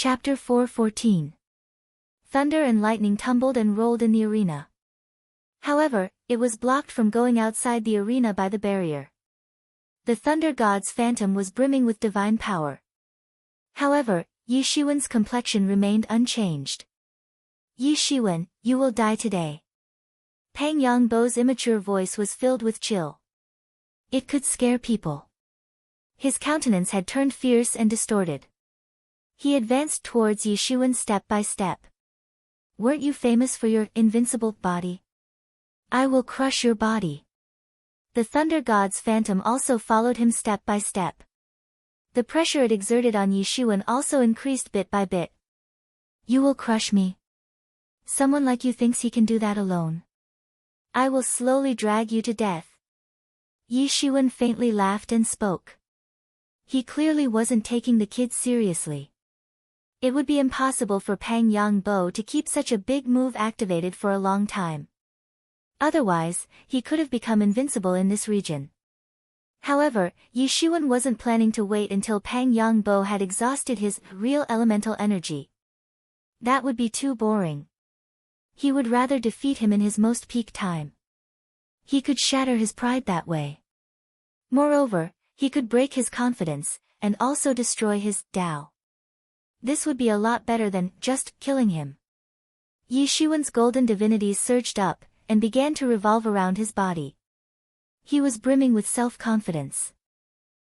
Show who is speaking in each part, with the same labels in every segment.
Speaker 1: Chapter 4:14. Thunder and lightning tumbled and rolled in the arena. However, it was blocked from going outside the arena by the barrier. The thunder god's phantom was brimming with divine power. However, Yi Shiwen's complexion remained unchanged. "Yi Shiwen, you will die today." Pang Yongbo's immature voice was filled with chill. It could scare people. His countenance had turned fierce and distorted. He advanced towards Yi Shiwen step by step. "Weren't you famous for your invincible body? I will crush your body." The thunder god's phantom also followed him step by step. The pressure it exerted on Yi Shiwen also increased bit by bit. "You will crush me? Someone like you thinks he can do that alone? I will slowly drag you to death." Yi Shiwen faintly laughed and spoke. He clearly wasn't taking the kid seriously. It would be impossible for Pang Yongbo to keep such a big move activated for a long time. Otherwise, he could have become invincible in this region. However, Yi Shiwen wasn't planning to wait until Pang Yongbo had exhausted his real elemental energy. That would be too boring. He would rather defeat him in his most peak time. He could shatter his pride that way. Moreover, he could break his confidence, and also destroy his Tao. This would be a lot better than just killing him. Yi Shiwen's golden divinities surged up, and began to revolve around his body. He was brimming with self-confidence.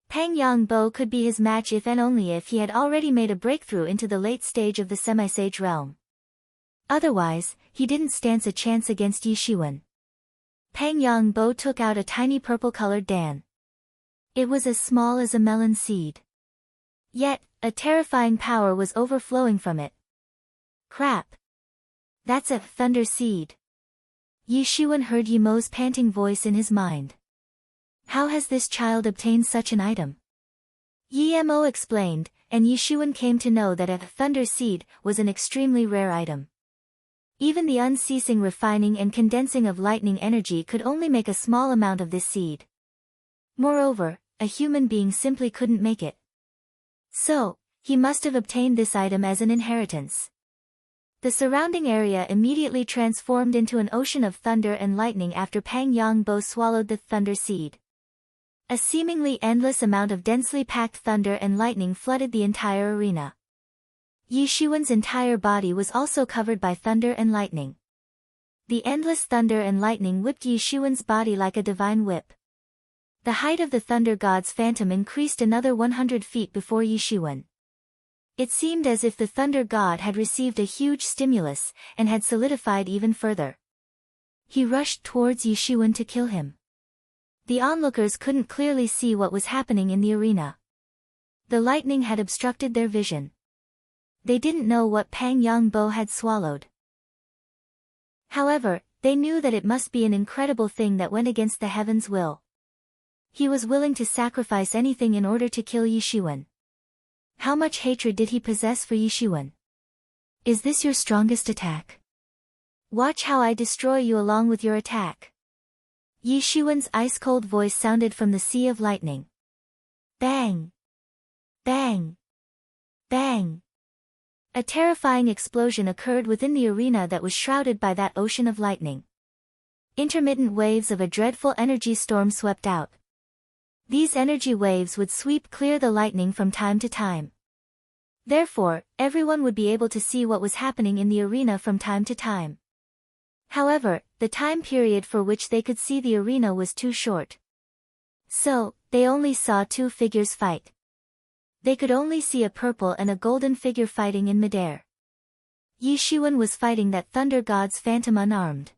Speaker 1: Pang Yongbo could be his match if and only if he had already made a breakthrough into the late stage of the semi-sage realm. Otherwise, he didn't stand a chance against Yi Shiwen. Pang Yongbo took out a tiny purple-colored dan. It was as small as a melon seed. Yet, a terrifying power was overflowing from it. "Crap! That's a thunder seed." Yi Shiwen heard Yimo's panting voice in his mind. How has this child obtained such an item? Yimo explained, and Yi Shiwen came to know that a thunder seed was an extremely rare item. Even the unceasing refining and condensing of lightning energy could only make a small amount of this seed. Moreover, a human being simply couldn't make it. So, he must have obtained this item as an inheritance. The surrounding area immediately transformed into an ocean of thunder and lightning after Pang Yongbo swallowed the thunder seed. A seemingly endless amount of densely packed thunder and lightning flooded the entire arena. Yi Shiwen's entire body was also covered by thunder and lightning. The endless thunder and lightning whipped Yi Shiwen's body like a divine whip. The height of the thunder god's phantom increased another 100 feet before Yi Shiwen. It seemed as if the thunder god had received a huge stimulus, and had solidified even further. He rushed towards Yi Shiwen to kill him. The onlookers couldn't clearly see what was happening in the arena. The lightning had obstructed their vision. They didn't know what Pang Yongbo had swallowed. However, they knew that it must be an incredible thing that went against the heaven's will. He was willing to sacrifice anything in order to kill Yi Shiwen. How much hatred did he possess for Yi Shiwen? "Is this your strongest attack? Watch how I destroy you along with your attack." Yi Shiwen's ice-cold voice sounded from the sea of lightning. Bang! Bang! Bang! A terrifying explosion occurred within the arena that was shrouded by that ocean of lightning. Intermittent waves of a dreadful energy storm swept out. These energy waves would sweep clear the lightning from time to time. Therefore, everyone would be able to see what was happening in the arena from time to time. However, the time period for which they could see the arena was too short. So, they only saw two figures fight. They could only see a purple and a golden figure fighting in midair. Yi Shiwen was fighting that thunder god's phantom unarmed.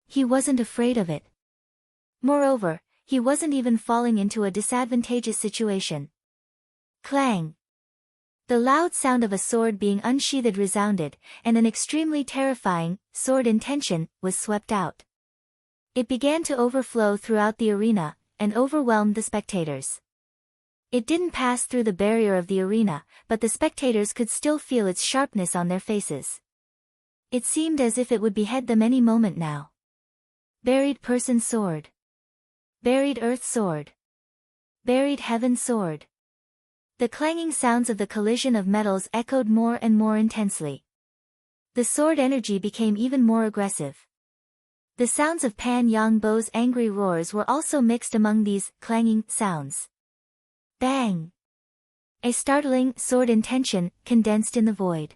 Speaker 1: He wasn't afraid of it. Moreover, he wasn't even falling into a disadvantageous situation. Clang! The loud sound of a sword being unsheathed resounded, and an extremely terrifying sword in tension was swept out. It began to overflow throughout the arena, and overwhelmed the spectators. It didn't pass through the barrier of the arena, but the spectators could still feel its sharpness on their faces. It seemed as if it would behead them any moment now. Buried person sword. Buried earth sword. Buried heaven sword. The clanging sounds of the collision of metals echoed more and more intensely. The sword energy became even more aggressive. The sounds of Pan Yang Bo's angry roars were also mixed among these clanging sounds. Bang! A startling sword intention condensed in the void.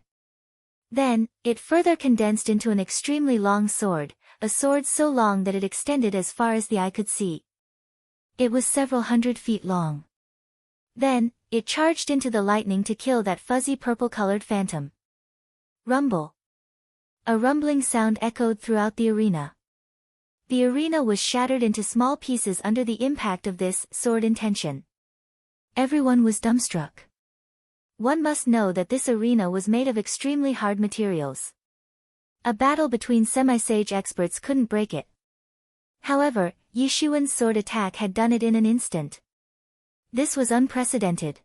Speaker 1: Then, it further condensed into an extremely long sword, a sword so long that it extended as far as the eye could see. It was several hundred feet long. Then, it charged into the lightning to kill that fuzzy purple-colored phantom. Rumble. A rumbling sound echoed throughout the arena. The arena was shattered into small pieces under the impact of this sword intention. Everyone was dumbstruck. One must know that this arena was made of extremely hard materials. A battle between semi-sage experts couldn't break it. However, Yi Xuan's sword attack had done it in an instant. This was unprecedented.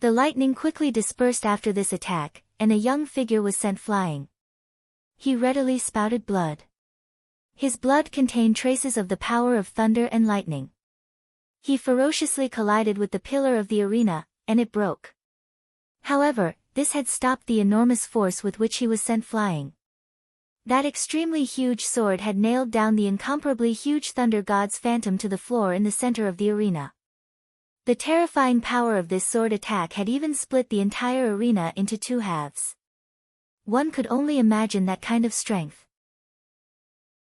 Speaker 1: The lightning quickly dispersed after this attack, and a young figure was sent flying. He readily spouted blood. His blood contained traces of the power of thunder and lightning. He ferociously collided with the pillar of the arena, and it broke. However, this had stopped the enormous force with which he was sent flying. That extremely huge sword had nailed down the incomparably huge thunder god's phantom to the floor in the center of the arena. The terrifying power of this sword attack had even split the entire arena into two halves. One could only imagine that kind of strength.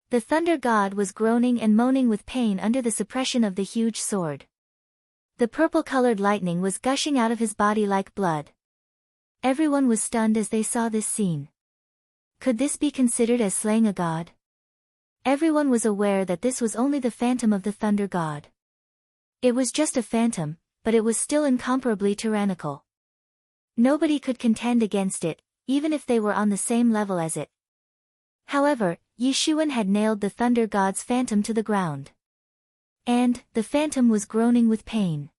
Speaker 1: The thunder god was groaning and moaning with pain under the suppression of the huge sword. The purple-colored lightning was gushing out of his body like blood. Everyone was stunned as they saw this scene. Could this be considered as slaying a god? Everyone was aware that this was only the phantom of the thunder god. It was just a phantom, but it was still incomparably tyrannical. Nobody could contend against it, even if they were on the same level as it. However, Yi Xuan had nailed the thunder god's phantom to the ground. And, the phantom was groaning with pain.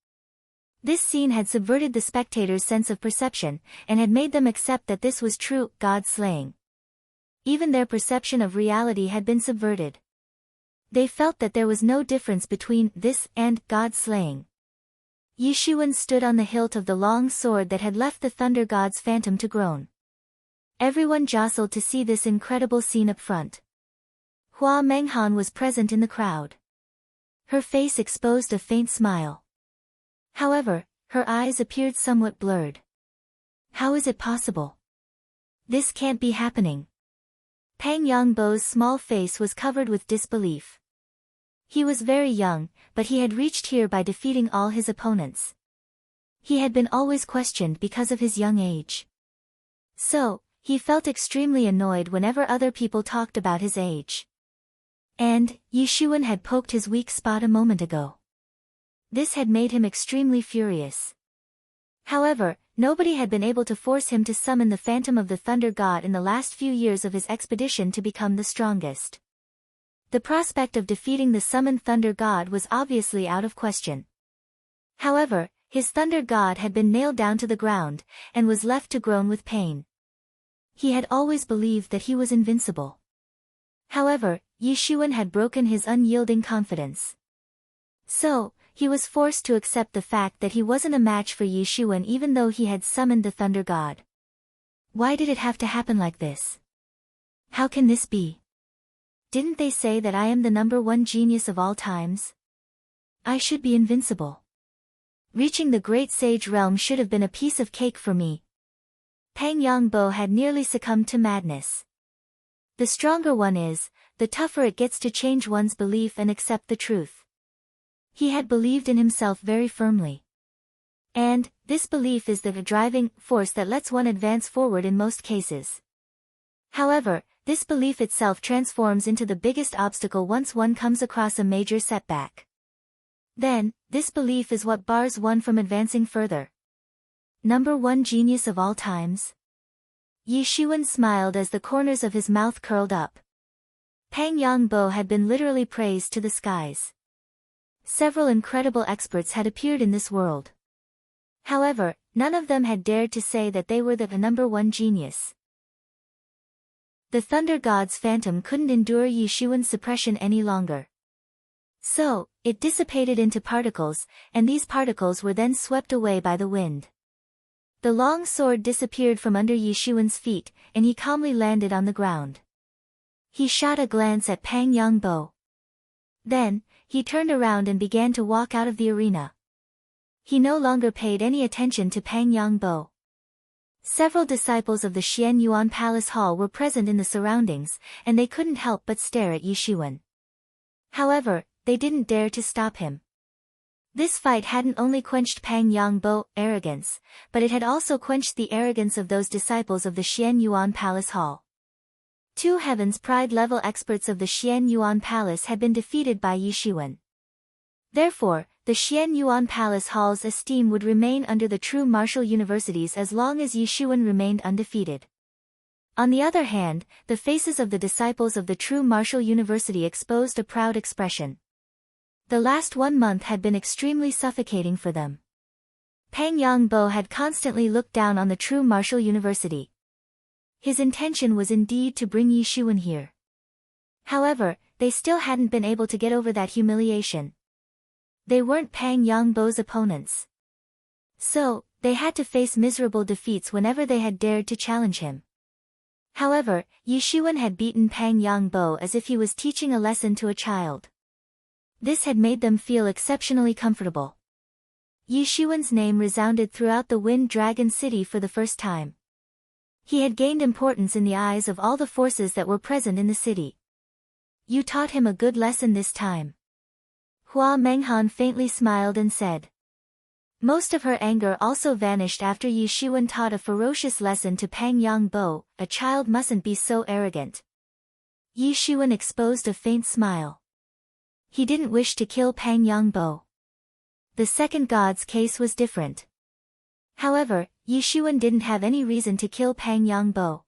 Speaker 1: This scene had subverted the spectators' sense of perception, and had made them accept that this was true god slaying. Even their perception of reality had been subverted. They felt that there was no difference between this and god slaying. Yi Xuan stood on the hilt of the long sword that had left the thunder god's phantom to groan. Everyone jostled to see this incredible scene up front. Hua Menghan was present in the crowd. Her face exposed a faint smile. However, her eyes appeared somewhat blurred. How is it possible? This can't be happening. Pan Yang Bo's small face was covered with disbelief. He was very young, but he had reached here by defeating all his opponents. He had been always questioned because of his young age. So, he felt extremely annoyed whenever other people talked about his age. And, Yi Xuan had poked his weak spot a moment ago. This had made him extremely furious. However, nobody had been able to force him to summon the phantom of the thunder god in the last few years of his expedition to become the strongest. The prospect of defeating the summoned thunder god was obviously out of question. However, his thunder god had been nailed down to the ground, and was left to groan with pain. He had always believed that he was invincible. However, Yi Xuan had broken his unyielding confidence. So, he was forced to accept the fact that he wasn't a match for Yi Xuan even though he had summoned the thunder god. Why did it have to happen like this? How can this be? Didn't they say that I am the #1 genius of all times? I should be invincible. Reaching the great sage realm should have been a piece of cake for me. Pan Yang Bo had nearly succumbed to madness. The stronger one is, the tougher it gets to change one's belief and accept the truth. He had believed in himself very firmly. And, this belief is the driving force that lets one advance forward in most cases. However, this belief itself transforms into the biggest obstacle once one comes across a major setback. Then, this belief is what bars one from advancing further. #1 genius of all times? Yi Xuan smiled as the corners of his mouth curled up. Pan Yang Bo had been literally praised to the skies. Several incredible experts had appeared in this world. However, none of them had dared to say that they were the #1 genius. The thunder god's phantom couldn't endure Yi Xuan's suppression any longer. So, it dissipated into particles, and these particles were then swept away by the wind. The long sword disappeared from under Yi Xuan's feet, and he calmly landed on the ground. He shot a glance at Pang Yangbo. Then, he turned around and began to walk out of the arena. He no longer paid any attention to Pang Yangbo. Several disciples of the Xian Yuan Palace Hall were present in the surroundings, and they couldn't help but stare at Yi Xuan. However, they didn't dare to stop him. This fight hadn't only quenched Pang Yangbo's arrogance, but it had also quenched the arrogance of those disciples of the Xian Yuan Palace Hall. Two Heaven's Pride level experts of the Xian Yuan Palace had been defeated by Yi Xuan. Therefore, the Xian Yuan Palace Hall's esteem would remain under the true martial universities as long as Yi Xuan remained undefeated. On the other hand, the faces of the disciples of the true martial university exposed a proud expression. The last 1 month had been extremely suffocating for them. Pang Yangbo had constantly looked down on the true martial university. His intention was indeed to bring Yi Xuan here. However, they still hadn't been able to get over that humiliation. They weren't Pang Yangbo's opponents. So, they had to face miserable defeats whenever they had dared to challenge him. However, Yi Xuan had beaten Pang Yangbo as if he was teaching a lesson to a child. This had made them feel exceptionally comfortable. Yi Xuan's name resounded throughout the Wind Dragon City for the first time. He had gained importance in the eyes of all the forces that were present in the city. You taught him a good lesson this time. Hua Menghan faintly smiled and said. Most of her anger also vanished after Yi Xuan taught a ferocious lesson to Pang Yangbo. A child mustn't be so arrogant. Yi Xuan exposed a faint smile. He didn't wish to kill Pang Yangbo. The second god's case was different. However, Yi Xuan didn't have any reason to kill Pang Yangbo.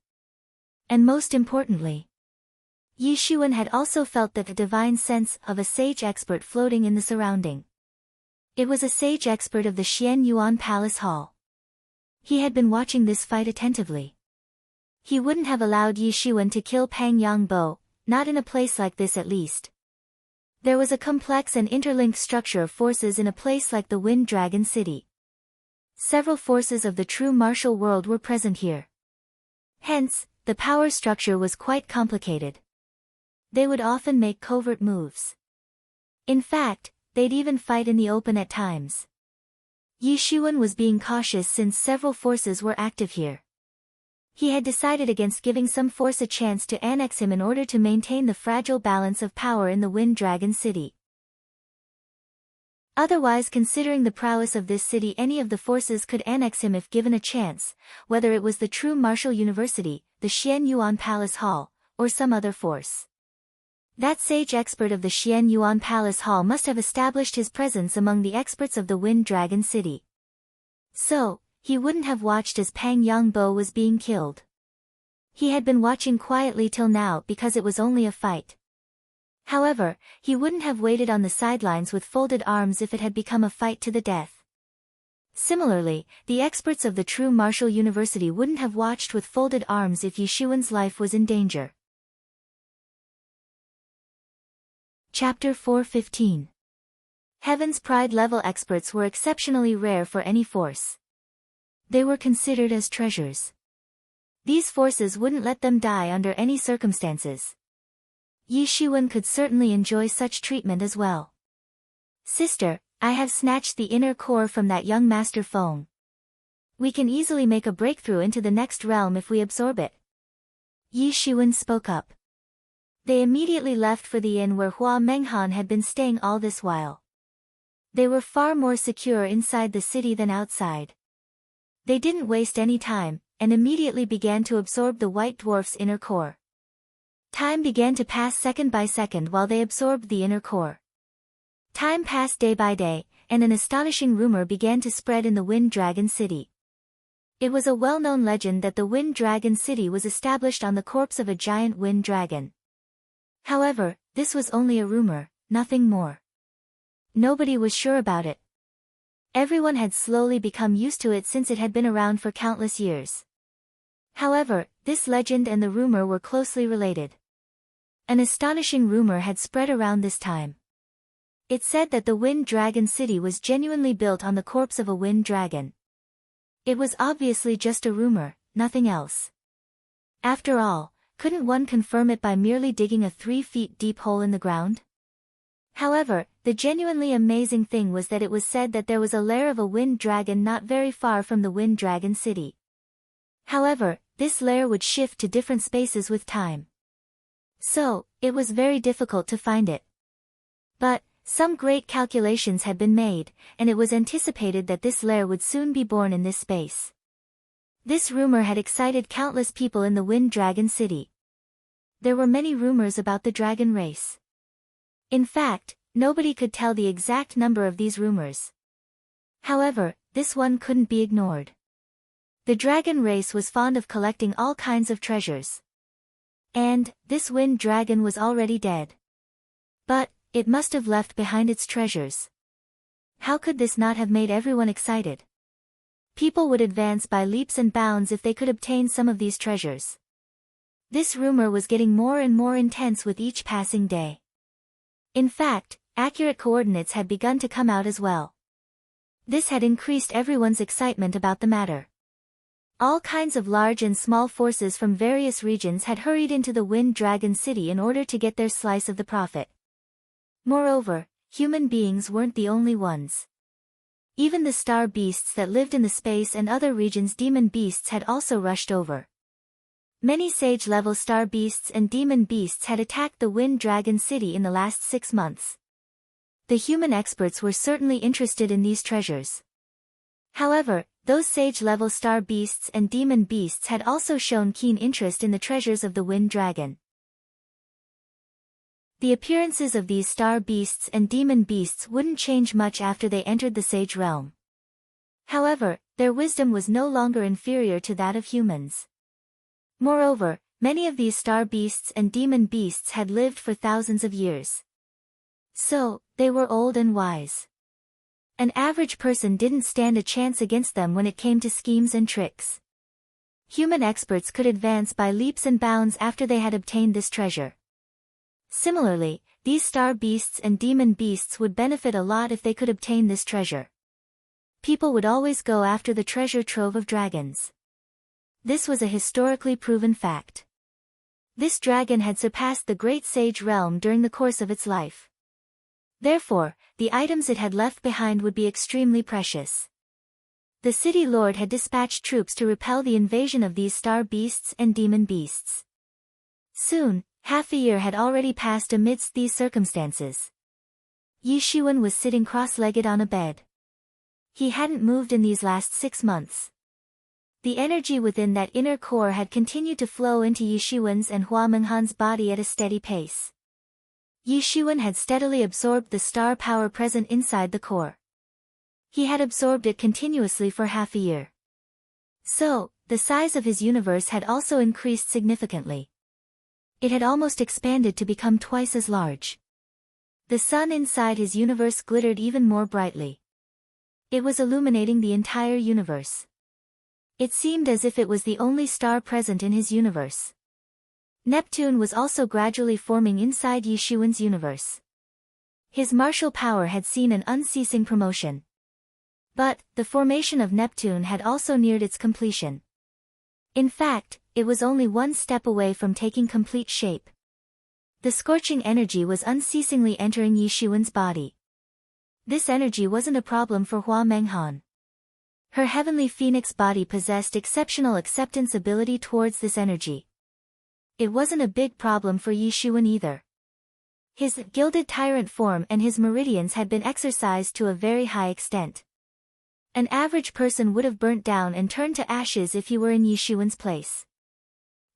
Speaker 1: And most importantly, Yi Xuan had also felt that the divine sense of a sage expert floating in the surrounding. It was a sage expert of the Xian Yuan Palace Hall. He had been watching this fight attentively. He wouldn't have allowed Yi Xuan to kill Pang Yangbo, not in a place like this at least. There was a complex and interlinked structure of forces in a place like the Wind Dragon City. Several forces of the true martial world were present here. Hence, the power structure was quite complicated. They would often make covert moves. In fact, they'd even fight in the open at times. Yi Xuan was being cautious since several forces were active here. He had decided against giving some force a chance to annex him in order to maintain the fragile balance of power in the Wind Dragon City. Otherwise, considering the prowess of this city, any of the forces could annex him if given a chance, whether it was the true martial university, the Xian Yuan Palace Hall, or some other force. That sage expert of the Xian Yuan Palace Hall must have established his presence among the experts of the Wind Dragon City. So, he wouldn't have watched as Pang Yangbo was being killed. He had been watching quietly till now because it was only a fight. However, he wouldn't have waited on the sidelines with folded arms if it had become a fight to the death. Similarly, the experts of the true martial university wouldn't have watched with folded arms if Yi Xuan's life was in danger. Chapter 4:15. Heaven's Pride level experts were exceptionally rare for any force. They were considered as treasures. These forces wouldn't let them die under any circumstances. Yi Xuan could certainly enjoy such treatment as well. Sister, I have snatched the inner core from that young Master Feng. We can easily make a breakthrough into the next realm if we absorb it. Yi Xuan spoke up. They immediately left for the inn where Hua Menghan had been staying all this while. They were far more secure inside the city than outside. They didn't waste any time, and immediately began to absorb the White Dwarf's inner core. Time began to pass second by second while they absorbed the inner core. Time passed day by day, and an astonishing rumor began to spread in the Wind Dragon City. It was a well-known legend that the Wind Dragon City was established on the corpse of a giant wind dragon. However, this was only a rumor, nothing more. Nobody was sure about it. Everyone had slowly become used to it since it had been around for countless years. However, this legend and the rumor were closely related. An astonishing rumor had spread around this time. It said that the Wind Dragon City was genuinely built on the corpse of a wind dragon. It was obviously just a rumor, nothing else. After all, couldn't one confirm it by merely digging a 3 feet deep hole in the ground? However, the genuinely amazing thing was that it was said that there was a lair of a wind dragon not very far from the Wind Dragon City. However, this lair would shift to different spaces with time. So, it was very difficult to find it. But, some great calculations had been made, and it was anticipated that this lair would soon be born in this space. This rumor had excited countless people in the Wind Dragon City. There were many rumors about the dragon race. In fact, nobody could tell the exact number of these rumors. However, this one couldn't be ignored. The dragon race was fond of collecting all kinds of treasures. And, this wind dragon was already dead. But, it must have left behind its treasures. How could this not have made everyone excited? People would advance by leaps and bounds if they could obtain some of these treasures. This rumor was getting more and more intense with each passing day. In fact, accurate coordinates had begun to come out as well. This had increased everyone's excitement about the matter. All kinds of large and small forces from various regions had hurried into the Wind Dragon City in order to get their slice of the profit. Moreover, human beings weren't the only ones. Even the star beasts that lived in the space and other regions' demon beasts had also rushed over. Many sage-level star beasts and demon beasts had attacked the Wind Dragon City in the last 6 months. The human experts were certainly interested in these treasures. However, those sage-level star beasts and demon beasts had also shown keen interest in the treasures of the Wind Dragon. The appearances of these star beasts and demon beasts wouldn't change much after they entered the sage realm. However, their wisdom was no longer inferior to that of humans. Moreover, many of these star beasts and demon beasts had lived for thousands of years. So, they were old and wise. An average person didn't stand a chance against them when it came to schemes and tricks. Human experts could advance by leaps and bounds after they had obtained this treasure. Similarly, these star beasts and demon beasts would benefit a lot if they could obtain this treasure. People would always go after the treasure trove of dragons. This was a historically proven fact. This dragon had surpassed the great sage realm during the course of its life. Therefore, the items it had left behind would be extremely precious. The city lord had dispatched troops to repel the invasion of these star beasts and demon beasts. Soon, half a year had already passed amidst these circumstances. Yi Shiwen was sitting cross-legged on a bed. He hadn't moved in these last 6 months. The energy within that inner core had continued to flow into Yi Shiwen's and Hua Menghan's body at a steady pace. Yi Shiwen had steadily absorbed the star power present inside the core. He had absorbed it continuously for half a year. So, the size of his universe had also increased significantly. It had almost expanded to become twice as large. The sun inside his universe glittered even more brightly. It was illuminating the entire universe. It seemed as if it was the only star present in his universe. Neptune was also gradually forming inside Yi Shiwen's universe. His martial power had seen an unceasing promotion. But, the formation of Neptune had also neared its completion. In fact, it was only one step away from taking complete shape. The scorching energy was unceasingly entering Yi Shiwen's body. This energy wasn't a problem for Hua Menghan. Her heavenly phoenix body possessed exceptional acceptance ability towards this energy. It wasn't a big problem for Yi Shiwen either. His gilded tyrant form and his meridians had been exercised to a very high extent. An average person would have burnt down and turned to ashes if he were in Yi Shiwen's place.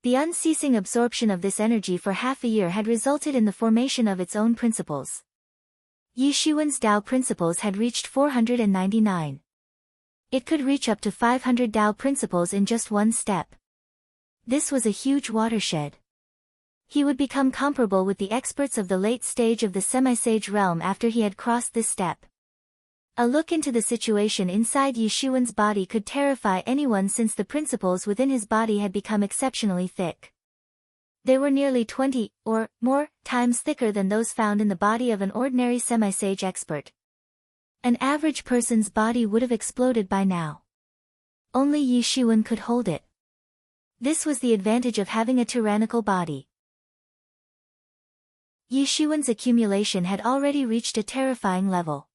Speaker 1: The unceasing absorption of this energy for half a year had resulted in the formation of its own principles. Yi Shiwen's Tao principles had reached 499. It could reach up to 500 Tao principles in just one step. This was a huge watershed. He would become comparable with the experts of the late stage of the semi-sage realm after he had crossed this step. A look into the situation inside Yi Shiwen's body could terrify anyone since the principles within his body had become exceptionally thick. They were nearly 20, or more, times thicker than those found in the body of an ordinary semi-sage expert. An average person's body would have exploded by now. Only Yi Shiwen could hold it. This was the advantage of having a tyrannical body. Yi Shiwen's accumulation had already reached a terrifying level.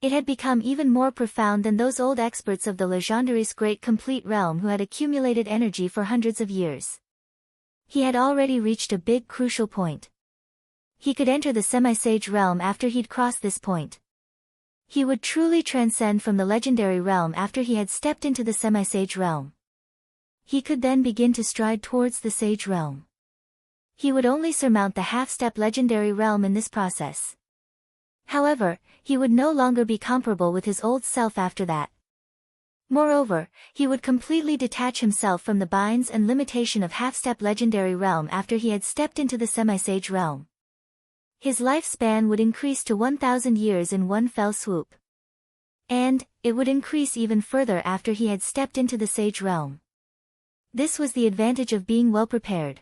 Speaker 1: It had become even more profound than those old experts of the legendary's great complete realm who had accumulated energy for hundreds of years. He had already reached a big crucial point. He could enter the semi-sage realm after he'd crossed this point. He would truly transcend from the legendary realm after he had stepped into the semi-sage realm. He could then begin to stride towards the sage realm. He would only surmount the half-step legendary realm in this process. However, he would no longer be comparable with his old self after that. Moreover, he would completely detach himself from the binds and limitation of half-step legendary realm after he had stepped into the semi-sage realm. His lifespan would increase to 1,000 years in one fell swoop. And, it would increase even further after he had stepped into the sage realm. This was the advantage of being well prepared.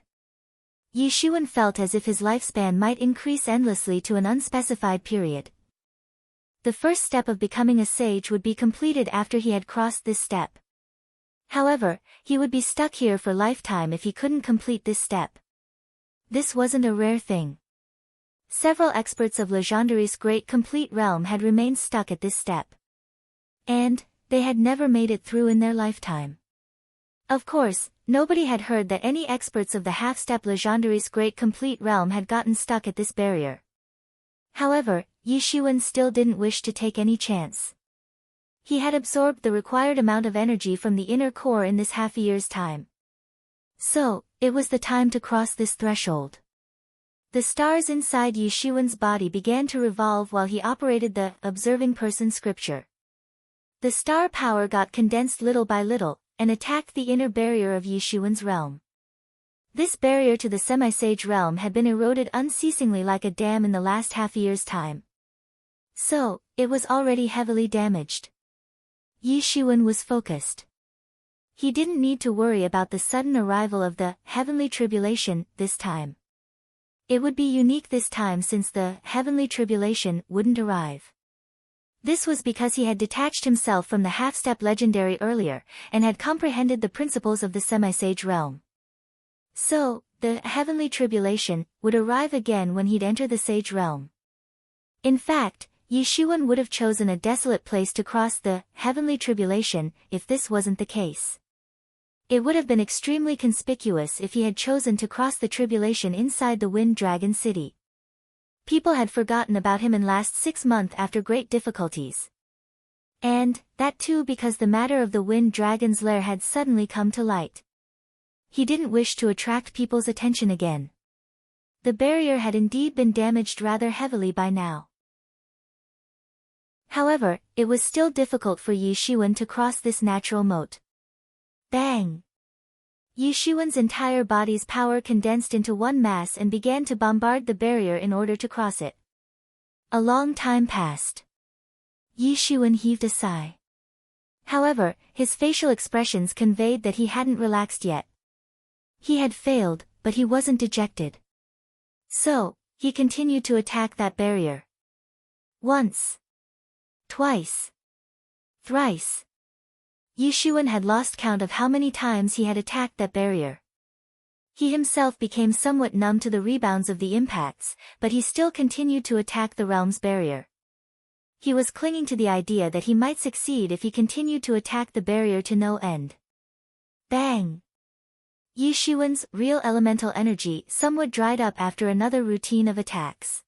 Speaker 1: Yi Shiwen felt as if his lifespan might increase endlessly to an unspecified period. The first step of becoming a sage would be completed after he had crossed this step. However, he would be stuck here for lifetime if he couldn't complete this step. This wasn't a rare thing. Several experts of Legendary's great complete realm had remained stuck at this step. And, they had never made it through in their lifetime. Of course, nobody had heard that any experts of the half-step Legendary's great complete realm had gotten stuck at this barrier. However, Yi Shiwen still didn't wish to take any chance. He had absorbed the required amount of energy from the inner core in this half a year's time. So, it was the time to cross this threshold. The stars inside Yi Shiwen's body began to revolve while he operated the observing person scripture. The star power got condensed little by little, and attacked the inner barrier of Yi Shiwen's realm. This barrier to the semi-sage realm had been eroded unceasingly like a dam in the last half a year's time. So, it was already heavily damaged. Yi Shiwen was focused. He didn't need to worry about the sudden arrival of the heavenly tribulation this time. It would be unique this time since the heavenly tribulation wouldn't arrive. This was because he had detached himself from the half-step legendary earlier, and had comprehended the principles of the semi-sage realm. So, the heavenly tribulation would arrive again when he'd enter the sage realm. In fact, Yi Shiwen would have chosen a desolate place to cross the heavenly tribulation if this wasn't the case. It would have been extremely conspicuous if he had chosen to cross the tribulation inside the Wind Dragon City. People had forgotten about him in last 6 months after great difficulties. And, that too because the matter of the Wind Dragon's lair had suddenly come to light. He didn't wish to attract people's attention again. The barrier had indeed been damaged rather heavily by now. However, it was still difficult for Yi Shiwen to cross this natural moat. Bang! Yi Shiwen's entire body's power condensed into one mass and began to bombard the barrier in order to cross it. A long time passed. Yi Shiwen heaved a sigh. However, his facial expressions conveyed that he hadn't relaxed yet. He had failed, but he wasn't dejected. So, he continued to attack that barrier. Once. Twice. Thrice. Yi Shiwen had lost count of how many times he had attacked that barrier. He himself became somewhat numb to the rebounds of the impacts, but he still continued to attack the realm's barrier. He was clinging to the idea that he might succeed if he continued to attack the barrier to no end. Bang! Yi Shiwen's real elemental energy somewhat dried up after another routine of attacks.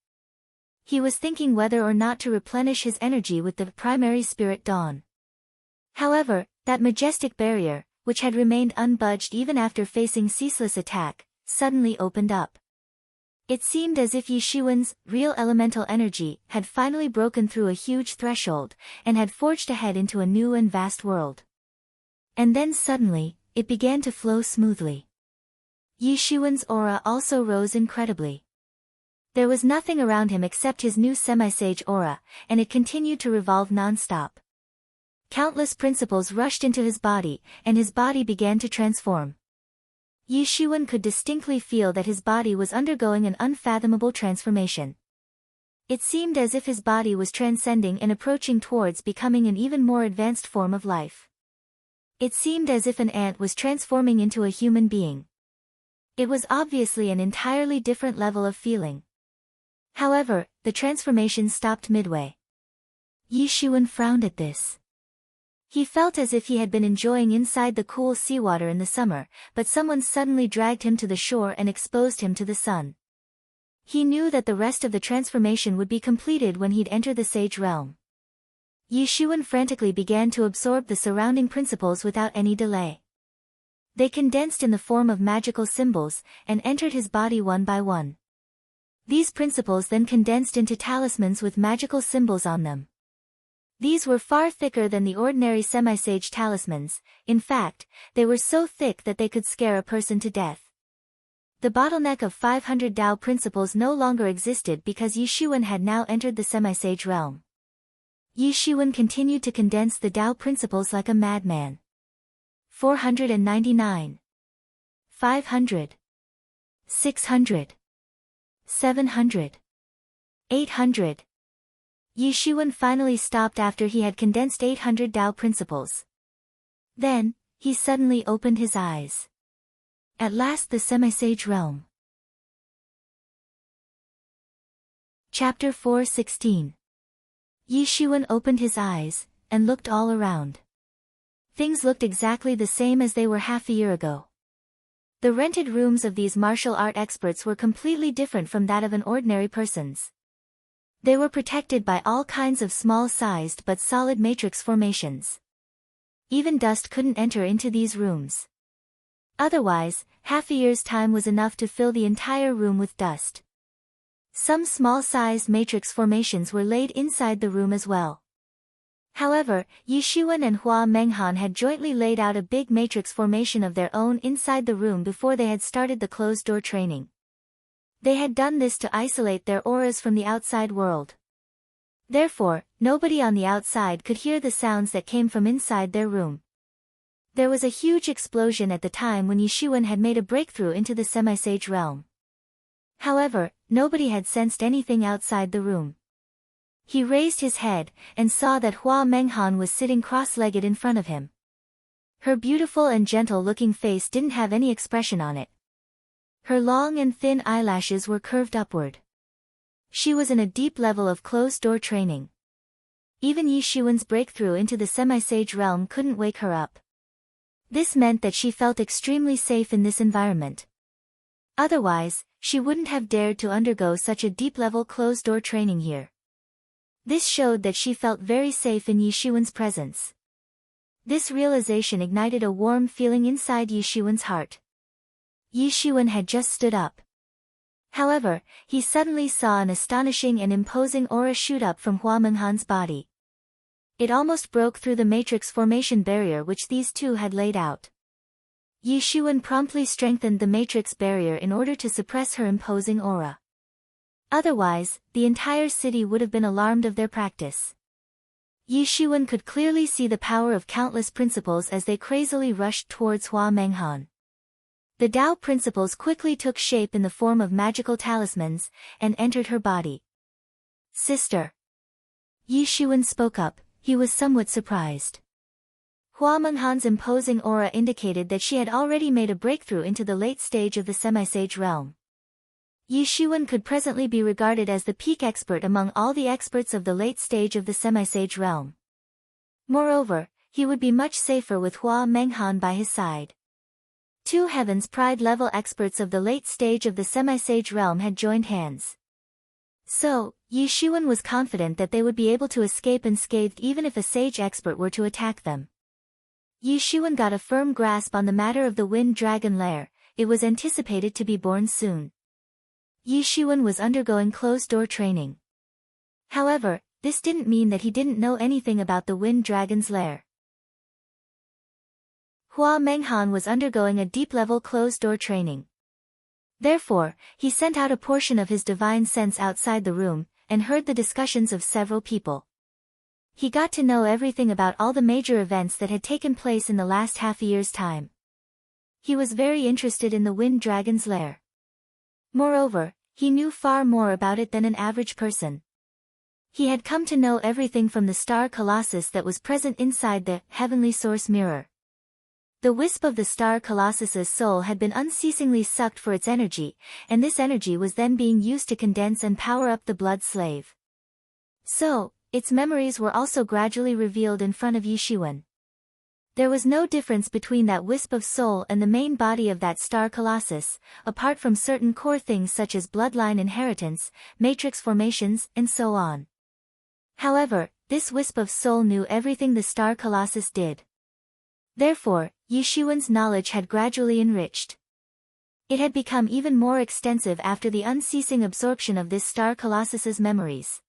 Speaker 1: He was thinking whether or not to replenish his energy with the primary spirit dawn. However, that majestic barrier, which had remained unbudged even after facing ceaseless attack, suddenly opened up. It seemed as if Yi Shiwen's real elemental energy had finally broken through a huge threshold, and had forged ahead into a new and vast world. And then suddenly, it began to flow smoothly. Yi Shiwen's aura also rose incredibly. There was nothing around him except his new semi-sage aura, and it continued to revolve non-stop. Countless principles rushed into his body, and his body began to transform. Yi Xuan could distinctly feel that his body was undergoing an unfathomable transformation. It seemed as if his body was transcending and approaching towards becoming an even more advanced form of life. It seemed as if an ant was transforming into a human being. It was obviously an entirely different level of feeling. However, the transformation stopped midway. Yi Xuan frowned at this. He felt as if he had been enjoying inside the cool seawater in the summer, but someone suddenly dragged him to the shore and exposed him to the sun. He knew that the rest of the transformation would be completed when he'd enter the sage realm. Yi Xuan frantically began to absorb the surrounding principles without any delay. They condensed in the form of magical symbols, and entered his body one by one. These principles then condensed into talismans with magical symbols on them. These were far thicker than the ordinary semi-sage talismans. In fact, they were so thick that they could scare a person to death. The bottleneck of 500 Tao principles no longer existed because Yi Xuan had now entered the semi-sage realm. Yi Xuan continued to condense the Tao principles like a madman. 499. 500. 600. 700. 800. Yi Xuan finally stopped after he had condensed 800 Tao principles. Then, he suddenly opened his eyes. At last the semi-sage realm. Chapter 416. Yi Xuan opened his eyes, and looked all around. Things looked exactly the same as they were half a year ago. The rented rooms of these martial art experts were completely different from that of an ordinary person's. They were protected by all kinds of small-sized but solid matrix formations. Even dust couldn't enter into these rooms. Otherwise, half a year's time was enough to fill the entire room with dust. Some small-sized matrix formations were laid inside the room as well. However, Yi Xuan and Hua Menghan had jointly laid out a big matrix formation of their own inside the room before they had started the closed-door training. They had done this to isolate their auras from the outside world. Therefore, nobody on the outside could hear the sounds that came from inside their room. There was a huge explosion at the time when Yi Xuan had made a breakthrough into the semi-sage realm. However, nobody had sensed anything outside the room. He raised his head, and saw that Hua Menghan was sitting cross-legged in front of him. Her beautiful and gentle-looking face didn't have any expression on it. Her long and thin eyelashes were curved upward. She was in a deep level of closed-door training. Even Yi Xuan's breakthrough into the semi-sage realm couldn't wake her up. This meant that she felt extremely safe in this environment. Otherwise, she wouldn't have dared to undergo such a deep-level closed-door training here. This showed that she felt very safe in Yi Xuan's presence. This realization ignited a warm feeling inside Yi Xuan's heart. Yi Xuan had just stood up. However, he suddenly saw an astonishing and imposing aura shoot up from Hua Menghan's body. It almost broke through the matrix formation barrier which these two had laid out. Yi Xuan promptly strengthened the matrix barrier in order to suppress her imposing aura. Otherwise, the entire city would have been alarmed of their practice. Yi Xuan could clearly see the power of countless principles as they crazily rushed towards Hua Menghan. The Tao principles quickly took shape in the form of magical talismans, and entered her body. "Sister." Yi Xuan spoke up. He was somewhat surprised. Hua Menghan's imposing aura indicated that she had already made a breakthrough into the late stage of the semi-sage realm. Yi Xuan could presently be regarded as the peak expert among all the experts of the late stage of the semi-sage realm. Moreover, he would be much safer with Hua Menghan by his side. Two Heaven's Pride level experts of the late stage of the semi-sage realm had joined hands. So, Yi Xuan was confident that they would be able to escape unscathed even if a sage expert were to attack them. Yi Xuan got a firm grasp on the matter of the Wind Dragon Lair. It was anticipated to be born soon. Yi Xuan was undergoing closed-door training. However, this didn't mean that he didn't know anything about the Wind Dragon's lair. Hua Menghan was undergoing a deep-level closed-door training. Therefore, he sent out a portion of his divine sense outside the room, and heard the discussions of several people. He got to know everything about all the major events that had taken place in the last half a year's time. He was very interested in the wind dragon's lair. Moreover, he knew far more about it than an average person. He had come to know everything from the star colossus that was present inside the heavenly source mirror. The wisp of the star colossus's soul had been unceasingly sucked for its energy, and this energy was then being used to condense and power up the blood slave. So, its memories were also gradually revealed in front of Yishuan. There was no difference between that wisp of soul and the main body of that star colossus, apart from certain core things such as bloodline inheritance, matrix formations, and so on. However, this wisp of soul knew everything the star colossus did. Therefore, Yishuan's knowledge had gradually enriched. It had become even more extensive after the unceasing absorption of this star colossus's memories.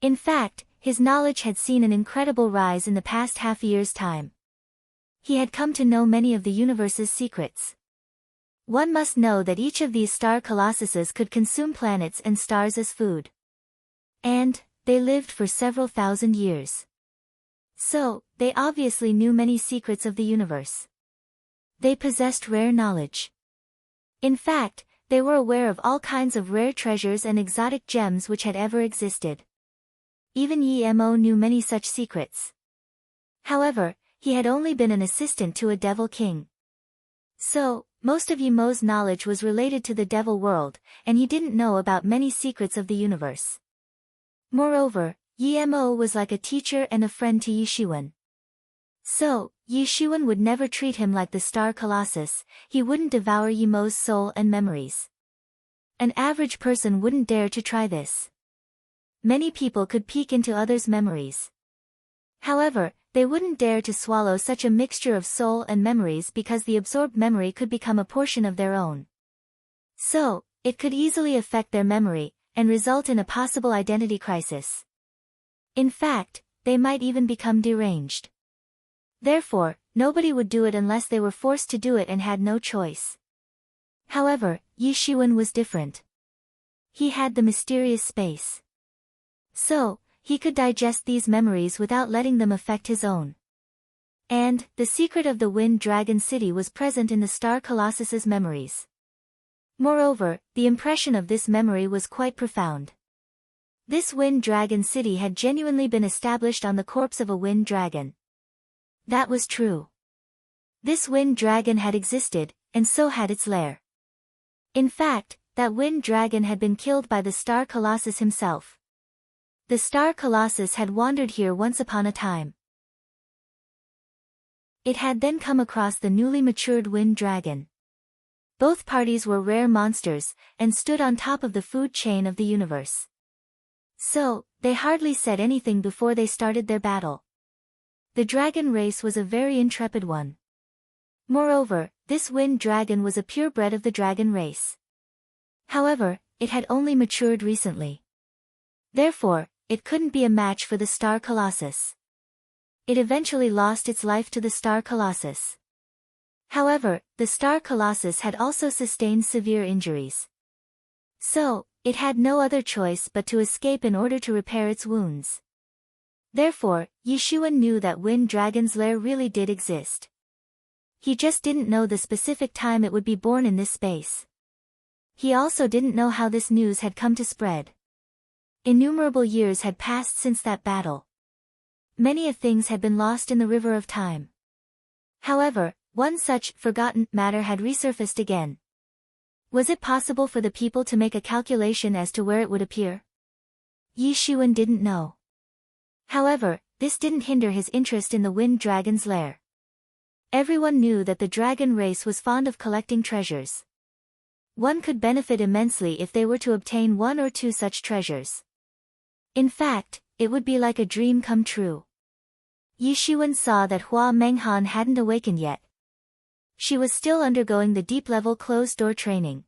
Speaker 1: In fact, his knowledge had seen an incredible rise in the past half-year's time. He had come to know many of the universe's secrets. One must know that each of these star colossuses could consume planets and stars as food. And they lived for several thousand years. So, they obviously knew many secrets of the universe. They possessed rare knowledge. In fact, they were aware of all kinds of rare treasures and exotic gems which had ever existed. Even Yi-Mo knew many such secrets. However, he had only been an assistant to a devil king. So, most of Yi-Mo's knowledge was related to the devil world, and he didn't know about many secrets of the universe. Moreover, Yi-Mo was like a teacher and a friend to Yishuan. So, Yishuan would never treat him like the star colossus, he wouldn't devour Yi-Mo's soul and memories. An average person wouldn't dare to try this. Many people could peek into others' memories. However, they wouldn't dare to swallow such a mixture of soul and memories because the absorbed memory could become a portion of their own. So, it could easily affect their memory, and result in a possible identity crisis. In fact, they might even become deranged. Therefore, nobody would do it unless they were forced to do it and had no choice. However, Yishuan was different. He had the mysterious space. So, he could digest these memories without letting them affect his own. And, the secret of the Wind Dragon City was present in the Star Colossus's memories. Moreover, the impression of this memory was quite profound. This Wind Dragon City had genuinely been established on the corpse of a wind dragon. That was true. This wind dragon had existed, and so had its lair. In fact, that wind dragon had been killed by the Star Colossus himself. The Star Colossus had wandered here once upon a time. It had then come across the newly matured wind dragon. Both parties were rare monsters, and stood on top of the food chain of the universe. So, they hardly said anything before they started their battle. The dragon race was a very intrepid one. Moreover, this wind dragon was a purebred of the dragon race. However, it had only matured recently. Therefore, it couldn't be a match for the Star Colossus. It eventually lost its life to the Star Colossus. However, the Star Colossus had also sustained severe injuries. So, it had no other choice but to escape in order to repair its wounds. Therefore, Yishuan knew that Wind Dragon's lair really did exist. He just didn't know the specific time it would be born in this space. He also didn't know how this news had come to spread. Innumerable years had passed since that battle. Many of things had been lost in the river of time. However, one such forgotten matter had resurfaced again. Was it possible for the people to make a calculation as to where it would appear? Yishuan didn't know. However, this didn't hinder his interest in the wind dragon's lair. Everyone knew that the dragon race was fond of collecting treasures. One could benefit immensely if they were to obtain one or two such treasures. In fact, it would be like a dream come true. Yishuan saw that Hua Menghan hadn't awakened yet. She was still undergoing the deep-level closed-door training.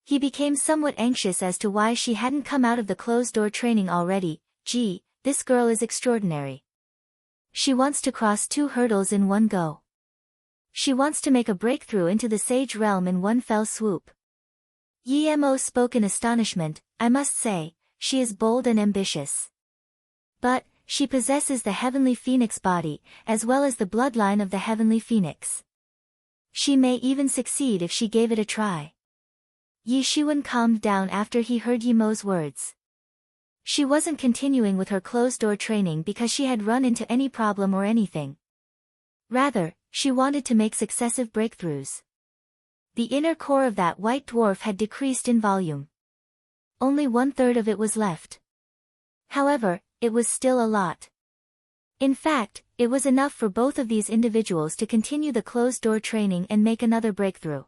Speaker 1: He became somewhat anxious as to why she hadn't come out of the closed-door training already. Gee, this girl is extraordinary. She wants to cross 2 hurdles in one go. She wants to make a breakthrough into the sage realm in one fell swoop. Yi-Mo spoke in astonishment. I must say, she is bold and ambitious. But, she possesses the heavenly phoenix body, as well as the bloodline of the heavenly phoenix. She may even succeed if she gave it a try. Yi Xuan calmed down after he heard Yi Mo's words. She wasn't continuing with her closed-door training because she had run into any problem or anything. Rather, she wanted to make successive breakthroughs. The inner core of that white dwarf had decreased in volume. Only 1/3 of it was left. However, it was still a lot. In fact, it was enough for both of these individuals to continue the closed-door training and make another breakthrough.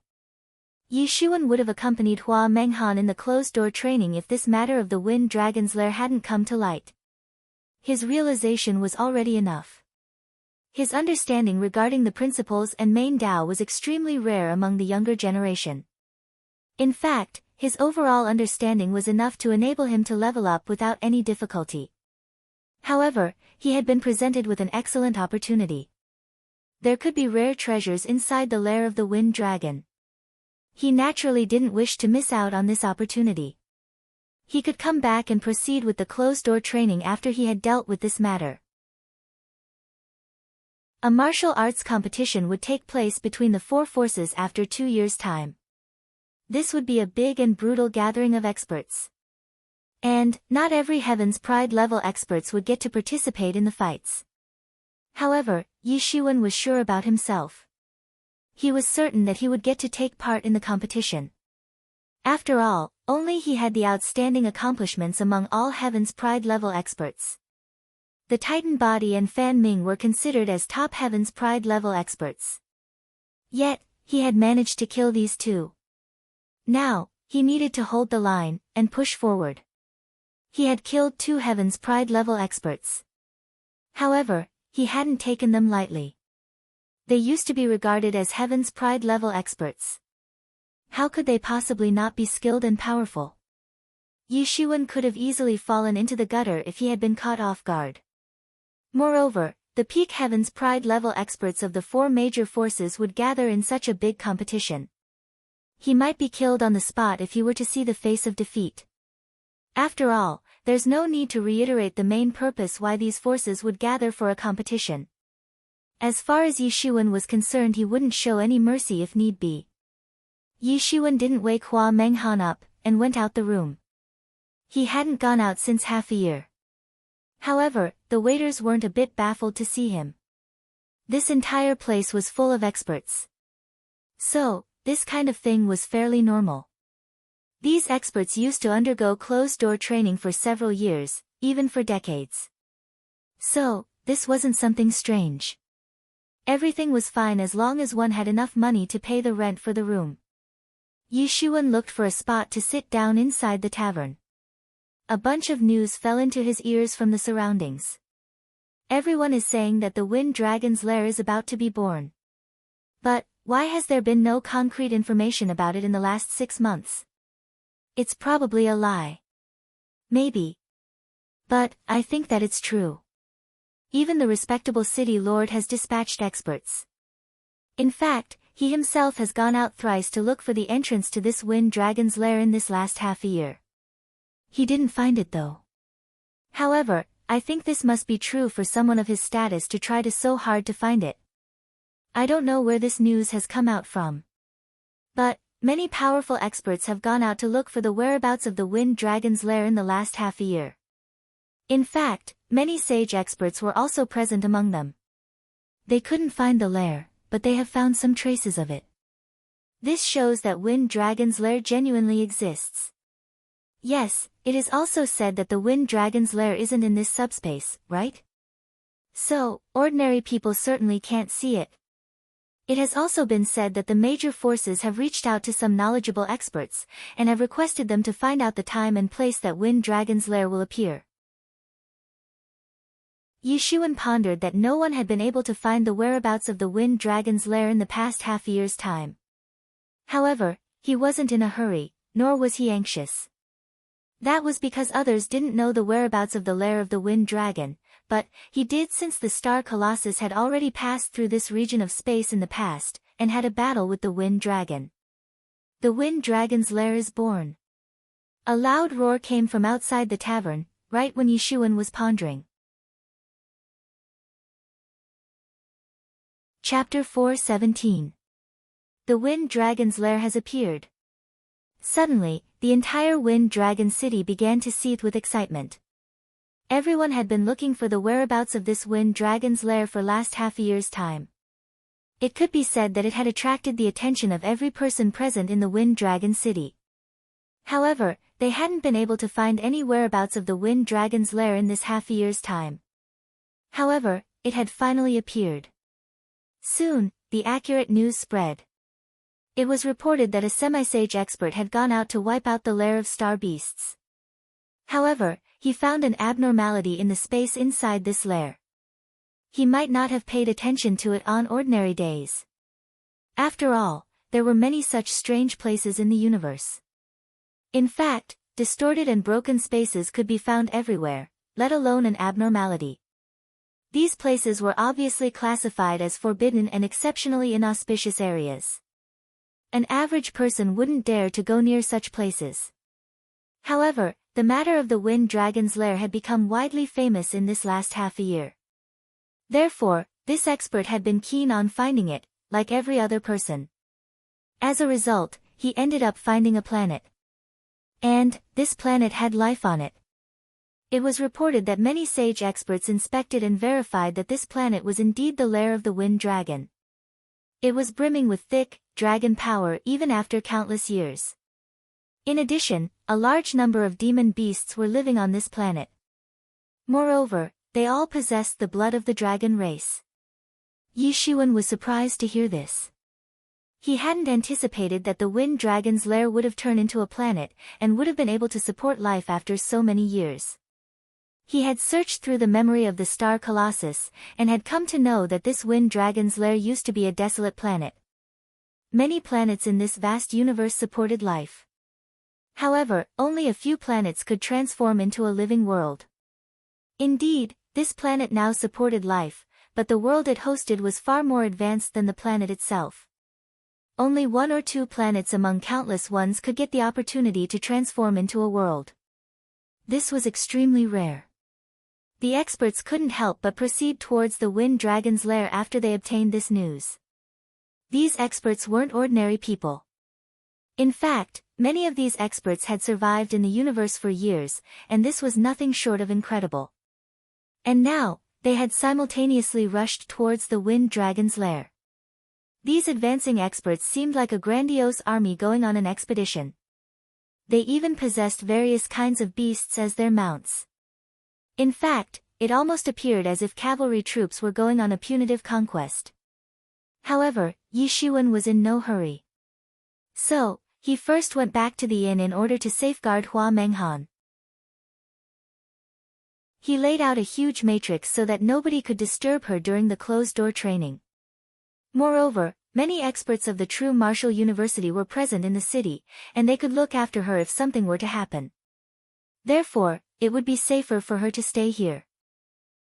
Speaker 1: Yi Xuan would have accompanied Hua Menghan in the closed-door training if this matter of the Wind Dragon's lair hadn't come to light. His realization was already enough. His understanding regarding the principles and main Tao was extremely rare among the younger generation. In fact, his overall understanding was enough to enable him to level up without any difficulty. However, he had been presented with an excellent opportunity. There could be rare treasures inside the lair of the Wind Dragon. He naturally didn't wish to miss out on this opportunity. He could come back and proceed with the closed-door training after he had dealt with this matter. A martial arts competition would take place between the 4 forces after 2 years' time. This would be a big and brutal gathering of experts. And, not every Heaven's Pride level experts would get to participate in the fights. However, Yi Xuan was sure about himself. He was certain that he would get to take part in the competition. After all, only he had the outstanding accomplishments among all Heaven's Pride level experts. The Titan Body and Fan Ming were considered as top Heaven's Pride level experts. Yet, he had managed to kill these 2. Now, he needed to hold the line, and push forward. He had killed 2 Heaven's Pride level experts. However, he hadn't taken them lightly. They used to be regarded as Heaven's Pride level experts. How could they possibly not be skilled and powerful? Yi Xuan could have easily fallen into the gutter if he had been caught off guard. Moreover, the peak Heaven's Pride level experts of the 4 major forces would gather in such a big competition. He might be killed on the spot if he were to see the face of defeat. After all, there's no need to reiterate the main purpose why these forces would gather for a competition. As far as Yi Xuan was concerned, he wouldn't show any mercy if need be. Yi Xuan didn't wake Hua Menghan up, and went out the room. He hadn't gone out since half a year. However, the waiters weren't a bit baffled to see him. This entire place was full of experts. So, this kind of thing was fairly normal. These experts used to undergo closed-door training for several years, even for decades. So, this wasn't something strange. Everything was fine as long as one had enough money to pay the rent for the room. Yi Xuan looked for a spot to sit down inside the tavern. A bunch of news fell into his ears from the surroundings. Everyone is saying that the Wind Dragon's lair is about to be born. But, why has there been no concrete information about it in the last 6 months? It's probably a lie. Maybe. But, I think that it's true. Even the respectable city lord has dispatched experts. In fact, he himself has gone out thrice to look for the entrance to this Wind Dragon's lair in this last half a year. He didn't find it though. However, I think this must be true for someone of his status to try to so hard to find it. I don't know where this news has come out from. But, many powerful experts have gone out to look for the whereabouts of the Wind Dragon's lair in the last half a year. In fact, many sage experts were also present among them. They couldn't find the lair, but they have found some traces of it. This shows that Wind Dragon's lair genuinely exists. Yes, it is also said that the Wind Dragon's lair isn't in this subspace, right? So, ordinary people certainly can't see it. It has also been said that the major forces have reached out to some knowledgeable experts, and have requested them to find out the time and place that Wind Dragon's lair will appear. Yi Xuan pondered that no one had been able to find the whereabouts of the Wind Dragon's lair in the past half a year's time. However, he wasn't in a hurry, nor was he anxious. That was because others didn't know the whereabouts of the lair of the Wind Dragon, but he did since the Star Colossus had already passed through this region of space in the past, and had a battle with the Wind Dragon. The Wind Dragon's lair is born. A loud roar came from outside the tavern, right when Yi Xuan was pondering. Chapter 4:17. The wind dragon's lair has appeared. Suddenly, the entire wind dragon city began to seethe with excitement. Everyone had been looking for the whereabouts of this wind dragon's lair for last half a year's time. It could be said that it had attracted the attention of every person present in the wind dragon city. However, they hadn't been able to find any whereabouts of the wind dragon's lair in this half a year's time. However, it had finally appeared. Soon, the accurate news spread. It was reported that a semi-sage expert had gone out to wipe out the lair of star beasts. However, he found an abnormality in the space inside this lair. He might not have paid attention to it on ordinary days. After all, there were many such strange places in the universe. In fact, distorted and broken spaces could be found everywhere, let alone an abnormality. These places were obviously classified as forbidden and exceptionally inauspicious areas. An average person wouldn't dare to go near such places. However, the matter of the wind dragon's lair had become widely famous in this last half a year. Therefore, this expert had been keen on finding it, like every other person. As a result, he ended up finding a planet. And, this planet had life on it. It was reported that many sage experts inspected and verified that this planet was indeed the lair of the wind dragon. It was brimming with thick, dragon power even after countless years. In addition, a large number of demon beasts were living on this planet. Moreover, they all possessed the blood of the dragon race. Yi Shiwen was surprised to hear this. He hadn't anticipated that the wind dragon's lair would have turned into a planet, and would have been able to support life after so many years. He had searched through the memory of the star Colossus, and had come to know that this wind dragon's lair used to be a desolate planet. Many planets in this vast universe supported life. However, only a few planets could transform into a living world. Indeed, this planet now supported life, but the world it hosted was far more advanced than the planet itself. Only one or two planets among countless ones could get the opportunity to transform into a world. This was extremely rare. The experts couldn't help but proceed towards the wind dragon's lair after they obtained this news. These experts weren't ordinary people. In fact, many of these experts had survived in the universe for years, and this was nothing short of incredible. And now, they had simultaneously rushed towards the wind dragon's lair. These advancing experts seemed like a grandiose army going on an expedition. They even possessed various kinds of beasts as their mounts. In fact, it almost appeared as if cavalry troops were going on a punitive conquest. However, Yi Shiwen was in no hurry. So, he first went back to the inn in order to safeguard Hua Menghan. He laid out a huge matrix so that nobody could disturb her during the closed-door training. Moreover, many experts of the true martial university were present in the city, and they could look after her if something were to happen. Therefore, it would be safer for her to stay here.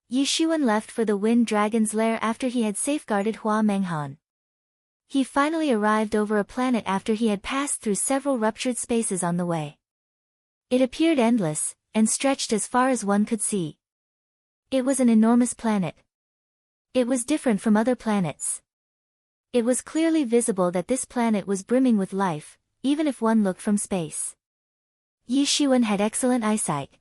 Speaker 1: Yi Shiwen left for the wind dragon's lair after he had safeguarded Hua Menghan. He finally arrived over a planet after he had passed through several ruptured spaces on the way. It appeared endless, and stretched as far as one could see. It was an enormous planet. It was different from other planets. It was clearly visible that this planet was brimming with life, even if one looked from space. Yi Shiwen had excellent eyesight.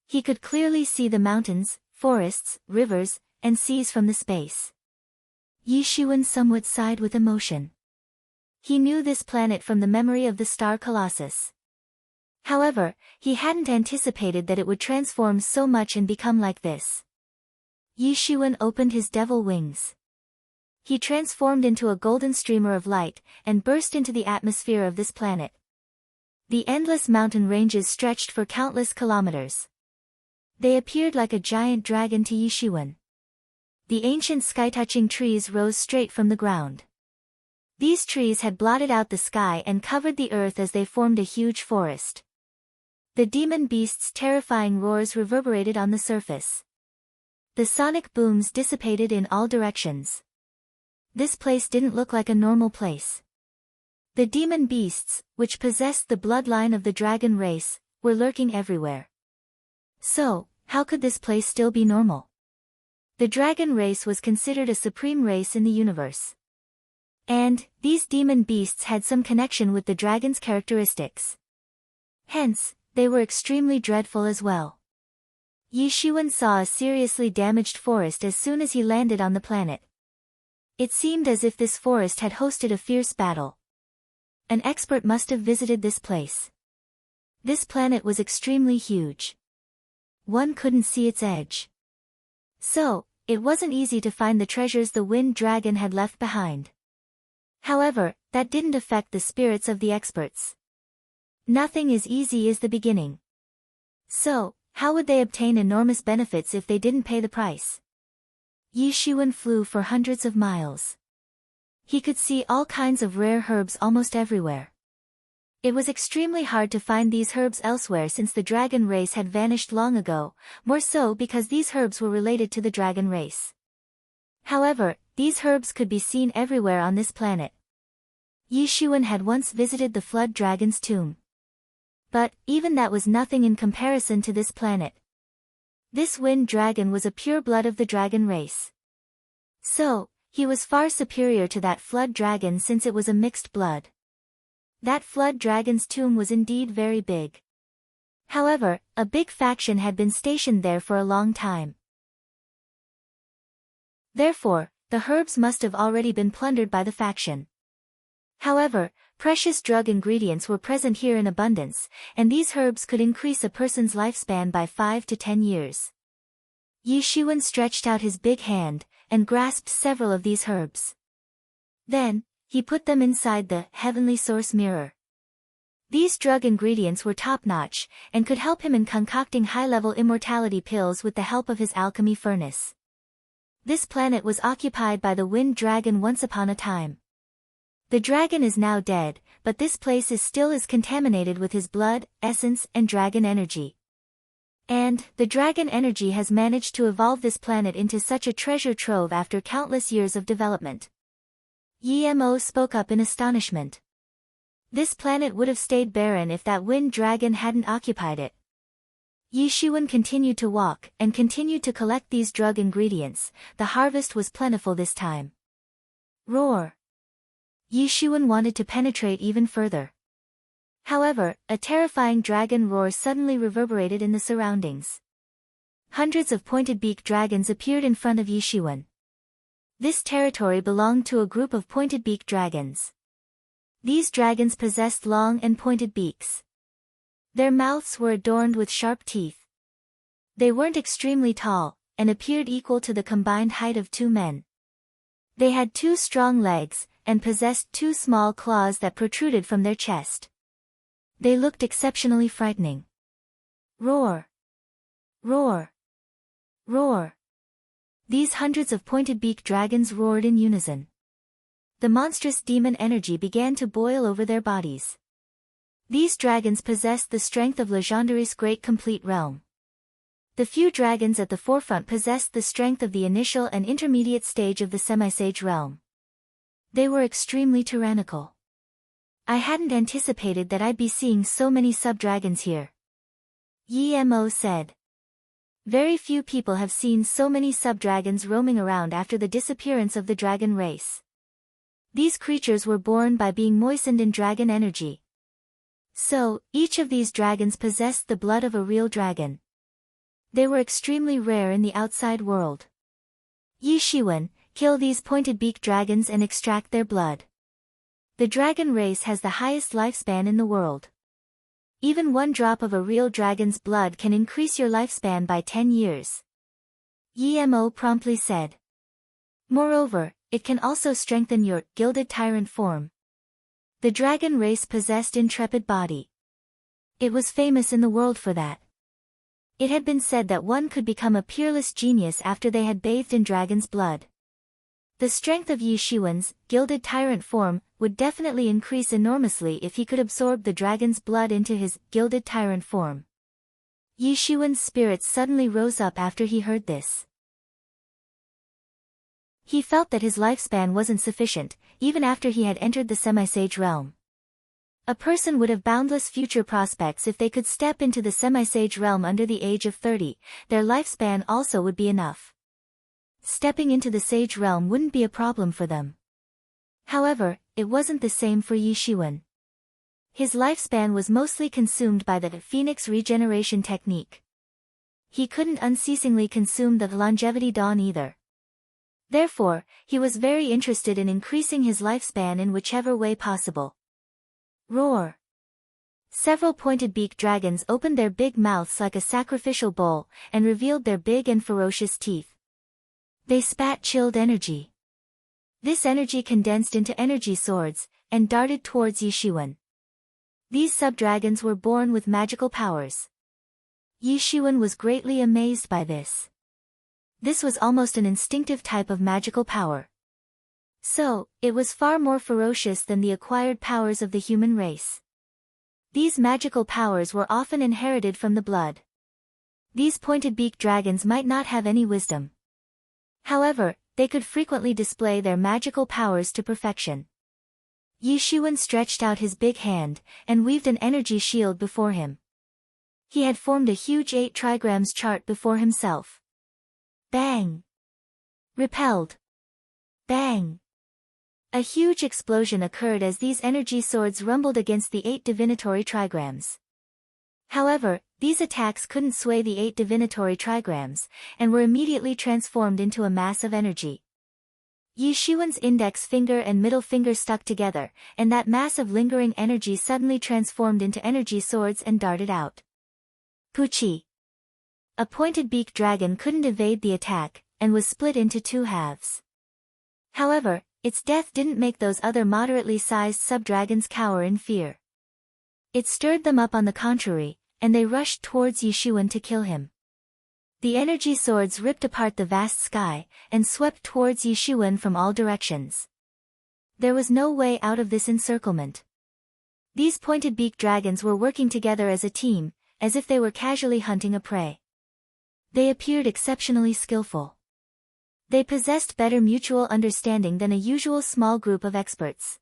Speaker 1: He could clearly see the mountains, forests, rivers, and seas from the space. Yi Shiwen somewhat sighed with emotion. He knew this planet from the memory of the star Colossus. However, he hadn't anticipated that it would transform so much and become like this. Yi Shiwen opened his devil wings. He transformed into a golden streamer of light, and burst into the atmosphere of this planet. The endless mountain ranges stretched for countless kilometers. They appeared like a giant dragon to Yi Shiwen. The ancient sky-touching trees rose straight from the ground. These trees had blotted out the sky and covered the earth as they formed a huge forest. The demon beasts' terrifying roars reverberated on the surface. The sonic booms dissipated in all directions. This place didn't look like a normal place. The demon beasts, which possessed the bloodline of the dragon race, were lurking everywhere. So, how could this place still be normal? The dragon race was considered a supreme race in the universe. And these demon beasts had some connection with the dragon's characteristics. Hence, they were extremely dreadful as well. Yi Shiwen saw a seriously damaged forest as soon as he landed on the planet. It seemed as if this forest had hosted a fierce battle. An expert must have visited this place. This planet was extremely huge. One couldn't see its edge. So, it wasn't easy to find the treasures the wind dragon had left behind. However, that didn't affect the spirits of the experts. Nothing is easy is the beginning. So, how would they obtain enormous benefits if they didn't pay the price? Yi Shiwen flew for hundreds of miles. He could see all kinds of rare herbs almost everywhere. It was extremely hard to find these herbs elsewhere since the dragon race had vanished long ago, more so because these herbs were related to the dragon race. However, these herbs could be seen everywhere on this planet. Yi Shiwen had once visited the flood dragon's tomb. But, even that was nothing in comparison to this planet. This wind dragon was a pure blood of the dragon race. So, he was far superior to that flood dragon since it was a mixed blood. That flood dragon's tomb was indeed very big. However, a big faction had been stationed there for a long time. Therefore, the herbs must have already been plundered by the faction. However, precious drug ingredients were present here in abundance, and these herbs could increase a person's lifespan by 5 to 10 years. Yi Shiwen stretched out his big hand, and grasped several of these herbs. Then, he put them inside the heavenly source mirror. These drug ingredients were top-notch, and could help him in concocting high-level immortality pills with the help of his alchemy furnace. This planet was occupied by the wind dragon once upon a time. The dragon is now dead, but this place is still as contaminated with his blood, essence, and dragon energy. And, the dragon energy has managed to evolve this planet into such a treasure trove after countless years of development. Yi Mo spoke up in astonishment. This planet would have stayed barren if that wind dragon hadn't occupied it. Yi Shiwen continued to walk, and continued to collect these drug ingredients. The harvest was plentiful this time. Roar! Yi Shiwen wanted to penetrate even further. However, a terrifying dragon roar suddenly reverberated in the surroundings. Hundreds of pointed-beak dragons appeared in front of Yi Shiwen. This territory belonged to a group of pointed-beak dragons. These dragons possessed long and pointed beaks. Their mouths were adorned with sharp teeth. They weren't extremely tall, and appeared equal to the combined height of 2 men. They had 2 strong legs, and possessed 2 small claws that protruded from their chest. They looked exceptionally frightening. Roar! Roar! Roar! These hundreds of pointed-beak dragons roared in unison. The monstrous demon energy began to boil over their bodies. These dragons possessed the strength of Legendary's great complete realm. The few dragons at the forefront possessed the strength of the initial and intermediate stage of the semi-sage realm. They were extremely tyrannical. I hadn't anticipated that I'd be seeing so many sub-dragons here. Yi Mo said. Very few people have seen so many sub-dragons roaming around after the disappearance of the dragon race. These creatures were born by being moistened in dragon energy. So, each of these dragons possessed the blood of a real dragon. They were extremely rare in the outside world. Yi Shiwen, kill these pointed-beak dragons and extract their blood. The dragon race has the highest lifespan in the world. Even 1 drop of a real dragon's blood can increase your lifespan by 10 years. Yi Mo promptly said. Moreover, it can also strengthen your gilded tyrant form. The dragon race possessed intrepid body. It was famous in the world for that. It had been said that one could become a peerless genius after they had bathed in dragon's blood. The strength of Yi Shiwen's gilded tyrant form would definitely increase enormously if he could absorb the dragon's blood into his gilded tyrant form. Yi Shiwen's spirits suddenly rose up after he heard this. He felt that his lifespan wasn't sufficient, even after he had entered the semi-sage realm. A person would have boundless future prospects if they could step into the semi-sage realm under the age of 30, their lifespan also would be enough. Stepping into the sage realm wouldn't be a problem for them. However, it wasn't the same for Yishuan. His lifespan was mostly consumed by the Phoenix regeneration technique. He couldn't unceasingly consume the longevity dawn either. Therefore, he was very interested in increasing his lifespan in whichever way possible. Roar! Several pointed-beaked dragons opened their big mouths like a sacrificial bowl, and revealed their big and ferocious teeth. They spat chilled energy. This energy condensed into energy swords, and darted towards Yishuan. These sub-dragons were born with magical powers. Yishuan was greatly amazed by this. This was almost an instinctive type of magical power. So, it was far more ferocious than the acquired powers of the human race. These magical powers were often inherited from the blood. These pointed-beaked dragons might not have any wisdom. However, they could frequently display their magical powers to perfection. Yishuan stretched out his big hand, and weaved an energy shield before him. He had formed a huge 8 trigrams chart before himself. Bang! Repelled. Bang! A huge explosion occurred as these energy swords rumbled against the 8 divinatory trigrams. However, these attacks couldn't sway the 8 divinatory trigrams, and were immediately transformed into a mass of energy. Yishuan's index finger and middle finger stuck together, and that mass of lingering energy suddenly transformed into energy swords and darted out. Puchi! A pointed-beaked dragon couldn't evade the attack, and was split into 2 halves. However, its death didn't make those other moderately sized sub-dragons cower in fear. It stirred them up on the contrary, and they rushed towards Yishuan to kill him. The energy swords ripped apart the vast sky, and swept towards Yishuan from all directions. There was no way out of this encirclement. These pointed-beaked dragons were working together as a team, as if they were casually hunting a prey. They appeared exceptionally skillful. They possessed better mutual understanding than a usual small group of experts.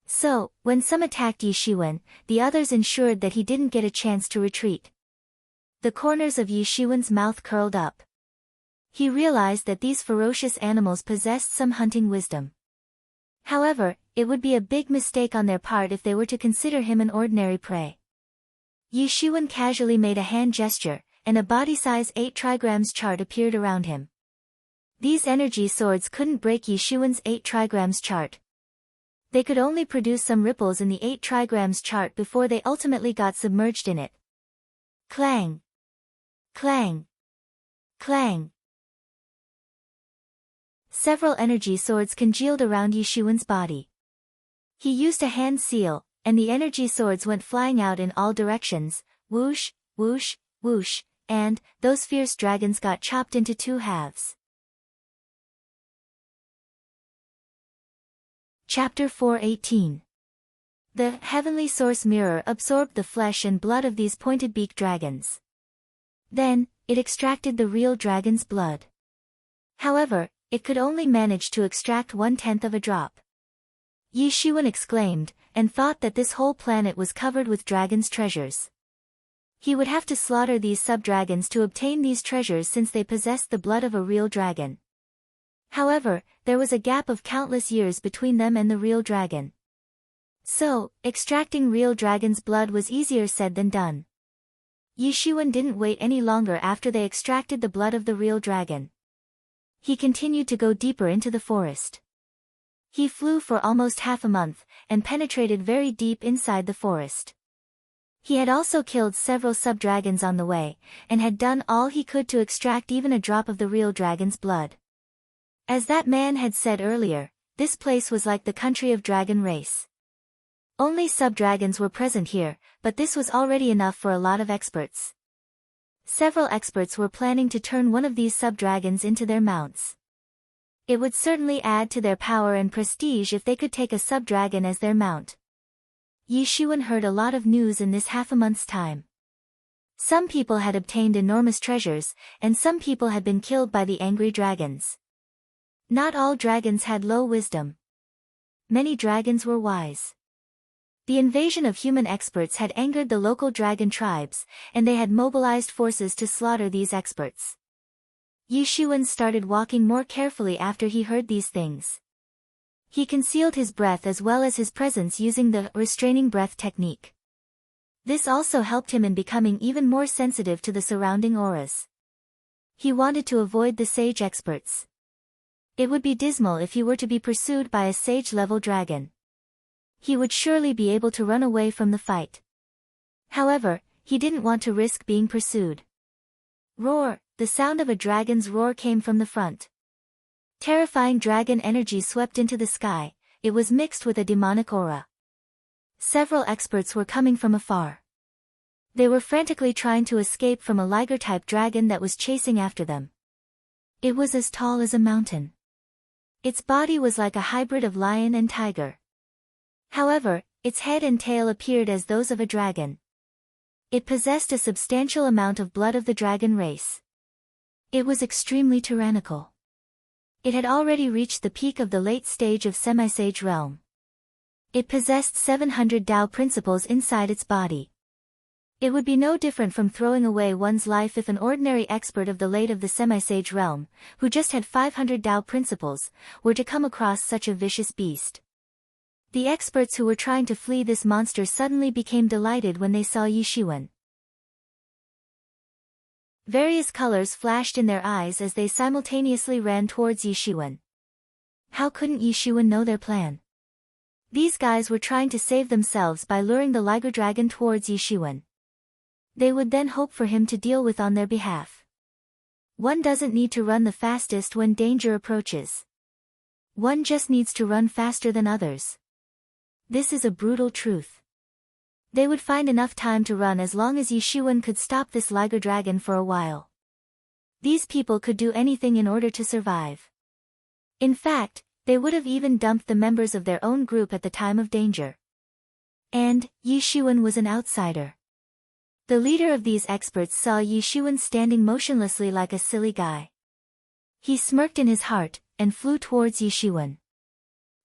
Speaker 1: So, when some attacked Yishuan, the others ensured that he didn't get a chance to retreat. The corners of Yishuan's mouth curled up. He realized that these ferocious animals possessed some hunting wisdom. However, it would be a big mistake on their part if they were to consider him an ordinary prey. Yishuan casually made a hand gesture, and a body-size 8 trigrams chart appeared around him. These energy swords couldn't break Yishuan's 8 trigrams chart. They could only produce some ripples in the 8 trigrams chart before they ultimately got submerged in it. Clang! Clang! Clang! Several energy swords congealed around Yishuan's body. He used a hand seal, and the energy swords went flying out in all directions, whoosh, whoosh, whoosh, and those fierce dragons got chopped into 2 halves. Chapter 4:18. The heavenly source mirror absorbed the flesh and blood of these pointed-beaked dragons. Then, it extracted the real dragon's blood. However, it could only manage to extract 1/10 of a drop. Yishuan exclaimed, and thought that this whole planet was covered with dragons' treasures. He would have to slaughter these sub-dragons to obtain these treasures since they possessed the blood of a real dragon. However, there was a gap of countless years between them and the real dragon. So, extracting real dragon's blood was easier said than done. Yishuan didn't wait any longer after they extracted the blood of the real dragon. He continued to go deeper into the forest. He flew for almost half a month, and penetrated very deep inside the forest. He had also killed several sub-dragons on the way, and had done all he could to extract even a drop of the real dragon's blood. As that man had said earlier, this place was like the country of dragon race. Only sub-dragons were present here, but this was already enough for a lot of experts. Several experts were planning to turn one of these sub-dragons into their mounts. It would certainly add to their power and prestige if they could take a sub-dragon as their mount. Yishuan heard a lot of news in this half a month's time. Some people had obtained enormous treasures, and some people had been killed by the angry dragons. Not all dragons had low wisdom. Many dragons were wise. The invasion of human experts had angered the local dragon tribes, and they had mobilized forces to slaughter these experts. Yishuan started walking more carefully after he heard these things. He concealed his breath as well as his presence using the restraining breath technique. This also helped him in becoming even more sensitive to the surrounding auras. He wanted to avoid the sage experts. It would be dismal if he were to be pursued by a sage-level dragon. He would surely be able to run away from the fight. However, he didn't want to risk being pursued. Roar! The sound of a dragon's roar came from the front. Terrifying dragon energy swept into the sky. It was mixed with a demonic aura. Several experts were coming from afar. They were frantically trying to escape from a liger-type dragon that was chasing after them. It was as tall as a mountain. Its body was like a hybrid of lion and tiger. However, its head and tail appeared as those of a dragon. It possessed a substantial amount of blood of the dragon race. It was extremely tyrannical. It had already reached the peak of the late stage of semi-sage realm. It possessed 700 Tao principles inside its body. It would be no different from throwing away one's life if an ordinary expert of the semi-sage realm, who just had 500 Tao principles, were to come across such a vicious beast. The experts who were trying to flee this monster suddenly became delighted when they saw Yishuan. Various colors flashed in their eyes as they simultaneously ran towards Yishuan. How couldn't Yishuan know their plan? These guys were trying to save themselves by luring the liger dragon towards Yishuan. They would then hope for him to deal with on their behalf. One doesn't need to run the fastest when danger approaches. One just needs to run faster than others. This is a brutal truth. They would find enough time to run as long as Yishuan could stop this liger dragon for a while. These people could do anything in order to survive. In fact, they would have even dumped the members of their own group at the time of danger. And, Yishuan was an outsider. The leader of these experts saw Yishuan standing motionlessly like a silly guy. He smirked in his heart, and flew towards Yishuan.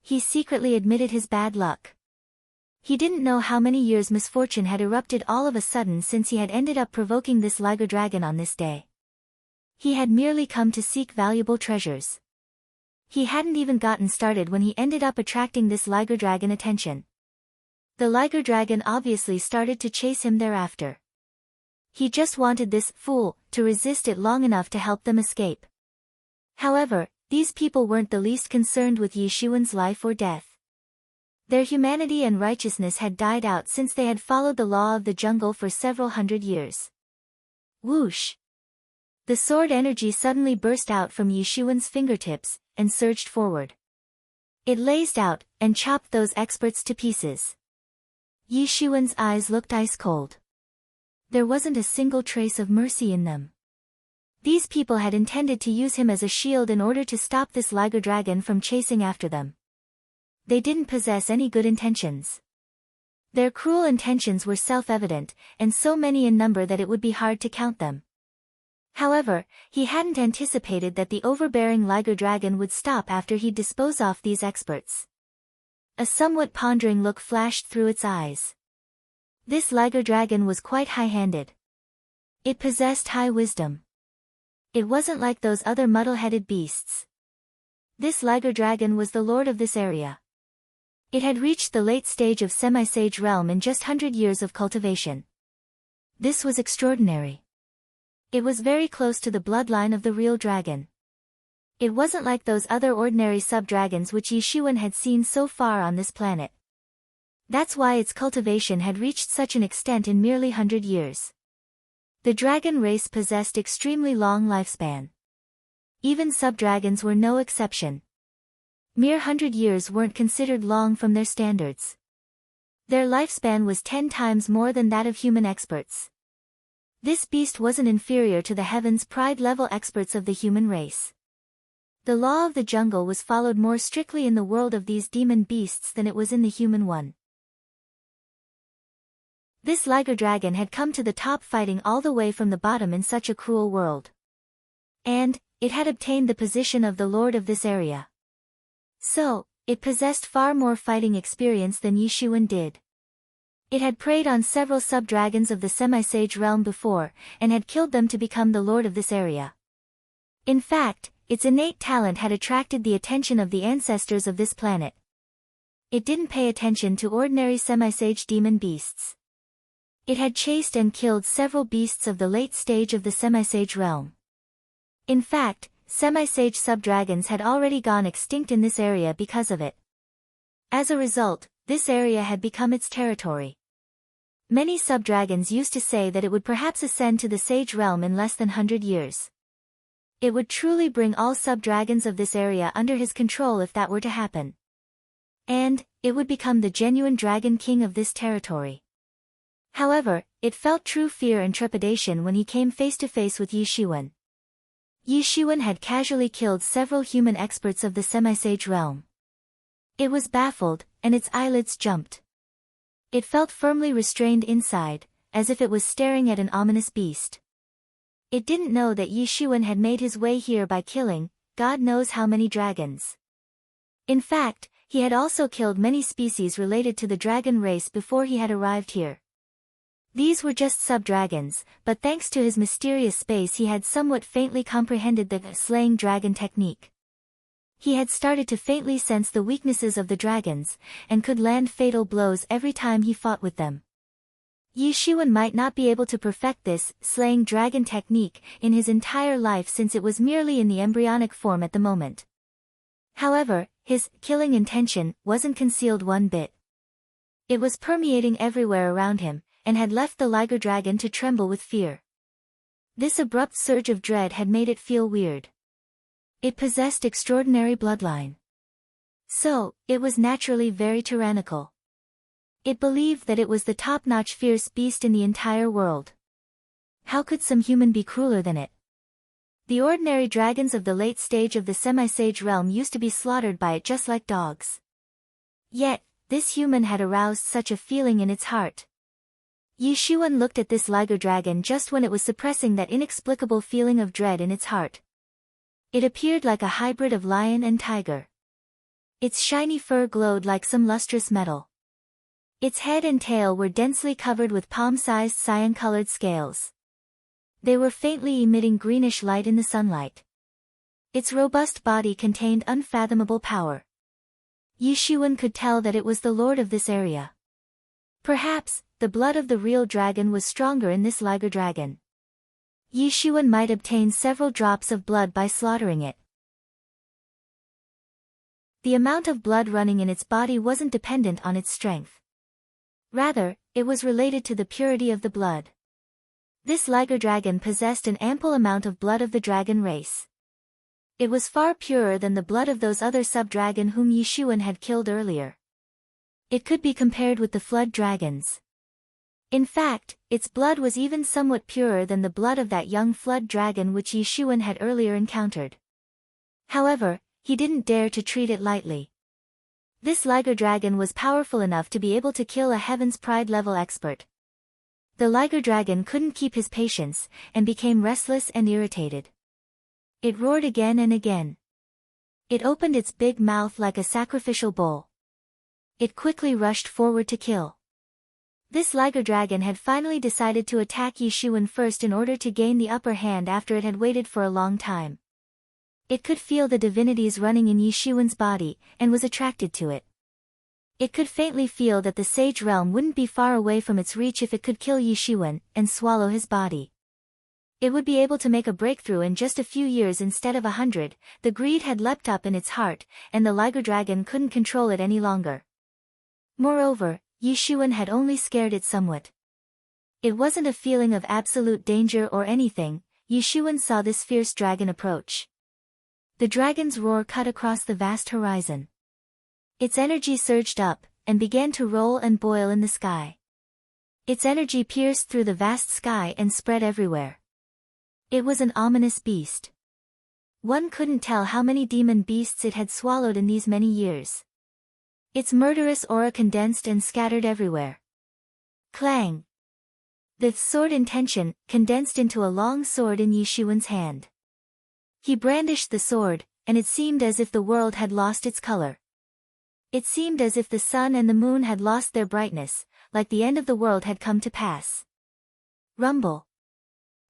Speaker 1: He secretly admitted his bad luck. He didn't know how many years misfortune had erupted all of a sudden since he had ended up provoking this liger dragon on this day. He had merely come to seek valuable treasures. He hadn't even gotten started when he ended up attracting this liger dragon attention. The liger dragon obviously started to chase him thereafter. He just wanted this fool to resist it long enough to help them escape. However, these people weren't the least concerned with Yishuan's life or death. Their humanity and righteousness had died out since they had followed the law of the jungle for several hundred years. Whoosh! The sword energy suddenly burst out from Yishuan's fingertips, and surged forward. It blazed out, and chopped those experts to pieces. Yishuan's eyes looked ice cold. There wasn't a single trace of mercy in them. These people had intended to use him as a shield in order to stop this liger dragon from chasing after them. They didn't possess any good intentions. Their cruel intentions were self-evident, and so many in number that it would be hard to count them. However, he hadn't anticipated that the overbearing liger dragon would stop after he'd dispose off these experts. A somewhat pondering look flashed through its eyes. This liger dragon was quite high-handed. It possessed high wisdom. It wasn't like those other muddle-headed beasts. This liger dragon was the lord of this area. It had reached the late stage of semi-sage realm in just 100 years of cultivation. This was extraordinary. It was very close to the bloodline of the real dragon. It wasn't like those other ordinary sub-dragons which Yishuan had seen so far on this planet. That's why its cultivation had reached such an extent in merely 100 years. The dragon race possessed extremely long lifespan. Even sub-dragons were no exception. Mere 100 years weren't considered long from their standards. Their lifespan was 10 times more than that of human experts. This beast wasn't inferior to the heavens pride-level experts of the human race. The law of the jungle was followed more strictly in the world of these demon beasts than it was in the human one. This liger dragon had come to the top fighting all the way from the bottom in such a cruel world. And, it had obtained the position of the lord of this area. So, it possessed far more fighting experience than Yishuan did. It had preyed on several sub-dragons of the semi-sage realm before, and had killed them to become the lord of this area. In fact, its innate talent had attracted the attention of the ancestors of this planet, It didn't pay attention to ordinary semi-sage demon beasts. It had chased and killed several beasts of the late stage of the semi-sage realm. In fact, semi-sage sub-dragons had already gone extinct in this area because of it. As a result, this area had become its territory. Many sub-dragons used to say that it would perhaps ascend to the sage realm in less than 100 years. It would truly bring all sub-dragons of this area under his control if that were to happen. And, it would become the genuine dragon king of this territory. However, it felt true fear and trepidation when he came face to face with Yi Shiwen. Yi Shiwen had casually killed several human experts of the semi-sage realm. It was baffled, and its eyelids jumped. It felt firmly restrained inside, as if it was staring at an ominous beast. It didn't know that Yi Shiwen had made his way here by killing, God knows how many dragons. In fact, he had also killed many species related to the dragon race before he had arrived here. These were just sub-dragons, but thanks to his mysterious space he had somewhat faintly comprehended the slaying dragon technique. He had started to faintly sense the weaknesses of the dragons, and could land fatal blows every time he fought with them. Yi Shiwen might not be able to perfect this slaying dragon technique in his entire life since it was merely in the embryonic form at the moment. However, his killing intention wasn't concealed one bit. It was permeating everywhere around him, and had left the liger dragon to tremble with fear. This abrupt surge of dread had made it feel weird. It possessed extraordinary bloodline. So, it was naturally very tyrannical. It believed that it was the top-notch fierce beast in the entire world. How could some human be crueler than it? The ordinary dragons of the late stage of the semi-sage realm used to be slaughtered by it just like dogs. Yet, this human had aroused such a feeling in its heart. Yi Shiwen looked at this liger dragon just when it was suppressing that inexplicable feeling of dread in its heart. It appeared like a hybrid of lion and tiger. Its shiny fur glowed like some lustrous metal. Its head and tail were densely covered with palm-sized cyan-colored scales. They were faintly emitting greenish light in the sunlight. Its robust body contained unfathomable power. Yi Shiwen could tell that it was the lord of this area. Perhaps, the blood of the real dragon was stronger in this liger dragon. Yi Shiwen might obtain several drops of blood by slaughtering it. The amount of blood running in its body wasn't dependent on its strength. Rather, it was related to the purity of the blood. This liger dragon possessed an ample amount of blood of the dragon race. It was far purer than the blood of those other sub-dragon whom Yi Shiwen had killed earlier. It could be compared with the flood dragons. In fact, its blood was even somewhat purer than the blood of that young flood dragon which Yi Shiwen had earlier encountered. However, he didn't dare to treat it lightly. This liger dragon was powerful enough to be able to kill a Heaven's Pride level expert. The liger dragon couldn't keep his patience, and became restless and irritated. It roared again and again. It opened its big mouth like a sacrificial bowl. It quickly rushed forward to kill. This liger dragon had finally decided to attack Yi Shiwen first in order to gain the upper hand after it had waited for a long time. It could feel the divinities running in Yi Shiwen's body, and was attracted to it. It could faintly feel that the sage realm wouldn't be far away from its reach if it could kill Yi Shiwen, and swallow his body. It would be able to make a breakthrough in just a few years instead of 100, the greed had leapt up in its heart, and the liger dragon couldn't control it any longer. Moreover, Yi Shiwen had only scared it somewhat. It wasn't a feeling of absolute danger or anything. Yi Shiwen saw this fierce dragon approach. The dragon's roar cut across the vast horizon. Its energy surged up, and began to roll and boil in the sky. Its energy pierced through the vast sky and spread everywhere. It was an ominous beast. One couldn't tell how many demon beasts it had swallowed in these many years. Its murderous aura condensed and scattered everywhere. Clang! The sword intention condensed into a long sword in Yi Shiwen's hand. He brandished the sword, and it seemed as if the world had lost its color. It seemed as if the sun and the moon had lost their brightness, like the end of the world had come to pass. Rumble!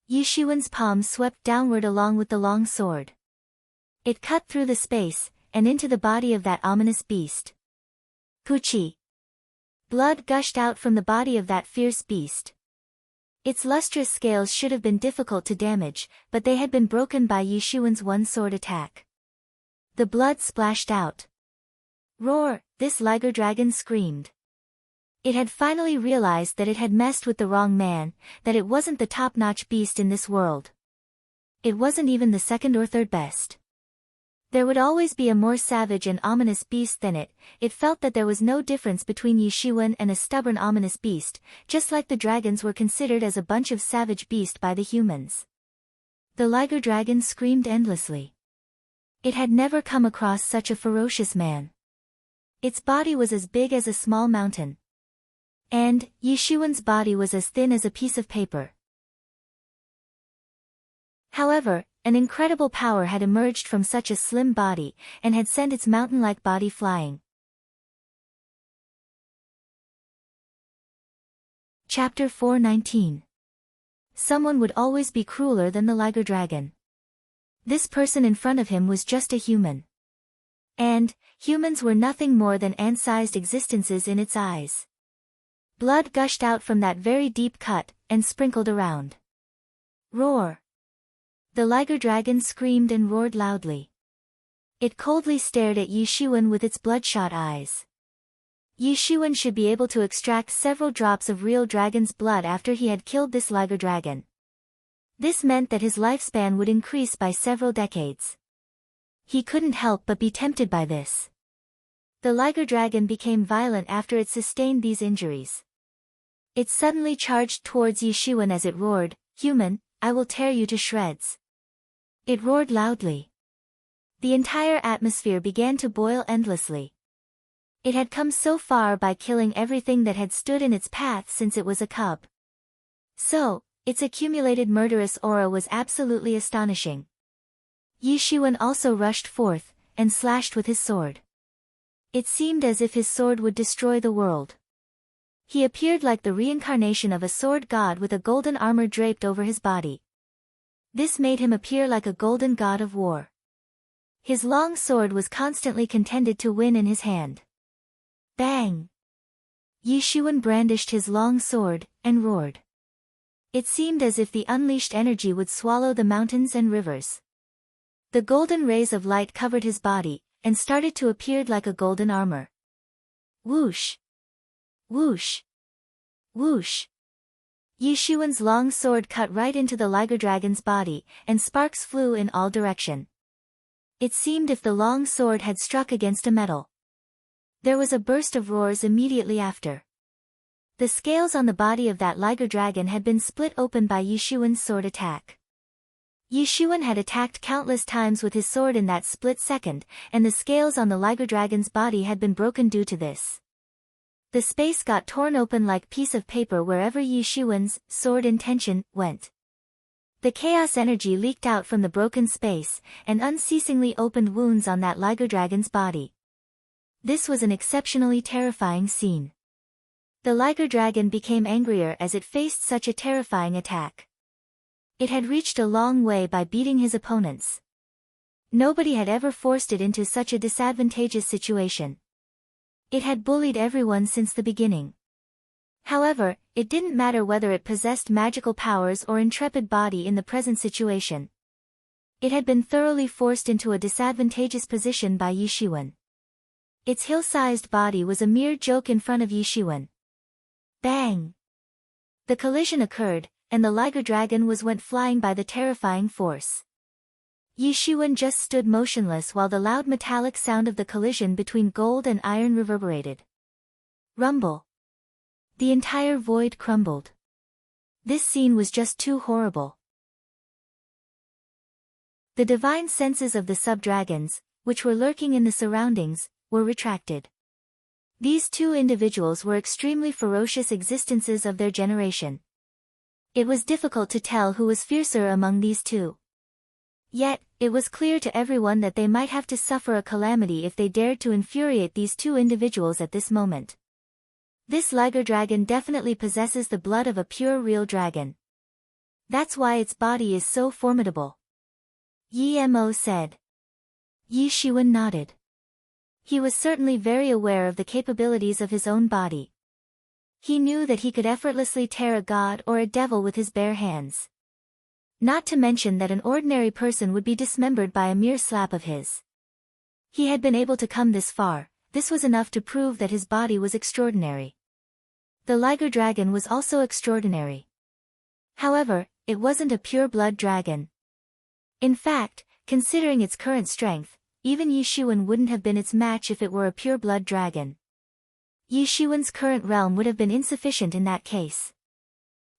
Speaker 1: Yi Shiwen's palm swept downward along with the long sword. It cut through the space, and into the body of that ominous beast. Puchi. Blood gushed out from the body of that fierce beast. Its lustrous scales should have been difficult to damage, but they had been broken by Yishuan's one-sword attack. The blood splashed out. Roar, this liger dragon screamed. It had finally realized that it had messed with the wrong man, that it wasn't the top-notch beast in this world. It wasn't even the second or third best. There would always be a more savage and ominous beast than it. It felt that there was no difference between Yishuan and a stubborn ominous beast, just like the dragons were considered as a bunch of savage beasts by the humans. The liger dragon screamed endlessly. It had never come across such a ferocious man. Its body was as big as a small mountain. And Yishuan's body was as thin as a piece of paper. However, an incredible power had emerged from such a slim body, and had sent its mountain-like body flying. Chapter 4:19. Someone would always be crueler than the liger dragon. This person in front of him was just a human. And humans were nothing more than ant-sized existences in its eyes. Blood gushed out from that very deep cut, and sprinkled around. Roar! The liger dragon screamed and roared loudly. It coldly stared at Yishuan with its bloodshot eyes. Yishuan should be able to extract several drops of real dragon's blood after he had killed this liger dragon. This meant that his lifespan would increase by several decades. He couldn't help but be tempted by this. The liger dragon became violent after it sustained these injuries. It suddenly charged towards Yishuan as it roared, "Human, I will tear you to shreds." It roared loudly. The entire atmosphere began to boil endlessly. It had come so far by killing everything that had stood in its path since it was a cub. So, its accumulated murderous aura was absolutely astonishing. Yishuan also rushed forth, and slashed with his sword. It seemed as if his sword would destroy the world. He appeared like the reincarnation of a sword god with a golden armor draped over his body. This made him appear like a golden god of war. His long sword was constantly contended to win in his hand. Bang! Yishuan brandished his long sword, and roared. It seemed as if the unleashed energy would swallow the mountains and rivers. The golden rays of light covered his body, and started to appear like a golden armor. Whoosh! Whoosh! Whoosh! Yishuan's long sword cut right into the liger dragon's body, and sparks flew in all directions. It seemed if the long sword had struck against a metal. There was a burst of roars immediately after. The scales on the body of that liger dragon had been split open by Yishuan's sword attack. Yishuan had attacked countless times with his sword in that split second, and the scales on the liger dragon's body had been broken due to this. The space got torn open like piece of paper wherever Yishuan's sword intention went. The chaos energy leaked out from the broken space, and unceasingly opened wounds on that liger dragon's body. This was an exceptionally terrifying scene. The liger dragon became angrier as it faced such a terrifying attack. It had reached a long way by beating his opponents. Nobody had ever forced it into such a disadvantageous situation. It had bullied everyone since the beginning. However, it didn't matter whether it possessed magical powers or intrepid body in the present situation. It had been thoroughly forced into a disadvantageous position by Yishuan. Its hill-sized body was a mere joke in front of Yishuan. Bang! The collision occurred, and the liger dragon went flying by the terrifying force. Yishuan just stood motionless while the loud metallic sound of the collision between gold and iron reverberated. Rumble! The entire void crumbled. This scene was just too horrible. The divine senses of the sub-dragons, which were lurking in the surroundings, were retracted. These two individuals were extremely ferocious existences of their generation. It was difficult to tell who was fiercer among these two. Yet, it was clear to everyone that they might have to suffer a calamity if they dared to infuriate these two individuals at this moment. This liger dragon definitely possesses the blood of a pure real dragon. That's why its body is so formidable. Yi Mo said. Yishuan nodded. He was certainly very aware of the capabilities of his own body. He knew that he could effortlessly tear a god or a devil with his bare hands. Not to mention that an ordinary person would be dismembered by a mere slap of his. He had been able to come this far. This was enough to prove that his body was extraordinary. The Liger Dragon was also extraordinary. However, it wasn't a pure-blood dragon. In fact, considering its current strength, even Yi Shiwen wouldn't have been its match if it were a pure-blood dragon. Yi Shiwen's current realm would have been insufficient in that case.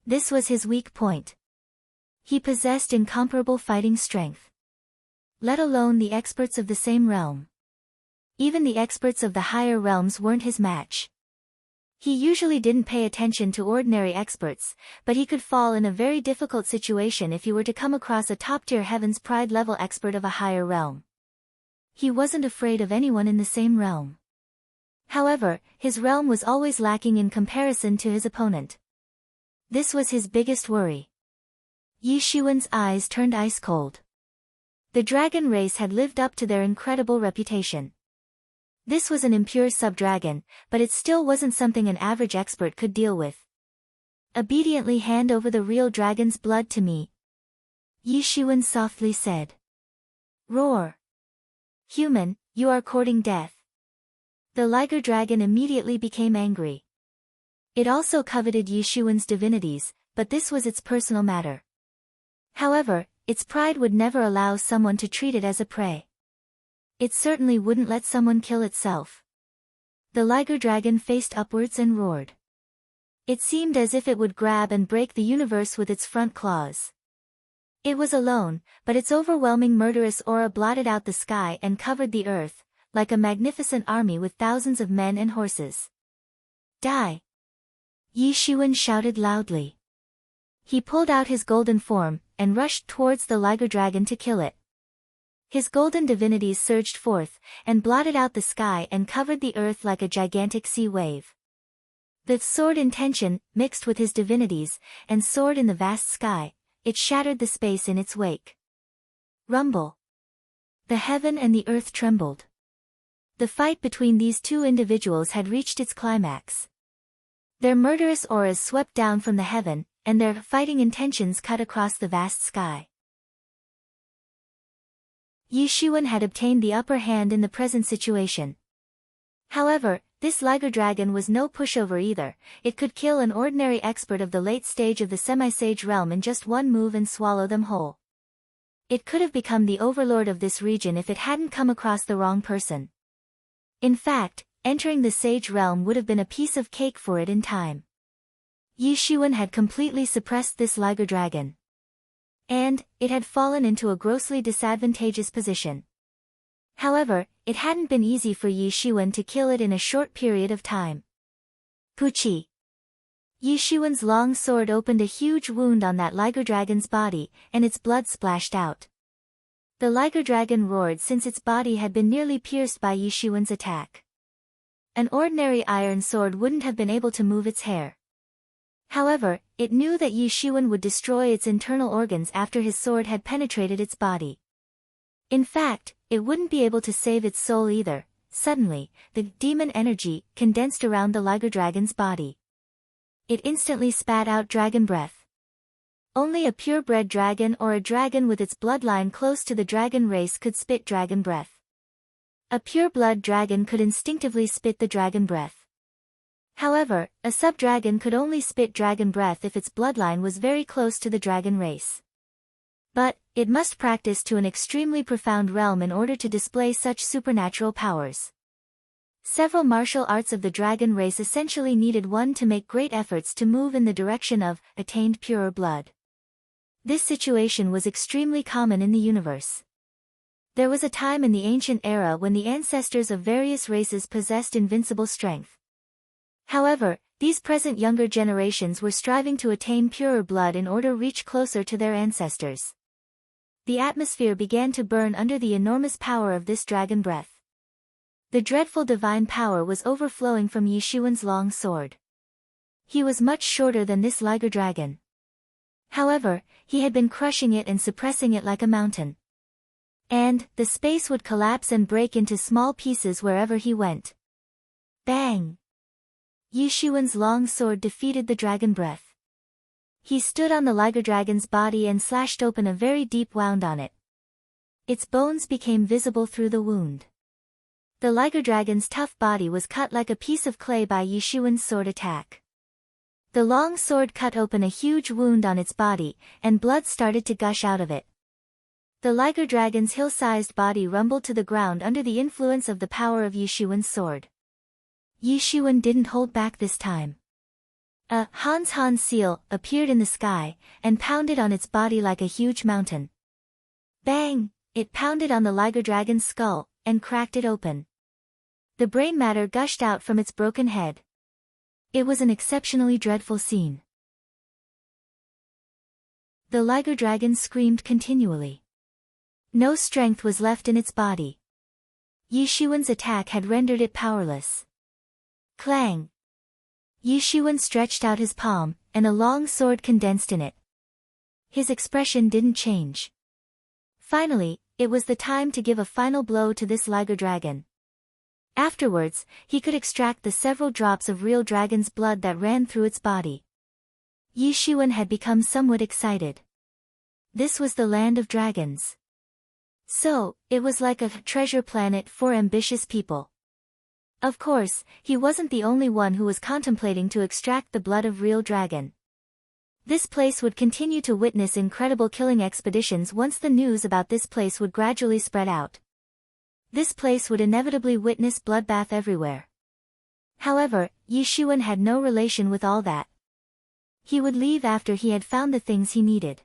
Speaker 1: This was his weak point. He possessed incomparable fighting strength. Let alone the experts of the same realm. Even the experts of the higher realms weren't his match. He usually didn't pay attention to ordinary experts, but he could fall in a very difficult situation if he were to come across a top-tier Heaven's Pride level expert of a higher realm. He wasn't afraid of anyone in the same realm. However, his realm was always lacking in comparison to his opponent. This was his biggest worry. Yi Shiwen's eyes turned ice-cold. The dragon race had lived up to their incredible reputation. This was an impure sub-dragon, but it still wasn't something an average expert could deal with. Obediently hand over the real dragon's blood to me, Yi Shiwen softly said. Roar. Human, you are courting death. The Liger Dragon immediately became angry. It also coveted Yi Shiwen's divinities, but this was its personal matter. However, its pride would never allow someone to treat it as a prey. It certainly wouldn't let someone kill itself. The Liger Dragon faced upwards and roared. It seemed as if it would grab and break the universe with its front claws. It was alone, but its overwhelming murderous aura blotted out the sky and covered the earth, like a magnificent army with thousands of men and horses. Die! Yi Shiwen shouted loudly. He pulled out his golden form, and rushed towards the Liger Dragon to kill it. His golden divinities surged forth, and blotted out the sky and covered the earth like a gigantic sea wave. The sword intention, mixed with his divinities, and soared in the vast sky, it shattered the space in its wake. Rumble. The heaven and the earth trembled. The fight between these two individuals had reached its climax. Their murderous auras swept down from the heaven, and their fighting intentions cut across the vast sky. Yi Shiwen had obtained the upper hand in the present situation. However, this Liger Dragon was no pushover either. It could kill an ordinary expert of the late stage of the semi-sage realm in just one move and swallow them whole. It could have become the overlord of this region if it hadn't come across the wrong person. In fact, entering the sage realm would have been a piece of cake for it in time. Yi Shiwen had completely suppressed this Liger Dragon. And, it had fallen into a grossly disadvantageous position. However, it hadn't been easy for Yi Shiwen to kill it in a short period of time. Puchi. Yi Shiwen's long sword opened a huge wound on that Liger Dragon's body, and its blood splashed out. The Liger Dragon roared since its body had been nearly pierced by Yi Shiwen's attack. An ordinary iron sword wouldn't have been able to move its hair. However, it knew that Yi Shiwen would destroy its internal organs after his sword had penetrated its body. In fact, it wouldn't be able to save its soul either. Suddenly, the demon energy condensed around the Liger Dragon's body. It instantly spat out dragon breath. Only a purebred dragon or a dragon with its bloodline close to the dragon race could spit dragon breath. A pure-blood dragon could instinctively spit the dragon breath. However, a sub-dragon could only spit dragon breath if its bloodline was very close to the dragon race. But, it must practice to an extremely profound realm in order to display such supernatural powers. Several martial arts of the dragon race essentially needed one to make great efforts to move in the direction of attained purer blood. This situation was extremely common in the universe. There was a time in the ancient era when the ancestors of various races possessed invincible strength. However, these present younger generations were striving to attain purer blood in order to reach closer to their ancestors. The atmosphere began to burn under the enormous power of this dragon breath. The dreadful divine power was overflowing from Yi Shiwen's long sword. He was much shorter than this Liger Dragon. However, he had been crushing it and suppressing it like a mountain. And the space would collapse and break into small pieces wherever he went. Bang! Yishuan's long sword defeated the dragon breath. He stood on the Liger Dragon's body and slashed open a very deep wound on it. Its bones became visible through the wound. The Liger Dragon's tough body was cut like a piece of clay by Yishuan's sword attack. The long sword cut open a huge wound on its body, and blood started to gush out of it. The Liger Dragon's hill-sized body rumbled to the ground under the influence of the power of Yishuan's sword. Yishuan didn't hold back this time. A Hans seal appeared in the sky, and pounded on its body like a huge mountain. Bang! It pounded on the Liger Dragon's skull, and cracked it open. The brain matter gushed out from its broken head. It was an exceptionally dreadful scene. The Liger Dragon screamed continually. No strength was left in its body. Yishuan's attack had rendered it powerless. Clang! Yishuan stretched out his palm, and a long sword condensed in it. His expression didn't change. Finally, it was the time to give a final blow to this Liger Dragon. Afterwards, he could extract the several drops of real dragon's blood that ran through its body. Yishuan had become somewhat excited. This was the land of dragons. So, it was like a treasure planet for ambitious people. Of course, he wasn't the only one who was contemplating to extract the blood of real dragon. This place would continue to witness incredible killing expeditions once the news about this place would gradually spread out. This place would inevitably witness bloodbath everywhere. However, Yishuan had no relation with all that. He would leave after he had found the things he needed.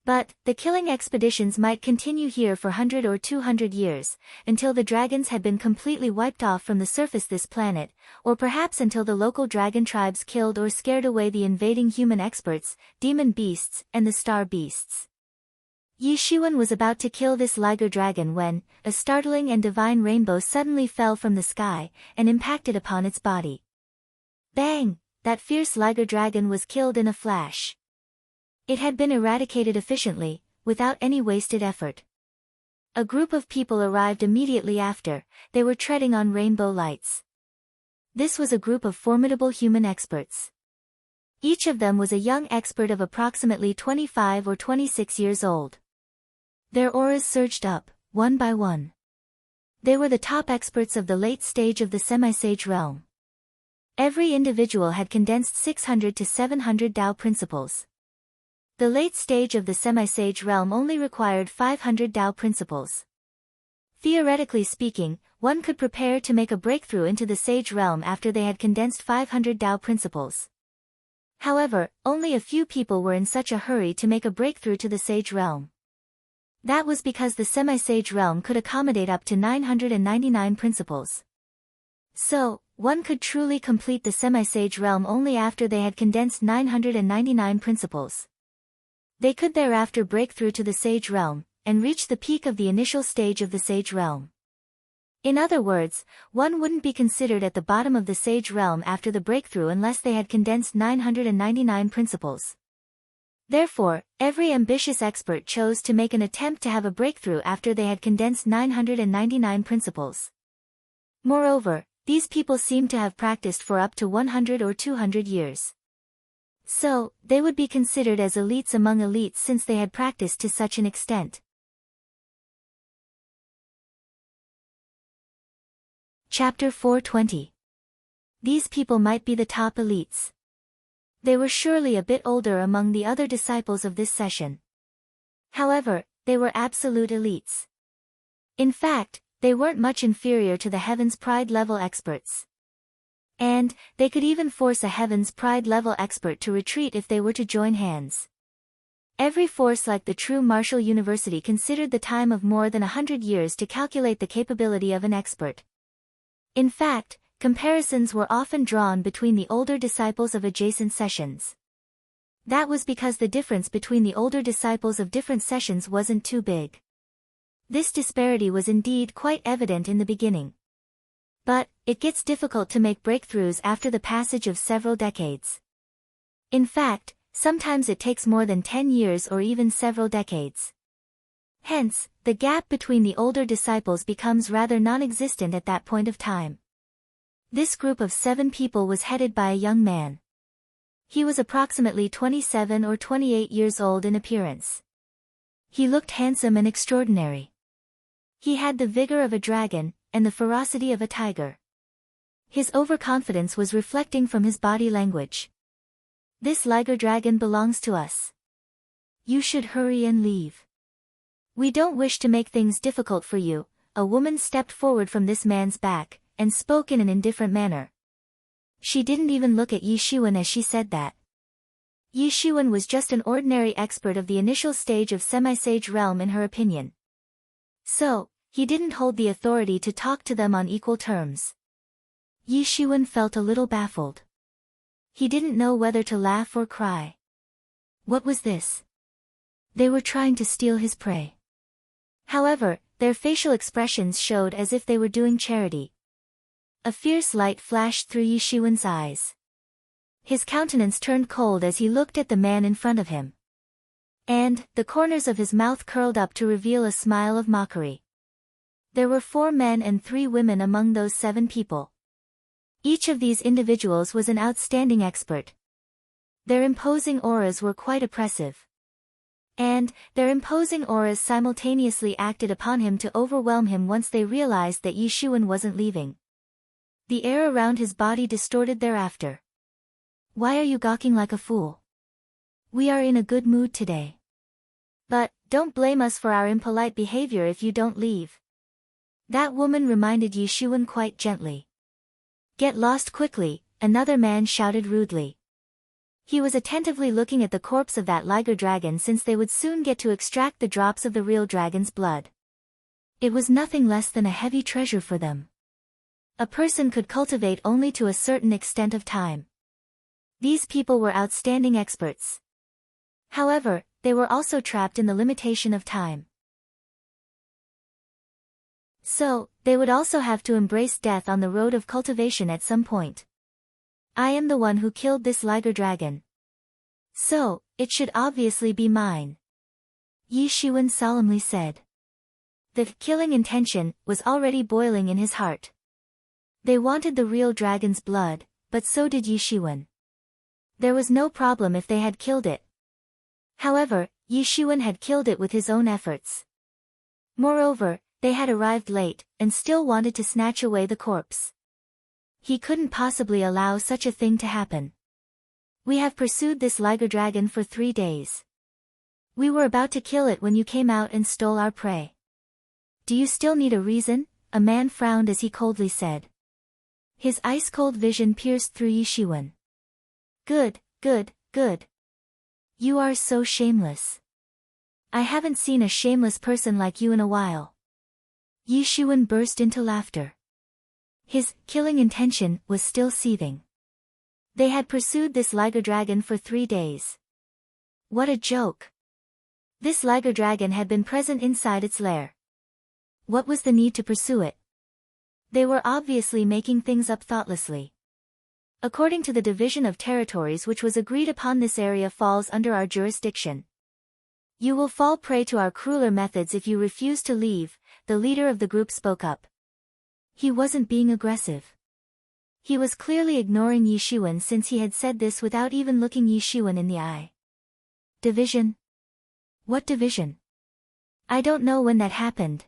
Speaker 1: But, the killing expeditions might continue here for 100 or 200 years, until the dragons had been completely wiped off from the surface this planet, or perhaps until the local dragon tribes killed or scared away the invading human experts, demon beasts, and the star beasts. Yishuan was about to kill this Liger Dragon when, a startling and divine rainbow suddenly fell from the sky, and impacted upon its body. Bang! That fierce Liger Dragon was killed in a flash. It had been eradicated efficiently, without any wasted effort. A group of people arrived immediately after. They were treading on rainbow lights. This was a group of formidable human experts. Each of them was a young expert of approximately 25 or 26 years old. Their auras surged up, one by one. They were the top experts of the late stage of the semi-sage realm. Every individual had condensed 600 to 700 Tao principles. The late stage of the semi-sage realm only required 500 Tao principles. Theoretically speaking, one could prepare to make a breakthrough into the sage realm after they had condensed 500 Tao principles. However, only a few people were in such a hurry to make a breakthrough to the sage realm. That was because the semi-sage realm could accommodate up to 999 principles. So, one could truly complete the semi-sage realm only after they had condensed 999 principles. They could thereafter break through to the sage realm, and reach the peak of the initial stage of the sage realm. In other words, one wouldn't be considered at the bottom of the sage realm after the breakthrough unless they had condensed 999 principles. Therefore, every ambitious expert chose to make an attempt to have a breakthrough after they had condensed 999 principles. Moreover, these people seemed to have practiced for up to 100 or 200 years. So, they would be considered as elites among elites since they had practiced to such an extent. Chapter 420. These people might be the top elites. They were surely a bit older among the other disciples of this session. However, they were absolute elites. In fact, they weren't much inferior to the Heaven's Pride level experts. And, they could even force a Heaven's Pride level expert to retreat if they were to join hands. Every force like the true Martial University considered the time of more than 100 years to calculate the capability of an expert. In fact, comparisons were often drawn between the older disciples of adjacent sessions. That was because the difference between the older disciples of different sessions wasn't too big. This disparity was indeed quite evident in the beginning. But, it gets difficult to make breakthroughs after the passage of several decades. In fact, sometimes it takes more than 10 years or even several decades. Hence, the gap between the older disciples becomes rather non-existent at that point of time. This group of 7 people was headed by a young man. He was approximately 27 or 28 years old in appearance. He looked handsome and extraordinary. He had the vigor of a dragon, and the ferocity of a tiger. His overconfidence was reflecting from his body language. This liger dragon belongs to us. You should hurry and leave. We don't wish to make things difficult for you. A woman stepped forward from this man's back, and spoke in an indifferent manner. She didn't even look at Yi Shiwen as she said that. Yi Shiwen was just an ordinary expert of the initial stage of semi-sage realm in her opinion. So, he didn't hold the authority to talk to them on equal terms. Yi Shiwen felt a little baffled. He didn't know whether to laugh or cry. What was this? They were trying to steal his prey. However, their facial expressions showed as if they were doing charity. A fierce light flashed through Yi Shiwen's eyes. His countenance turned cold as he looked at the man in front of him. And, the corners of his mouth curled up to reveal a smile of mockery. There were 4 men and 3 women among those 7 people. Each of these individuals was an outstanding expert. Their imposing auras were quite oppressive. And, their imposing auras simultaneously acted upon him to overwhelm him once they realized that Yi Shiwen wasn't leaving. The air around his body distorted thereafter. Why are you gawking like a fool? We are in a good mood today. But, don't blame us for our impolite behavior if you don't leave. That woman reminded Yi Shiwen quite gently. Get lost quickly, another man shouted rudely. He was attentively looking at the corpse of that liger dragon since they would soon get to extract the drops of the real dragon's blood. It was nothing less than a heavy treasure for them. A person could cultivate only to a certain extent of time. These people were outstanding experts. However, they were also trapped in the limitation of time. So, they would also have to embrace death on the road of cultivation at some point. I am the one who killed this liger dragon. So, it should obviously be mine. Yi Shiwen solemnly said. The killing intention was already boiling in his heart. They wanted the real dragon's blood, but so did Yi Shiwen. There was no problem if they had killed it. However, Yi Shiwen had killed it with his own efforts. Moreover, they had arrived late, and still wanted to snatch away the corpse. He couldn't possibly allow such a thing to happen. We have pursued this liger dragon for 3 days. We were about to kill it when you came out and stole our prey. Do you still need a reason? A man frowned as he coldly said. His ice-cold vision pierced through Yi Shiwen. Good, good, good. You are so shameless. I haven't seen a shameless person like you in a while. Yi Shiwen burst into laughter. His killing intention was still seething. They had pursued this liger dragon for 3 days. What a joke. This liger dragon had been present inside its lair. What was the need to pursue it? They were obviously making things up thoughtlessly. According to the division of territories which was agreed upon, this area falls under our jurisdiction. You will fall prey to our crueler methods if you refuse to leave, the leader of the group spoke up. He wasn't being aggressive. He was clearly ignoring Yi Shiwen since he had said this without even looking Yi Shiwen in the eye. Division? What division? I don't know when that happened.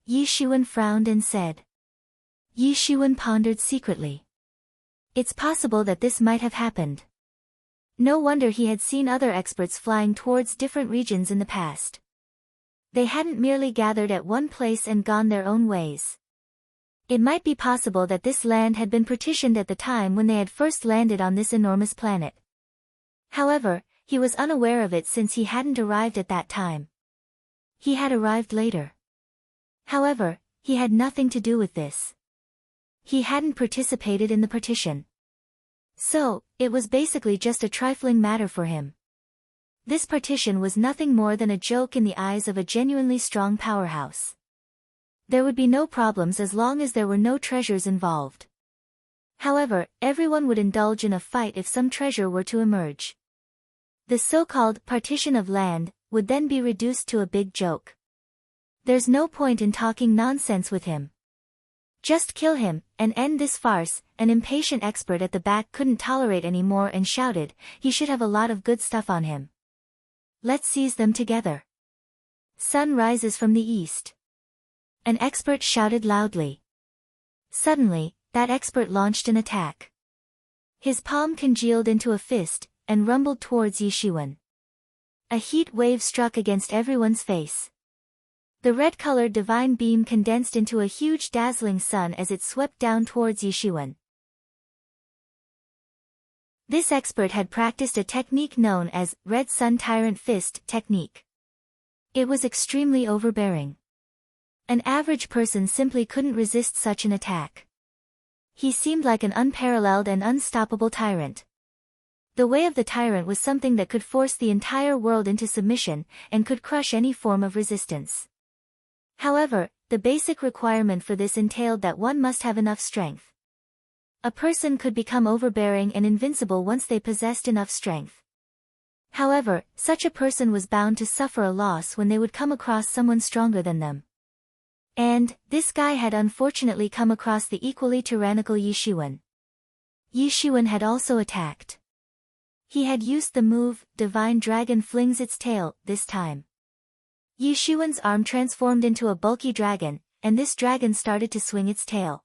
Speaker 1: Yi Shiwen frowned and said. Yi Shiwen pondered secretly. It's possible that this might have happened. No wonder he had seen other experts flying towards different regions in the past. They hadn't merely gathered at one place and gone their own ways. It might be possible that this land had been partitioned at the time when they had first landed on this enormous planet. However, he was unaware of it since he hadn't arrived at that time. He had arrived later. However, he had nothing to do with this. He hadn't participated in the partition. So, it was basically just a trifling matter for him. This partition was nothing more than a joke in the eyes of a genuinely strong powerhouse. There would be no problems as long as there were no treasures involved. However, everyone would indulge in a fight if some treasure were to emerge. The so-called partition of land would then be reduced to a big joke. There's no point in talking nonsense with him. Just kill him, and end this farce. An impatient expert at the back couldn't tolerate any more and shouted, he should have a lot of good stuff on him. Let's seize them together. Sun rises from the east. An expert shouted loudly. Suddenly, that expert launched an attack. His palm congealed into a fist, and rumbled towards Yishuan. A heat wave struck against everyone's face. The red-colored divine beam condensed into a huge dazzling sun as it swept down towards Yishuan. This expert had practiced a technique known as Red Sun Tyrant Fist technique. It was extremely overbearing. An average person simply couldn't resist such an attack. He seemed like an unparalleled and unstoppable tyrant. The way of the tyrant was something that could force the entire world into submission, and could crush any form of resistance. However, the basic requirement for this entailed that one must have enough strength. A person could become overbearing and invincible once they possessed enough strength. However, such a person was bound to suffer a loss when they would come across someone stronger than them. And, this guy had unfortunately come across the equally tyrannical Yishuan. Yishuan had also attacked. He had used the move, Divine Dragon Flings Its Tail, this time. Yishuan's arm transformed into a bulky dragon, and this dragon started to swing its tail.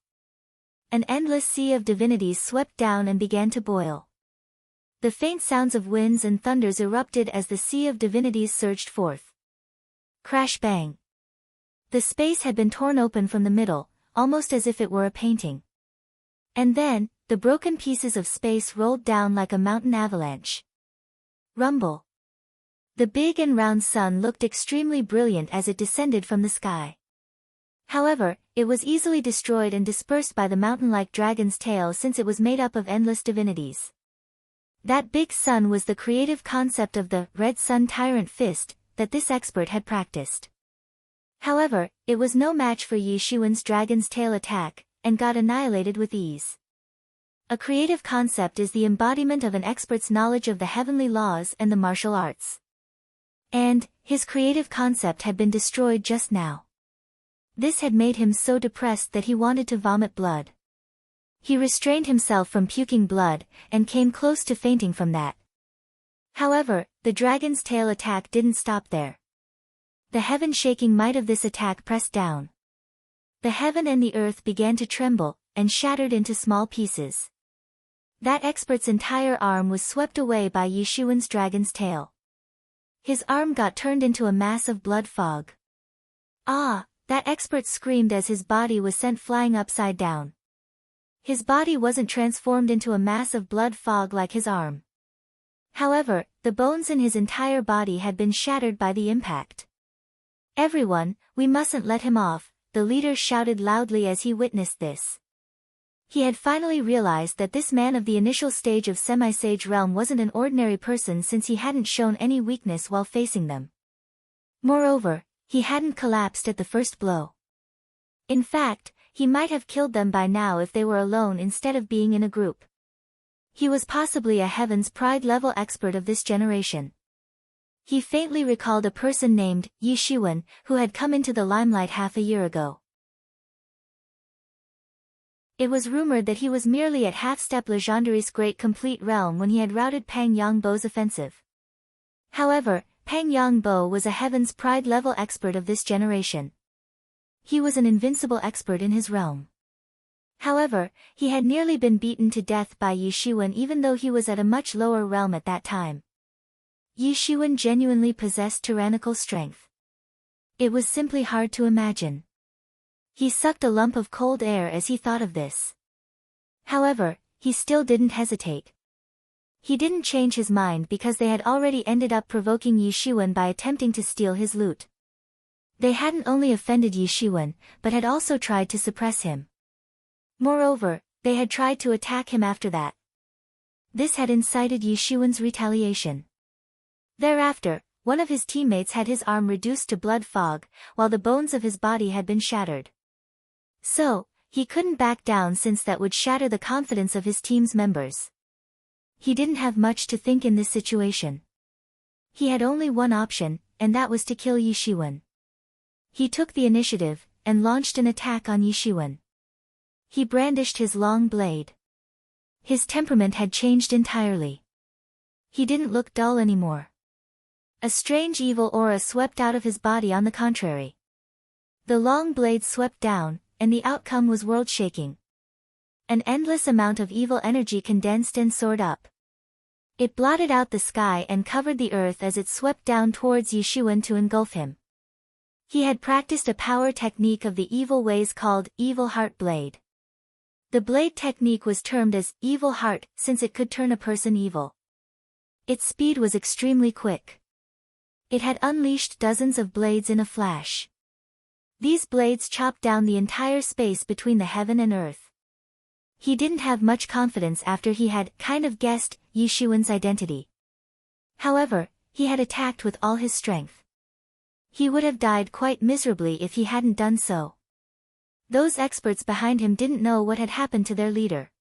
Speaker 1: An endless sea of divinities swept down and began to boil. The faint sounds of winds and thunders erupted as the sea of divinities surged forth. Crash bang. The space had been torn open from the middle, almost as if it were a painting. And then, the broken pieces of space rolled down like a mountain avalanche. Rumble. The big and round sun looked extremely brilliant as it descended from the sky. However, it was easily destroyed and dispersed by the mountain-like dragon's tail since it was made up of endless divinities. That big sun was the creative concept of the Red Sun Tyrant Fist that this expert had practiced. However, it was no match for Yishuan's dragon's tail attack, and got annihilated with ease. A creative concept is the embodiment of an expert's knowledge of the heavenly laws and the martial arts. And, his creative concept had been destroyed just now. This had made him so depressed that he wanted to vomit blood. He restrained himself from puking blood, and came close to fainting from that. However, the dragon's tail attack didn't stop there. The heaven-shaking might of this attack pressed down. The heaven and the earth began to tremble, and shattered into small pieces. That expert's entire arm was swept away by Yishuan's dragon's tail. His arm got turned into a mass of blood fog. Ah! That expert screamed as his body was sent flying upside down. His body wasn't transformed into a mass of blood fog like his arm. However, the bones in his entire body had been shattered by the impact. Everyone, we mustn't let him off, the leader shouted loudly as he witnessed this. He had finally realized that this man of the initial stage of semi-sage realm wasn't an ordinary person since he hadn't shown any weakness while facing them. Moreover, he hadn't collapsed at the first blow. In fact, he might have killed them by now if they were alone instead of being in a group. He was possibly a Heaven's Pride-level expert of this generation. He faintly recalled a person named Yishuan, who had come into the limelight half a year ago. It was rumored that he was merely at half-step Legendary's great complete realm when he had routed Pang Yongbo's offensive. However, Pang Yongbo was a Heaven's Pride-level expert of this generation. He was an invincible expert in his realm. However, he had nearly been beaten to death by Yishuan even though he was at a much lower realm at that time. Yishuan genuinely possessed tyrannical strength. It was simply hard to imagine. He sucked a lump of cold air as he thought of this. However, he still didn't hesitate. He didn't change his mind because they had already ended up provoking Yishuan by attempting to steal his loot. They hadn't only offended Yishuan, but had also tried to suppress him. Moreover, they had tried to attack him after that. This had incited Yishuan's retaliation. Thereafter, one of his teammates had his arm reduced to blood fog, while the bones of his body had been shattered. So, he couldn't back down since that would shatter the confidence of his team's members. He didn't have much to think in this situation. He had only one option, and that was to kill Yishuan. He took the initiative, and launched an attack on Yishuan. He brandished his long blade. His temperament had changed entirely. He didn't look dull anymore. A strange evil aura swept out of his body on the contrary. The long blade swept down, and the outcome was world-shaking. An endless amount of evil energy condensed and soared up. It blotted out the sky and covered the earth as it swept down towards Yishuan to engulf him. He had practiced a power technique of the evil ways called Evil Heart Blade. The blade technique was termed as Evil Heart since it could turn a person evil. Its speed was extremely quick. It had unleashed dozens of blades in a flash. These blades chopped down the entire space between the heaven and earth. He didn't have much confidence after he had kind of guessed Yishuan's identity. However, he had attacked with all his strength. He would have died quite miserably if he hadn't done so. Those experts behind him didn't know what had happened to their leader.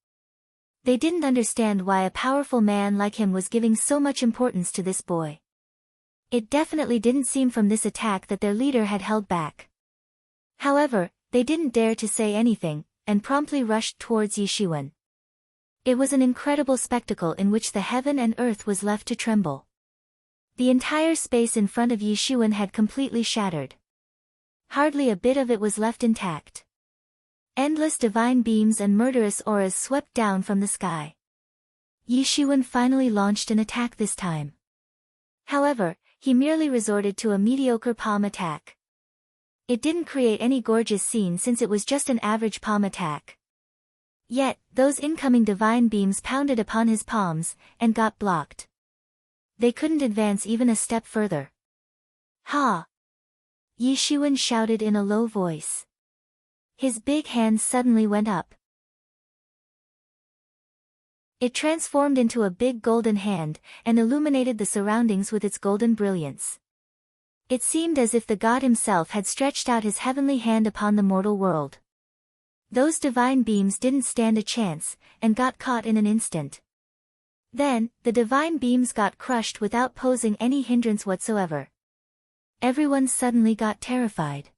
Speaker 1: They didn't understand why a powerful man like him was giving so much importance to this boy. It definitely didn't seem from this attack that their leader had held back. However, they didn't dare to say anything, and promptly rushed towards Yishuan. It was an incredible spectacle in which the heaven and earth was left to tremble. The entire space in front of Yishuan had completely shattered. Hardly a bit of it was left intact. Endless divine beams and murderous auras swept down from the sky. Yishuan finally launched an attack this time. However, he merely resorted to a mediocre palm attack. It didn't create any gorgeous scene since it was just an average palm attack. Yet, those incoming divine beams pounded upon his palms, and got blocked. They couldn't advance even a step further. Ha! Yishuan shouted in a low voice. His big hands suddenly went up. It transformed into a big golden hand, and illuminated the surroundings with its golden brilliance. It seemed as if the god himself had stretched out his heavenly hand upon the mortal world. Those divine beams didn't stand a chance, and got caught in an instant. Then, the divine beams got crushed without posing any hindrance whatsoever. Everyone suddenly got terrified.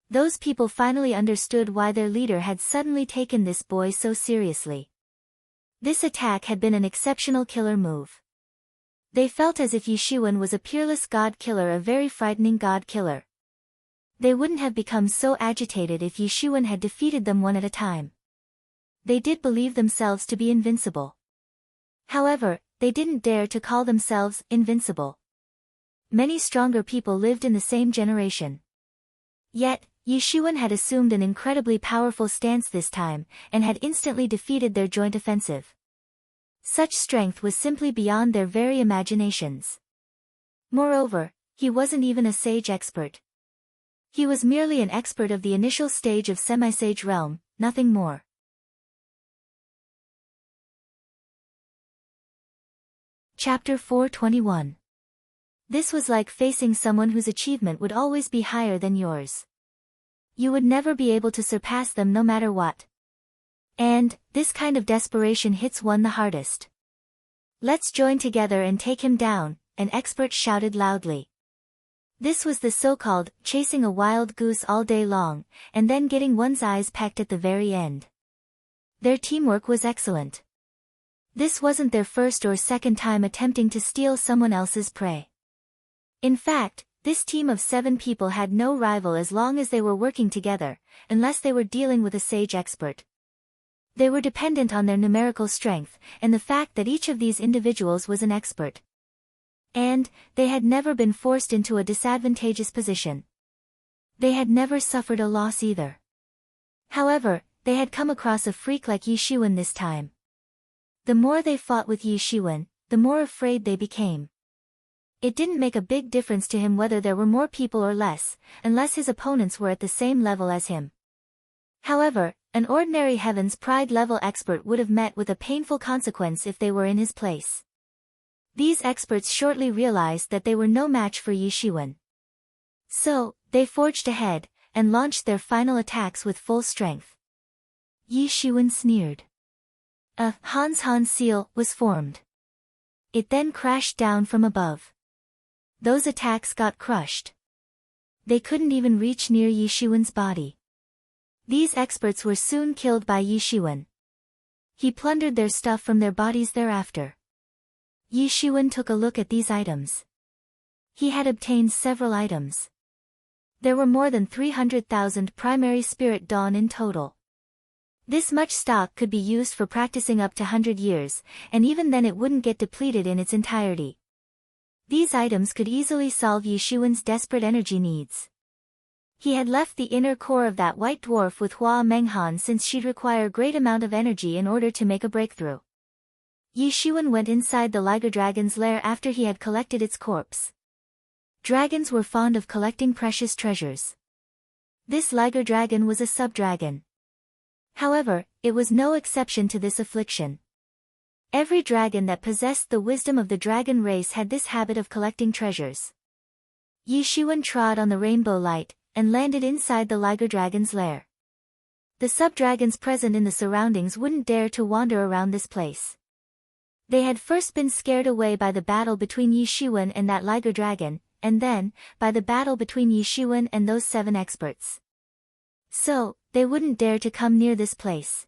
Speaker 1: Those people finally understood why their leader had suddenly taken this boy so seriously. This attack had been an exceptional killer move. They felt as if Yishuan was a peerless god killer, a very frightening god killer. They wouldn't have become so agitated if Yishuan had defeated them one at a time. They did believe themselves to be invincible. However, they didn't dare to call themselves invincible. Many stronger people lived in the same generation. Yet, Yishuan had assumed an incredibly powerful stance this time, and had instantly defeated their joint offensive. Such strength was simply beyond their very imaginations. Moreover, he wasn't even a sage expert. He was merely an expert of the initial stage of semi-sage realm, nothing more. Chapter 421. This was like facing someone whose achievement would always be higher than yours. You would never be able to surpass them no matter what. And, this kind of desperation hits one the hardest. Let's join together and take him down, an expert shouted loudly. This was the so-called, chasing a wild goose all day long, and then getting one's eyes pecked at the very end. Their teamwork was excellent. This wasn't their first or second time attempting to steal someone else's prey. In fact, this team of 7 people had no rival as long as they were working together, unless they were dealing with a sage expert. They were dependent on their numerical strength, and the fact that each of these individuals was an expert. And, they had never been forced into a disadvantageous position. They had never suffered a loss either. However, they had come across a freak like Yishuan this time. The more they fought with Yishuan, the more afraid they became. It didn't make a big difference to him whether there were more people or less, unless his opponents were at the same level as him. However, an ordinary Heaven's Pride level expert would have met with a painful consequence if they were in his place. These experts shortly realized that they were no match for Yishuan. So, they forged ahead, and launched their final attacks with full strength. Yishuan sneered. A Hans seal was formed. It then crashed down from above. Those attacks got crushed. They couldn't even reach near Yi Shiwen's body. These experts were soon killed by Yi Shiwen. He plundered their stuff from their bodies thereafter. Yi Shiwen took a look at these items. He had obtained several items. There were more than 300,000 primary spirit dawn in total. This much stock could be used for practicing up to 100 years, and even then it wouldn't get depleted in its entirety. These items could easily solve Yi Shiwen's desperate energy needs. He had left the inner core of that white dwarf with Hua Menghan since she'd require a great amount of energy in order to make a breakthrough. Yi Shiwen went inside the Liger Dragon's lair after he had collected its corpse. Dragons were fond of collecting precious treasures. This Liger Dragon was a sub-dragon. However, it was no exception to this affliction. Every dragon that possessed the wisdom of the dragon race had this habit of collecting treasures. Yi Shiwen trod on the rainbow light, and landed inside the Liger Dragon's lair. The sub-dragons present in the surroundings wouldn't dare to wander around this place. They had first been scared away by the battle between Yi Shiwen and that Liger Dragon, and then, by the battle between Yi Shiwen and those 7 experts. So, they wouldn't dare to come near this place.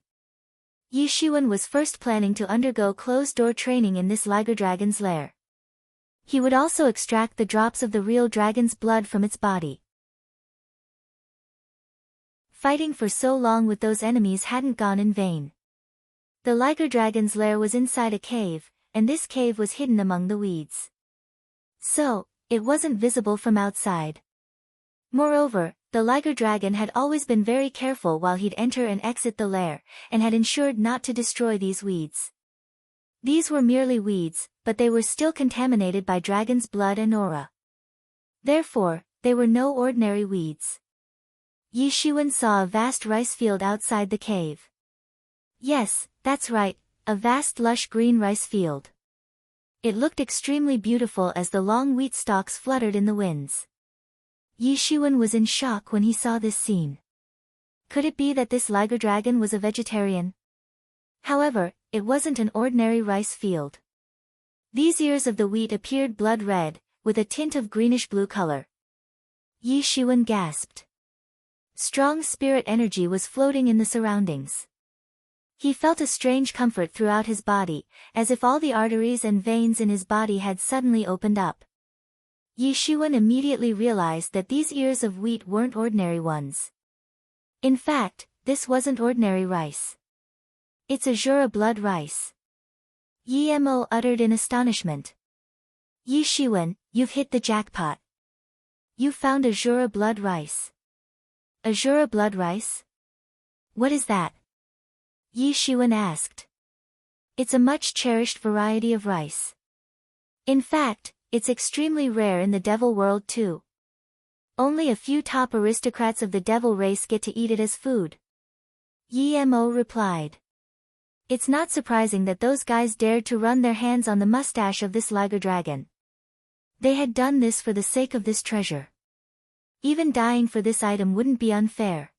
Speaker 1: Yi Shiwen was first planning to undergo closed-door training in this Liger Dragon's lair. He would also extract the drops of the real dragon's blood from its body. Fighting for so long with those enemies hadn't gone in vain. The Liger Dragon's lair was inside a cave, and this cave was hidden among the weeds. So, it wasn't visible from outside. Moreover, the Liger Dragon had always been very careful while he'd enter and exit the lair, and had ensured not to destroy these weeds. These were merely weeds, but they were still contaminated by dragon's blood and aura. Therefore, they were no ordinary weeds. Yi Shiwen saw a vast rice field outside the cave. Yes, that's right, a vast lush green rice field. It looked extremely beautiful as the long wheat stalks fluttered in the winds. Yi Shiwen was in shock when he saw this scene. Could it be that this Liger Dragon was a vegetarian? However, it wasn't an ordinary rice field. These ears of the wheat appeared blood red, with a tint of greenish-blue color. Yi Shiwen gasped. Strong spirit energy was floating in the surroundings. He felt a strange comfort throughout his body, as if all the arteries and veins in his body had suddenly opened up. Yi Shiwen immediately realized that these ears of wheat weren't ordinary ones. In fact, this wasn't ordinary rice. It's Azura blood rice. Yi Mo uttered in astonishment. Yi Shiwen, you've hit the jackpot. You found Azura blood rice. Azura blood rice? What is that? Yi Shiwen asked. It's a much cherished variety of rice. In fact, it's extremely rare in the devil world too. Only a few top aristocrats of the devil race get to eat it as food. Yi Mo replied. It's not surprising that those guys dared to run their hands on the mustache of this Liger Dragon. They had done this for the sake of this treasure. Even dying for this item wouldn't be unfair.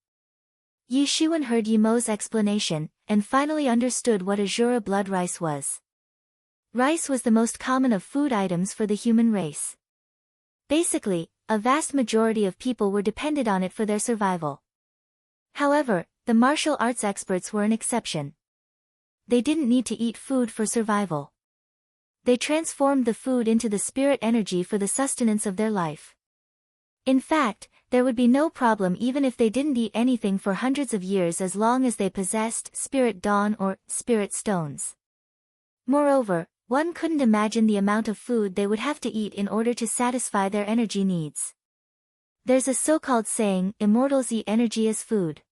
Speaker 1: Yi Shiwen heard Yi Mo's explanation, and finally understood what Azura blood rice was. Rice was the most common of food items for the human race. Basically, a vast majority of people were dependent on it for their survival. However, the martial arts experts were an exception. They didn't need to eat food for survival. They transformed the food into the spirit energy for the sustenance of their life. In fact, there would be no problem even if they didn't eat anything for hundreds of years as long as they possessed spirit dawn or spirit stones. Moreover, one couldn't imagine the amount of food they would have to eat in order to satisfy their energy needs. There's a so-called saying, immortals eat energy as food.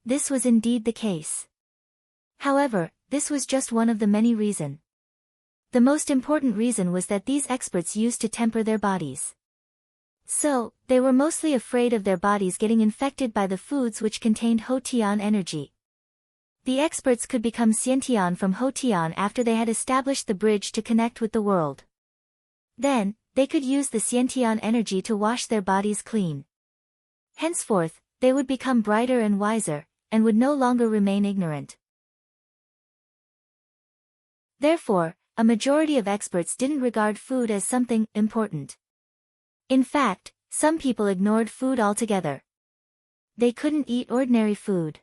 Speaker 1: This was indeed the case. However, this was just one of the many reasons. The most important reason was that these experts used to temper their bodies. So, they were mostly afraid of their bodies getting infected by the foods which contained Hotian energy. The experts could become Xiantian from Hotian after they had established the bridge to connect with the world. Then, they could use the Xiantian energy to wash their bodies clean. Henceforth, they would become brighter and wiser, and would no longer remain ignorant. Therefore, a majority of experts didn't regard food as something important. In fact, Some people ignored food altogether. They couldn't eat ordinary food.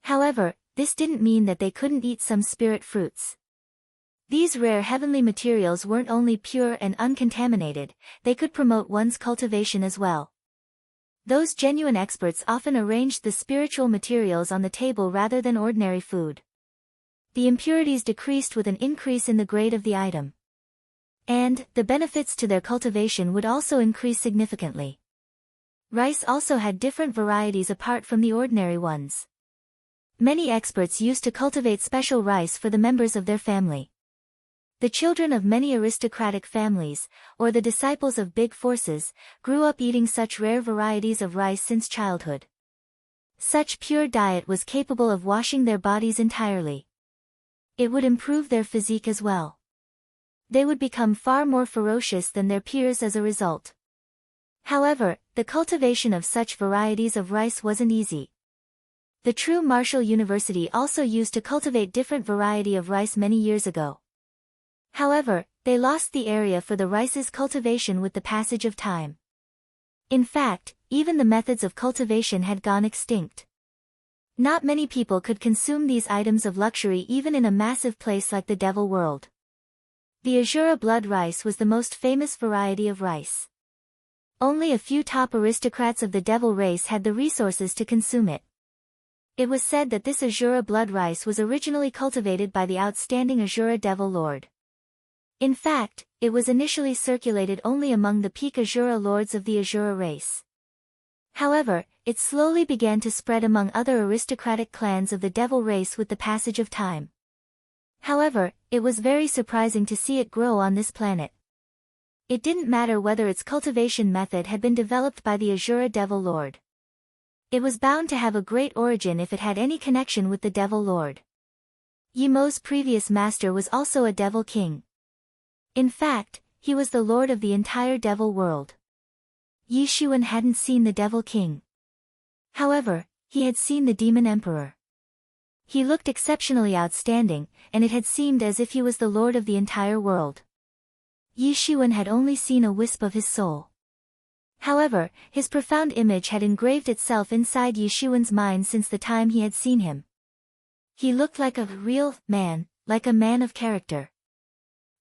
Speaker 1: However, this didn't mean that they couldn't eat some spirit fruits. These rare heavenly materials weren't only pure and uncontaminated, they could promote one's cultivation as well. Those genuine experts often arranged the spiritual materials on the table rather than ordinary food. The impurities decreased with an increase in the grade of the item. And, the benefits to their cultivation would also increase significantly. Rice also had different varieties apart from the ordinary ones. Many experts used to cultivate special rice for the members of their family. The children of many aristocratic families, or the disciples of big forces, grew up eating such rare varieties of rice since childhood. Such pure diet was capable of washing their bodies entirely. It would improve their physique as well. They would become far more ferocious than their peers as a result. However, the cultivation of such varieties of rice wasn't easy. The true Martial University also used to cultivate different variety of rice many years ago. However, they lost the area for the rice's cultivation with the passage of time. In fact, even the methods of cultivation had gone extinct. Not many people could consume these items of luxury even in a massive place like the Devil World. The Azura blood rice was the most famous variety of rice. Only a few top aristocrats of the Devil race had the resources to consume it. It was said that this Azura blood rice was originally cultivated by the outstanding Azura Devil Lord. In fact, it was initially circulated only among the peak Azura lords of the Azura race. However, it slowly began to spread among other aristocratic clans of the Devil race with the passage of time. However, it was very surprising to see it grow on this planet. It didn't matter whether its cultivation method had been developed by the Azura Devil Lord. It was bound to have a great origin if it had any connection with the Devil Lord. Yimo's previous master was also a Devil King. In fact, he was the lord of the entire Devil world. Yi Xuan hadn't seen the Devil King. However, he had seen the Demon Emperor. He looked exceptionally outstanding, and it had seemed as if he was the lord of the entire world. Yi Xuan had only seen a wisp of his soul. However, his profound image had engraved itself inside Yi Xuan's mind since the time he had seen him. He looked like a real man, like a man of character.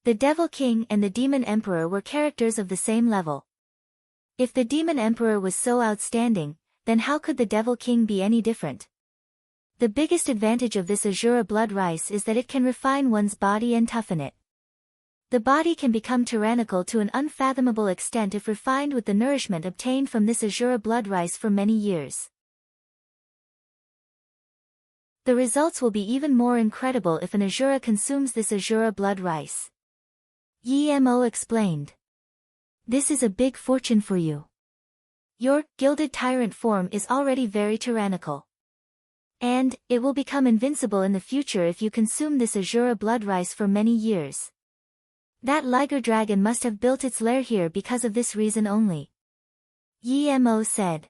Speaker 1: The Devil King and the Demon Emperor were characters of the same level. If the Demon Emperor was so outstanding, then how could the Devil King be any different? The biggest advantage of this Azura blood rice is that it can refine one's body and toughen it. The body can become tyrannical to an unfathomable extent if refined with the nourishment obtained from this Azura blood rice for many years. The results will be even more incredible if an Azura consumes this Azura blood rice. Yi Mo explained. This is a big fortune for you. Your gilded tyrant form is already very tyrannical. And, it will become invincible in the future if you consume this Azura blood rice for many years. That Liger dragon must have built its lair here because of this reason only. Yi Mo said.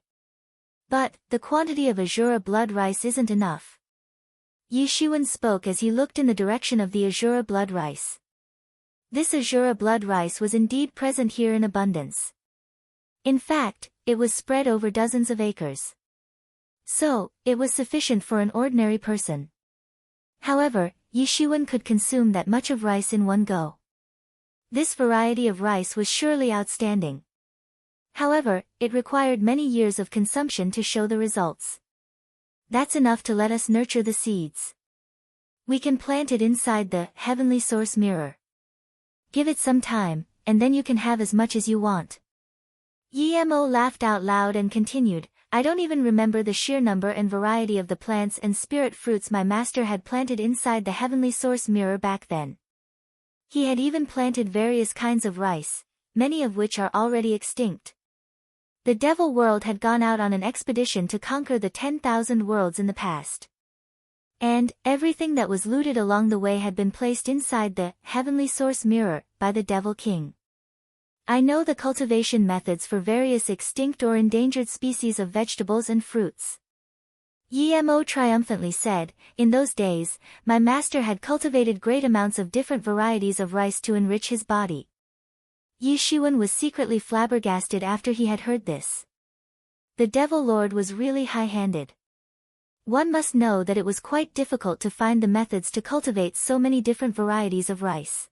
Speaker 1: But, the quantity of Azura blood rice isn't enough. Yi Xuan spoke as he looked in the direction of the Azura blood rice. This Azura blood rice was indeed present here in abundance. In fact, it was spread over dozens of acres. So, it was sufficient for an ordinary person. However, Yi Xuan could consume that much of rice in one go. This variety of rice was surely outstanding. However, it required many years of consumption to show the results. That's enough to let us nurture the seeds. We can plant it inside the heavenly source mirror. Give it some time, and then you can have as much as you want. Yi Mo laughed out loud and continued, I don't even remember the sheer number and variety of the plants and spirit fruits my master had planted inside the heavenly source mirror back then. He had even planted various kinds of rice, many of which are already extinct. The Devil world had gone out on an expedition to conquer the 10,000 worlds in the past. And, everything that was looted along the way had been placed inside the heavenly source mirror by the Devil King. I know the cultivation methods for various extinct or endangered species of vegetables and fruits. Yi Mo triumphantly said, in those days, my master had cultivated great amounts of different varieties of rice to enrich his body. Yi Shiwen was secretly flabbergasted after he had heard this. The Devil Lord was really high-handed. One must know that it was quite difficult to find the methods to cultivate so many different varieties of rice.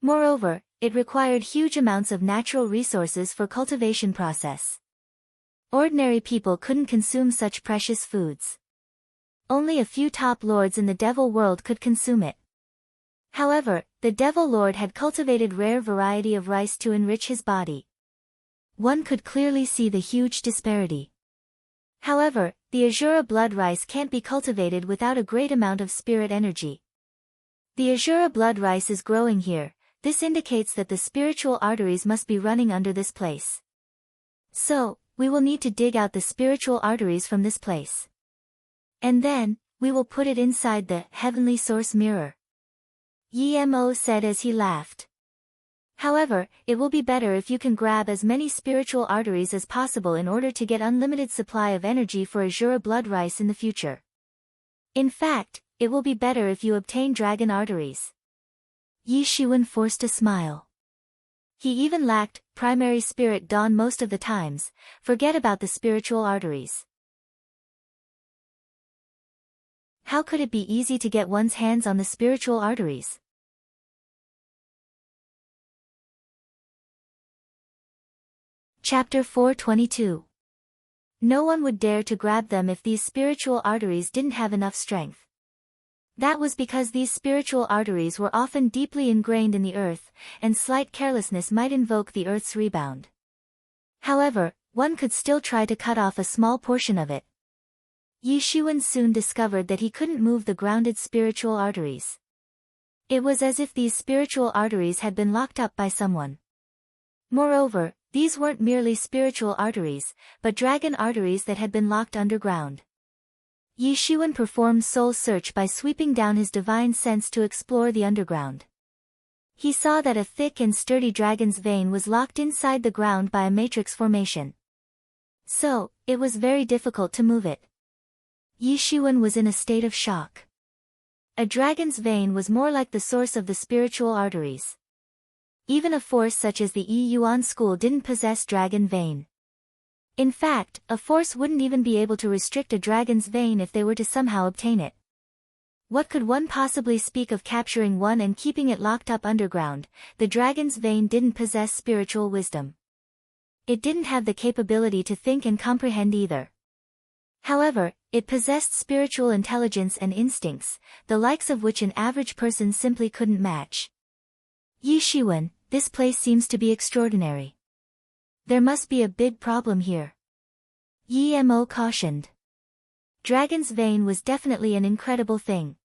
Speaker 1: Moreover, it required huge amounts of natural resources for cultivation process. Ordinary people couldn't consume such precious foods. Only a few top lords in the Devil world could consume it. However, the Devil Lord had cultivated rare variety of rice to enrich his body. One could clearly see the huge disparity. However, the Azura blood rice can't be cultivated without a great amount of spirit energy. The Azura blood rice is growing here. This indicates that the spiritual arteries must be running under this place. So, we will need to dig out the spiritual arteries from this place. And then, we will put it inside the heavenly source mirror. Yi Mo said as he laughed. However, it will be better if you can grab as many spiritual arteries as possible in order to get unlimited supply of energy for Azura blood rice in the future. In fact, it will be better if you obtain dragon arteries. Yi Shiwen forced a smile. He even lacked primary spirit dawn most of the times. Forget about the spiritual arteries. How could it be easy to get one's hands on the spiritual arteries? Chapter 422. No one would dare to grab them if these spiritual arteries didn't have enough strength. That was because these spiritual arteries were often deeply ingrained in the earth, and slight carelessness might invoke the earth's rebound. However, one could still try to cut off a small portion of it. Yi Shiwen soon discovered that he couldn't move the grounded spiritual arteries. It was as if these spiritual arteries had been locked up by someone. Moreover, these weren't merely spiritual arteries, but dragon arteries that had been locked underground. Yi Shiwen performed soul search by sweeping down his divine sense to explore the underground. He saw that a thick and sturdy dragon's vein was locked inside the ground by a matrix formation. So, it was very difficult to move it. Yi Shiwen was in a state of shock. A dragon's vein was more like the source of the spiritual arteries. Even a force such as the Yi Yuan school didn't possess dragon vein. In fact, a force wouldn't even be able to restrict a dragon's vein if they were to somehow obtain it. What could one possibly speak of capturing one and keeping it locked up underground? The dragon's vein didn't possess spiritual wisdom. It didn't have the capability to think and comprehend either. However, it possessed spiritual intelligence and instincts, the likes of which an average person simply couldn't match. Yi Shiwen, this place seems to be extraordinary. There must be a big problem here. Yi Mo cautioned. Dragon's vein was definitely an incredible thing.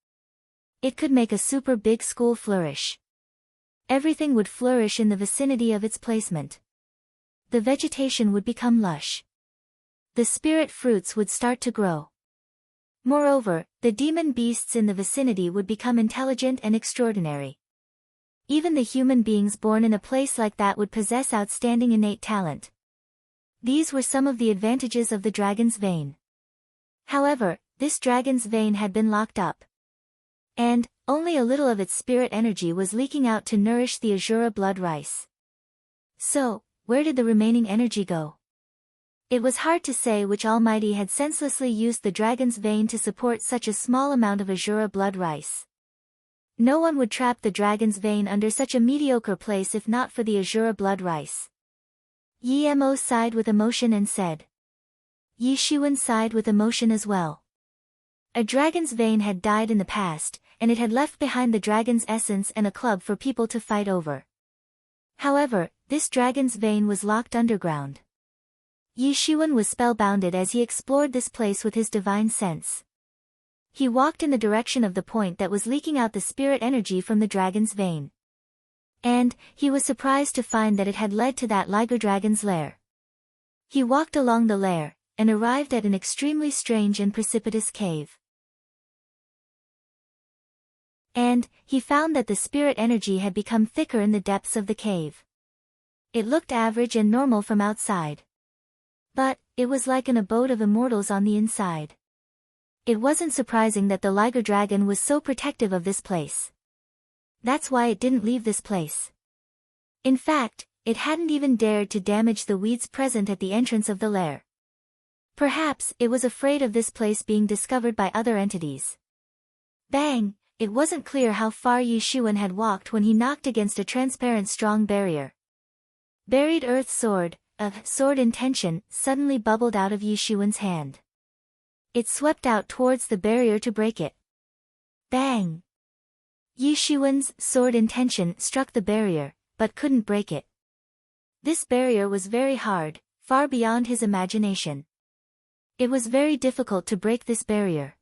Speaker 1: It could make a super big school flourish. Everything would flourish in the vicinity of its placement. The vegetation would become lush. The spirit fruits would start to grow. Moreover, the demon beasts in the vicinity would become intelligent and extraordinary. Even the human beings born in a place like that would possess outstanding innate talent. These were some of the advantages of the dragon's vein. However, this dragon's vein had been locked up. And, only a little of its spirit energy was leaking out to nourish the Azura blood rice. So, where did the remaining energy go? It was hard to say which almighty had senselessly used the dragon's vein to support such a small amount of Azura blood rice. No one would trap the dragon's vein under such a mediocre place if not for the Azura blood rice. Yi Mo sighed with emotion and said. Yi Shiwen sighed with emotion as well. A dragon's vein had died in the past, and it had left behind the dragon's essence and a club for people to fight over. However, this dragon's vein was locked underground. Yi Shiwen was spellbounded as he explored this place with his divine sense. He walked in the direction of the point that was leaking out the spirit energy from the dragon's vein. And, he was surprised to find that it had led to that Liger dragon's lair. He walked along the lair, and arrived at an extremely strange and precipitous cave. And, he found that the spirit energy had become thicker in the depths of the cave. It looked average and normal from outside. But, it was like an abode of immortals on the inside. It wasn't surprising that the Liger dragon was so protective of this place. That's why it didn't leave this place. In fact, it hadn't even dared to damage the weeds present at the entrance of the lair. Perhaps it was afraid of this place being discovered by other entities. Bang! It wasn't clear how far Yi Xuan had walked when he knocked against a transparent strong barrier. Buried earth sword, a sword in tension, suddenly bubbled out of Yi Xuan's hand. It swept out towards the barrier to break it. Bang! Yi Xuan's sword in tension struck the barrier, but couldn't break it. This barrier was very hard, far beyond his imagination. It was very difficult to break this barrier.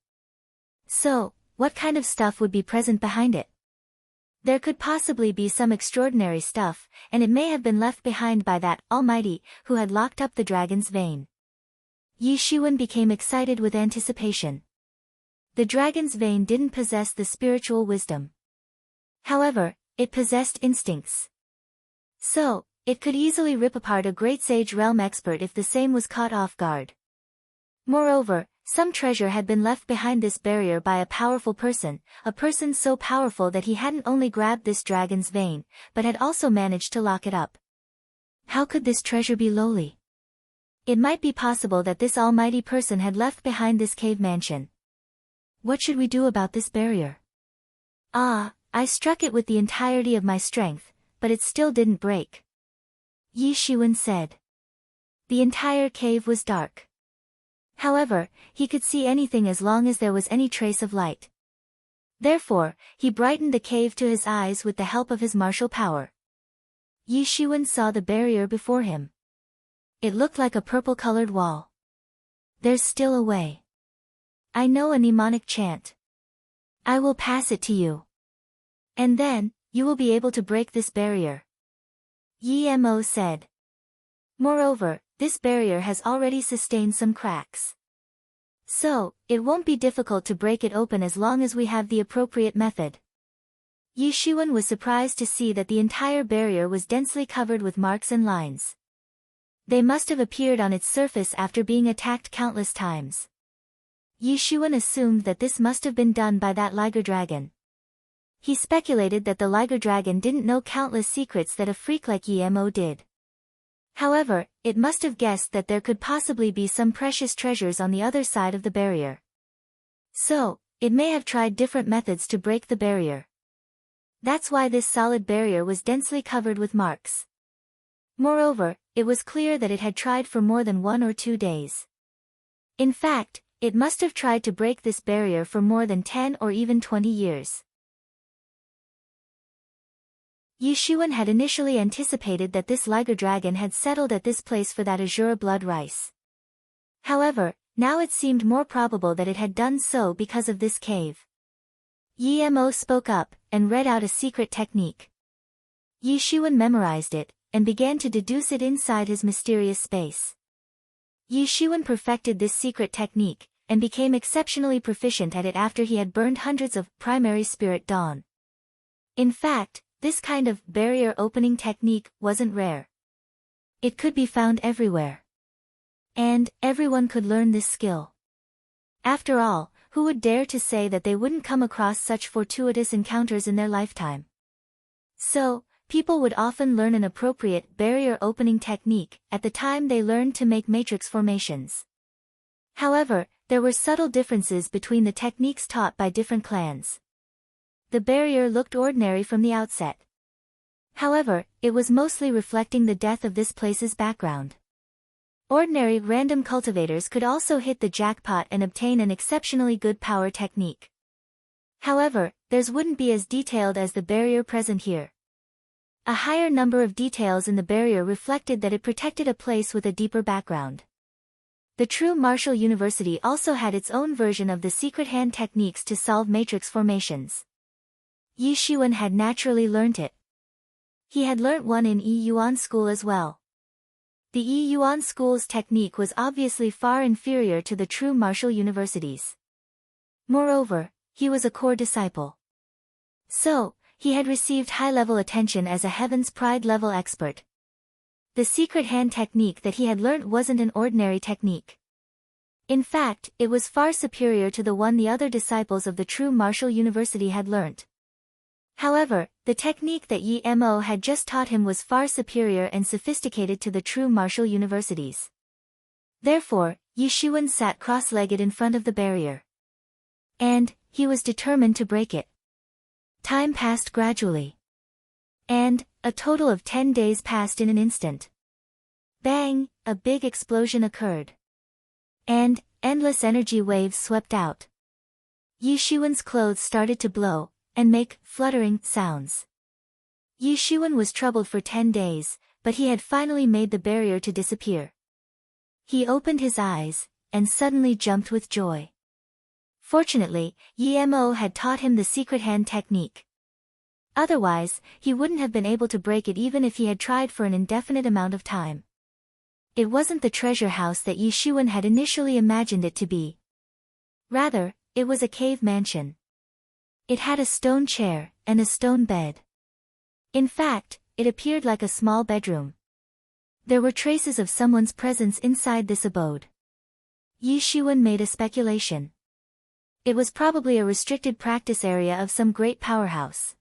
Speaker 1: So, what kind of stuff would be present behind it? There could possibly be some extraordinary stuff, and it may have been left behind by that Almighty who had locked up the dragon's vein. Yi Xuan became excited with anticipation. The dragon's vein didn't possess the spiritual wisdom. However, it possessed instincts. So, it could easily rip apart a great sage realm expert if the same was caught off guard. Moreover, some treasure had been left behind this barrier by a powerful person, a person so powerful that he hadn't only grabbed this dragon's vein, but had also managed to lock it up. How could this treasure be lowly? It might be possible that this almighty person had left behind this cave mansion. What should we do about this barrier? I struck it with the entirety of my strength, but it still didn't break. Yi Xuan said. The entire cave was dark. However, he could see anything as long as there was any trace of light. Therefore, he brightened the cave to his eyes with the help of his martial power. Yi Xuan saw the barrier before him. It looked like a purple-colored wall. There's still a way. I know a mnemonic chant. I will pass it to you. And then, you will be able to break this barrier. Yi Mo said. Moreover, this barrier has already sustained some cracks. So, it won't be difficult to break it open as long as we have the appropriate method. Yi Xuan was surprised to see that the entire barrier was densely covered with marks and lines. They must have appeared on its surface after being attacked countless times. Yi Xuan assumed that this must have been done by that liger dragon. He speculated that the liger dragon didn't know countless secrets that a freak like Yi Mo did. However, it must have guessed that there could possibly be some precious treasures on the other side of the barrier. So, it may have tried different methods to break the barrier. That's why this solid barrier was densely covered with marks. Moreover, it was clear that it had tried for more than 1 or 2 days. In fact, it must have tried to break this barrier for more than 10 or even 20 years. Yi Xuan had initially anticipated that this liger dragon had settled at this place for that azure blood rice. However, now it seemed more probable that it had done so because of this cave. Yi Mo spoke up, and read out a secret technique. Yi Xuan memorized it, and began to deduce it inside his mysterious space. Yi Xuan perfected this secret technique, and became exceptionally proficient at it after he had burned hundreds of primary spirit dawn. In fact, this kind of barrier opening technique wasn't rare. It could be found everywhere. And everyone could learn this skill. After all, who would dare to say that they wouldn't come across such fortuitous encounters in their lifetime? So, people would often learn an appropriate barrier opening technique at the time they learned to make matrix formations. However, there were subtle differences between the techniques taught by different clans. The barrier looked ordinary from the outset. However, it was mostly reflecting the depth of this place's background. Ordinary random cultivators could also hit the jackpot and obtain an exceptionally good power technique. However, theirs wouldn't be as detailed as the barrier present here. A higher number of details in the barrier reflected that it protected a place with a deeper background. The true martial university also had its own version of the secret hand techniques to solve matrix formations. Yi Xuan had naturally learnt it. He had learnt one in Yi Yuan school as well. The Yi Yuan school's technique was obviously far inferior to the true martial universities. Moreover, he was a core disciple. So, he had received high-level attention as a Heaven's Pride level expert. The secret hand technique that he had learnt wasn't an ordinary technique. In fact, it was far superior to the one the other disciples of the true martial university had learnt. However, the technique that Yi Mo had just taught him was far superior and sophisticated to the true martial universities. Therefore, Yi Shuwen sat cross-legged in front of the barrier. And he was determined to break it. Time passed gradually. And a total of 10 days passed in an instant. Bang! A big explosion occurred. And endless energy waves swept out. Yi Shuwen's clothes started to blow and make fluttering sounds. Yi Shuwen was troubled for 10 days, but he had finally made the barrier to disappear. He opened his eyes and suddenly jumped with joy. Fortunately, Yi Mo had taught him the secret hand technique. Otherwise, he wouldn't have been able to break it even if he had tried for an indefinite amount of time. It wasn't the treasure house that Yi Shuwen had initially imagined it to be. Rather, it was a cave mansion. It had a stone chair and a stone bed. In fact, it appeared like a small bedroom. There were traces of someone's presence inside this abode. Yi Shuwen made a speculation. It was probably a restricted practice area of some great powerhouse.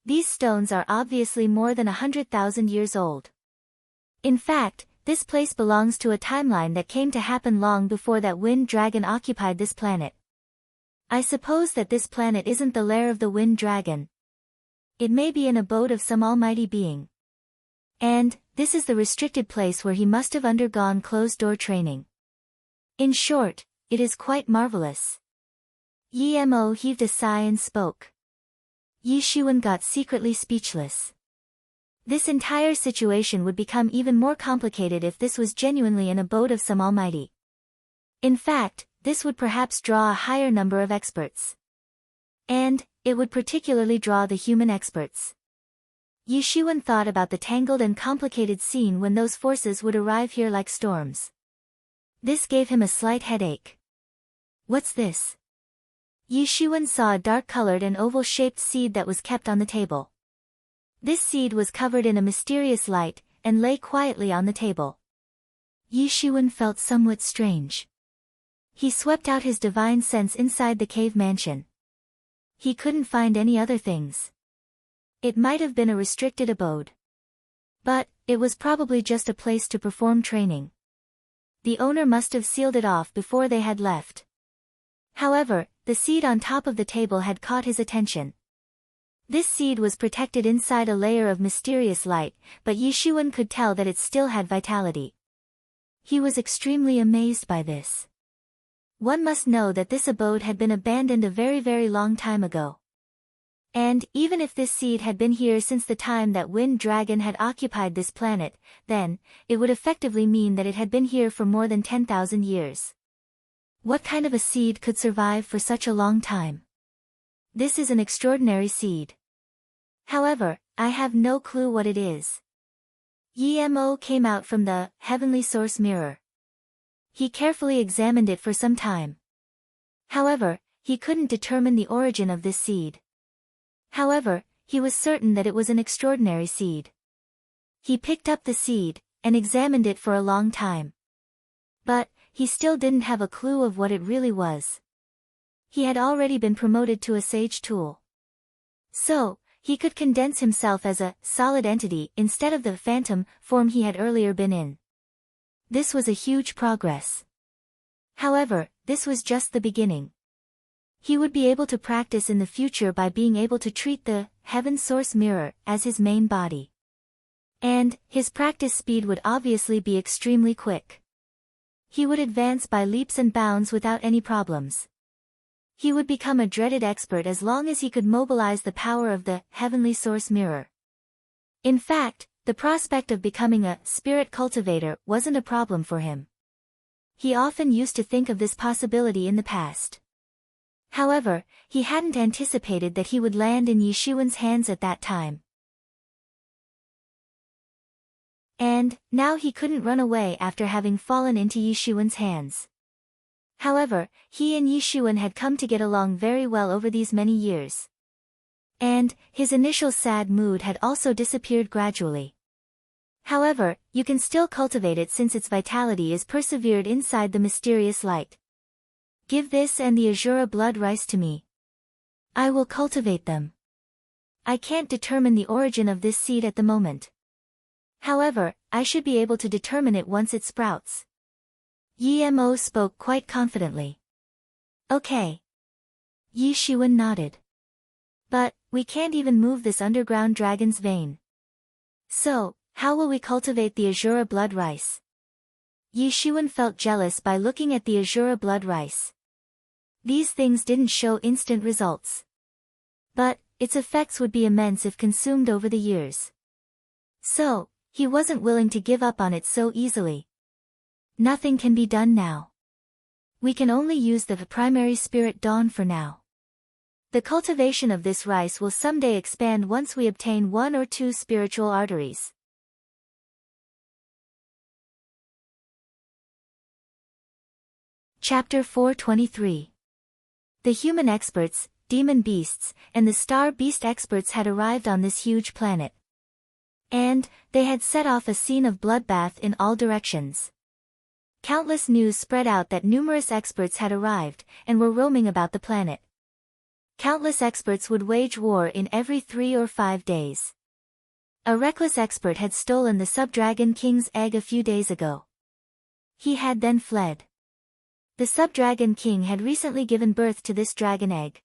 Speaker 1: These stones are obviously more than 100,000 years old. In fact, this place belongs to a timeline that came to happen long before that wind dragon occupied this planet. I suppose that this planet isn't the lair of the wind dragon. It may be an abode of some almighty being. And this is the restricted place where he must have undergone closed-door training. In short, it is quite marvelous. Yi Mo heaved a sigh and spoke. Yi Shuwen got secretly speechless. This entire situation would become even more complicated if this was genuinely an abode of some almighty. In fact, this would perhaps draw a higher number of experts. And it would particularly draw the human experts. Yi Shuwen thought about the tangled and complicated scene when those forces would arrive here like storms. This gave him a slight headache. What's this? Yi Shuwen saw a dark-colored and oval-shaped seed that was kept on the table. This seed was covered in a mysterious light, and lay quietly on the table. Yi Shuwen felt somewhat strange. He swept out his divine sense inside the cave mansion. He couldn't find any other things. It might have been a restricted abode. But it was probably just a place to perform training. The owner must have sealed it off before they had left. However, the seed on top of the table had caught his attention. This seed was protected inside a layer of mysterious light, but Yi Shuwen could tell that it still had vitality. He was extremely amazed by this. One must know that this abode had been abandoned a very, very long time ago. And even if this seed had been here since the time that Wind Dragon had occupied this planet, then it would effectively mean that it had been here for more than 10,000 years. What kind of a seed could survive for such a long time? This is an extraordinary seed. However, I have no clue what it is. Yi Mo came out from the heavenly source mirror. He carefully examined it for some time. However, he couldn't determine the origin of this seed. However, he was certain that it was an extraordinary seed. He picked up the seed and examined it for a long time. But he still didn't have a clue of what it really was. He had already been promoted to a sage tool. So, he could condense himself as a solid entity instead of the phantom form he had earlier been in. This was a huge progress. However, this was just the beginning. He would be able to practice in the future by being able to treat the heaven source mirror as his main body. And his practice speed would obviously be extremely quick. He would advance by leaps and bounds without any problems. He would become a dreaded expert as long as he could mobilize the power of the heavenly source mirror. In fact, the prospect of becoming a spirit cultivator wasn't a problem for him. He often used to think of this possibility in the past. However, he hadn't anticipated that he would land in Yi Shuwen's hands at that time. And now he couldn't run away after having fallen into Yi Shuwen's hands. However, he and Yi Shuwen had come to get along very well over these many years. And his initial sad mood had also disappeared gradually. However, you can still cultivate it since its vitality is persevered inside the mysterious light. Give this and the Azura blood rice to me. I will cultivate them. I can't determine the origin of this seed at the moment. However, I should be able to determine it once it sprouts. Yi Mo spoke quite confidently. Okay. Yi Shiwen nodded. But, we can't even move this underground dragon's vein. So, how will we cultivate the Azura blood rice? Yi Shiwen felt jealous by looking at the Azura blood rice. These things didn't show instant results. But, its effects would be immense if consumed over the years. So, he wasn't willing to give up on it so easily. Nothing can be done now. We can only use the primary spirit dawn for now. The cultivation of this rice will someday expand once we obtain 1 or 2 spiritual arteries. Chapter 423. The human experts, demon beasts, and the star beast experts had arrived on this huge planet. And, they had set off a scene of bloodbath in all directions. Countless news spread out that numerous experts had arrived, and were roaming about the planet. Countless experts would wage war in every 3 or 5 days. A reckless expert had stolen the Subdragon King's egg a few days ago. He had then fled. The Subdragon King had recently given birth to this dragon egg.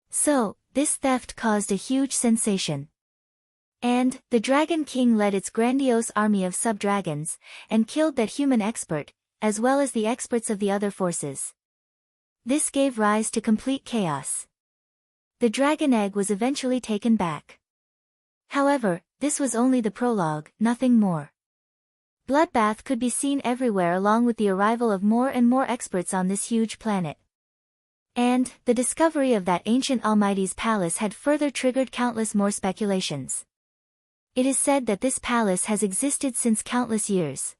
Speaker 1: So, this theft caused a huge sensation. And, the Dragon King led its grandiose army of sub-dragons, and killed that human expert, as well as the experts of the other forces. This gave rise to complete chaos. The dragon egg was eventually taken back. However, this was only the prologue, nothing more. Bloodbath could be seen everywhere along with the arrival of more and more experts on this huge planet. And, the discovery of that ancient Almighty's palace had further triggered countless more speculations. It is said that this palace has existed since countless years.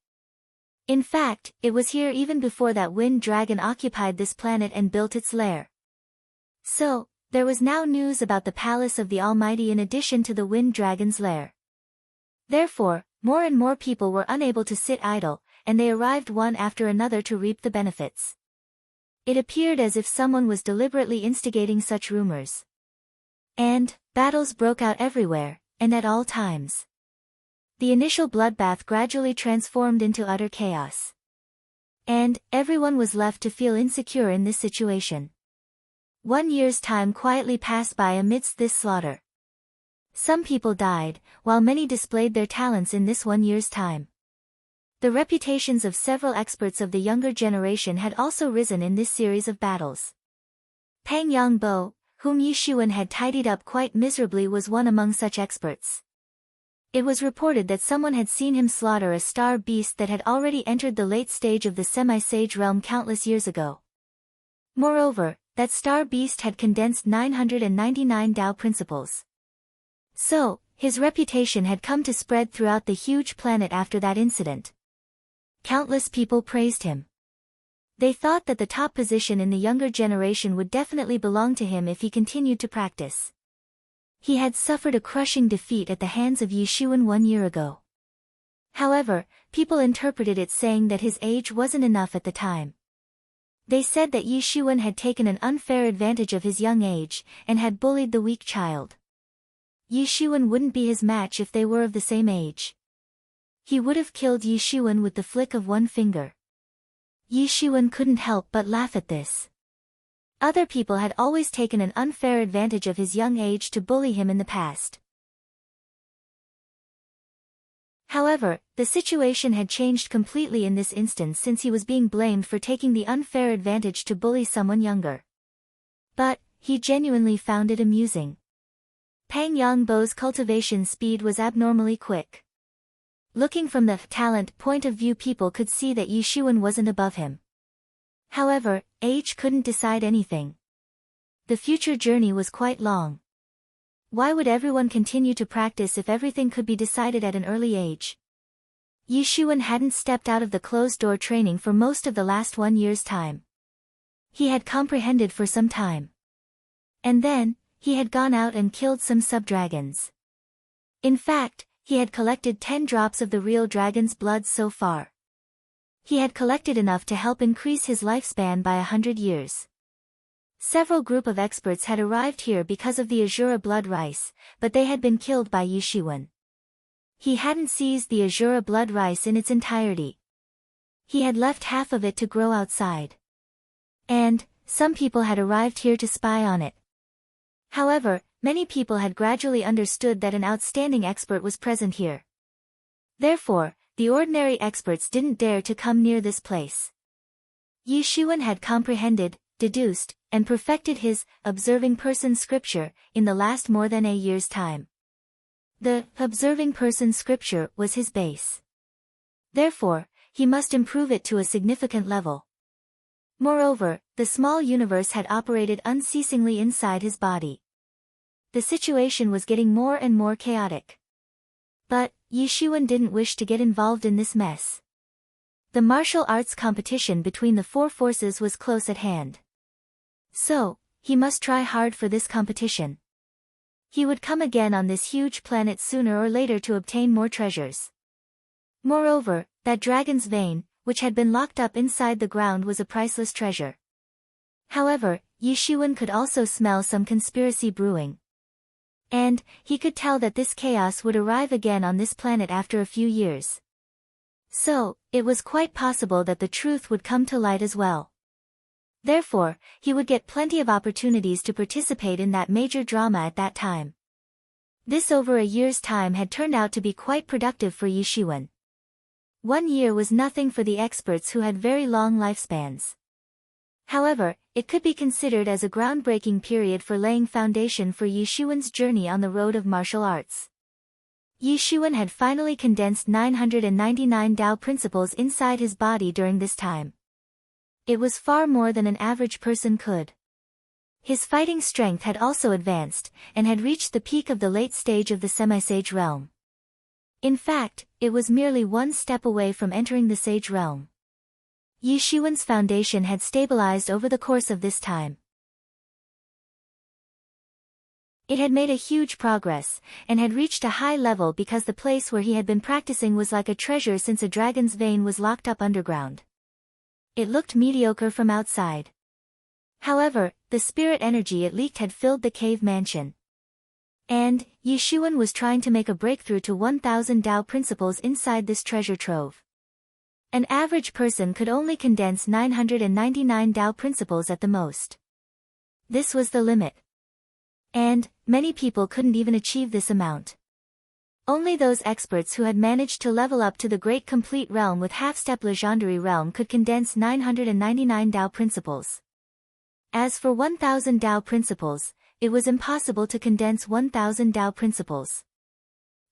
Speaker 1: In fact, it was here even before that wind dragon occupied this planet and built its lair. So, there was now news about the palace of the Almighty in addition to the wind dragon's lair. Therefore, more and more people were unable to sit idle, and they arrived one after another to reap the benefits. It appeared as if someone was deliberately instigating such rumors. And, battles broke out everywhere, and at all times. The initial bloodbath gradually transformed into utter chaos. And, everyone was left to feel insecure in this situation. 1 year's time quietly passed by amidst this slaughter. Some people died, while many displayed their talents in this 1 year's time. The reputations of several experts of the younger generation had also risen in this series of battles. Pang Yongbo, whom Yi Shiwen had tidied up quite miserably, was one among such experts. It was reported that someone had seen him slaughter a star beast that had already entered the late stage of the semi-sage realm countless years ago. Moreover, that star beast had condensed 999 Tao principles. So, his reputation had come to spread throughout the huge planet after that incident. Countless people praised him. They thought that the top position in the younger generation would definitely belong to him if he continued to practice. He had suffered a crushing defeat at the hands of Yi Shiwen 1 year ago. However, people interpreted it saying that his age wasn't enough at the time. They said that Yi Shiwen had taken an unfair advantage of his young age, and had bullied the weak child. Yi Shiwen wouldn't be his match if they were of the same age. He would have killed Yi Shiwen with the flick of one finger. Yi Shiwen couldn't help but laugh at this. Other people had always taken an unfair advantage of his young age to bully him in the past. However, the situation had changed completely in this instance since he was being blamed for taking the unfair advantage to bully someone younger. But, he genuinely found it amusing. Pang Yongbo's cultivation speed was abnormally quick. Looking from the talent point of view, people could see that Yi Shiwen wasn't above him. However, age couldn't decide anything. The future journey was quite long. Why would everyone continue to practice if everything could be decided at an early age? Yi Shiwen hadn't stepped out of the closed-door training for most of the last 1 year's time. He had comprehended for some time. And then, he had gone out and killed some sub-dragons. In fact, he had collected 10 drops of the real dragon's blood so far. He had collected enough to help increase his lifespan by 100 years. Several group of experts had arrived here because of the Azura blood rice, but they had been killed by Yi Shiwen. He hadn't seized the Azura blood rice in its entirety. He had left half of it to grow outside. And some people had arrived here to spy on it. However, many people had gradually understood that an outstanding expert was present here. Therefore, the ordinary experts didn't dare to come near this place. Yi Shiwen had comprehended, deduced, and perfected his observing person scripture in the last more than a year's time. The observing person scripture was his base. Therefore, he must improve it to a significant level. Moreover, the small universe had operated unceasingly inside his body. The situation was getting more and more chaotic. But Yi Shiwen didn't wish to get involved in this mess. The martial arts competition between the four forces was close at hand. So, he must try hard for this competition. He would come again on this huge planet sooner or later to obtain more treasures. Moreover, that dragon's vein, which had been locked up inside the ground, was a priceless treasure. However, Yi Shiwen could also smell some conspiracy brewing. And he could tell that this chaos would arrive again on this planet after a few years. So, it was quite possible that the truth would come to light as well. Therefore, he would get plenty of opportunities to participate in that major drama at that time. This over a year's time had turned out to be quite productive for Yi Shiwen. 1 year was nothing for the experts who had very long lifespans. However, it could be considered as a groundbreaking period for laying foundation for Yi Shiwen's journey on the road of martial arts. Yi Shiwen had finally condensed 999 Tao principles inside his body during this time. It was far more than an average person could. His fighting strength had also advanced, and had reached the peak of the late stage of the semi-sage realm. In fact, it was merely one step away from entering the sage realm. Yi Shiwen's foundation had stabilized over the course of this time. It had made a huge progress, and had reached a high level because the place where he had been practicing was like a treasure since a dragon's vein was locked up underground. It looked mediocre from outside. However, the spirit energy it leaked had filled the cave mansion. And Yi Shiwen was trying to make a breakthrough to 1,000 Tao principles inside this treasure trove. An average person could only condense 999 Tao principles at the most. This was the limit. And many people couldn't even achieve this amount. Only those experts who had managed to level up to the great complete realm with half-step legendary realm could condense 999 Tao principles. As for 1,000 Tao principles, it was impossible to condense 1,000 Tao principles.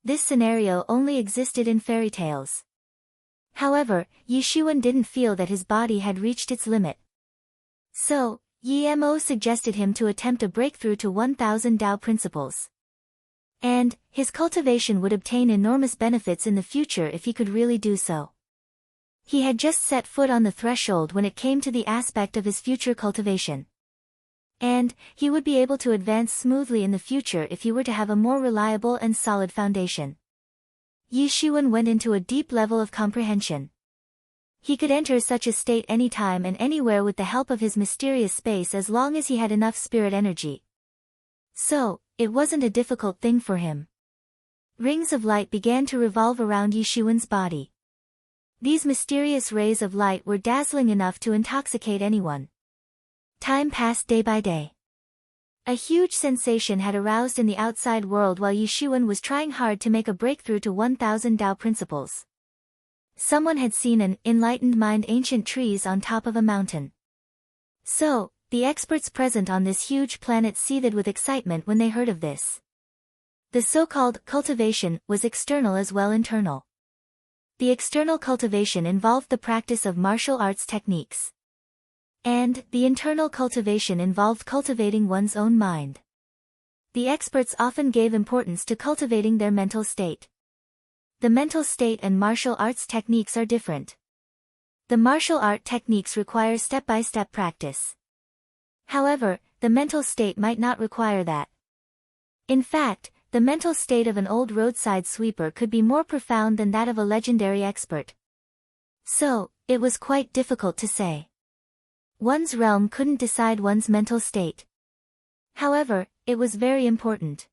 Speaker 1: This scenario only existed in fairy tales. However, Yi Shiwen didn't feel that his body had reached its limit. So, Yi Mo suggested him to attempt a breakthrough to 1,000 Tao principles. And his cultivation would obtain enormous benefits in the future if he could really do so. He had just set foot on the threshold when it came to the aspect of his future cultivation. And he would be able to advance smoothly in the future if he were to have a more reliable and solid foundation. Yi Shiwen went into a deep level of comprehension. He could enter such a state anytime and anywhere with the help of his mysterious space as long as he had enough spirit energy. So, it wasn't a difficult thing for him. Rings of light began to revolve around Yi Shiwen's body. These mysterious rays of light were dazzling enough to intoxicate anyone. Time passed day by day. A huge sensation had aroused in the outside world while Yi Shiwen was trying hard to make a breakthrough to 1,000 Tao principles. Someone had seen an enlightened mind ancient trees on top of a mountain. So, the experts present on this huge planet seethed with excitement when they heard of this. The so-called cultivation was external as well internal. The external cultivation involved the practice of martial arts techniques. And the internal cultivation involved cultivating one's own mind. The experts often gave importance to cultivating their mental state. The mental state and martial arts techniques are different. The martial art techniques require step-by-step practice. However, the mental state might not require that. In fact, the mental state of an old roadside sweeper could be more profound than that of a legendary expert. So, it was quite difficult to say. One's realm couldn't decide one's mental state. However, it was very important.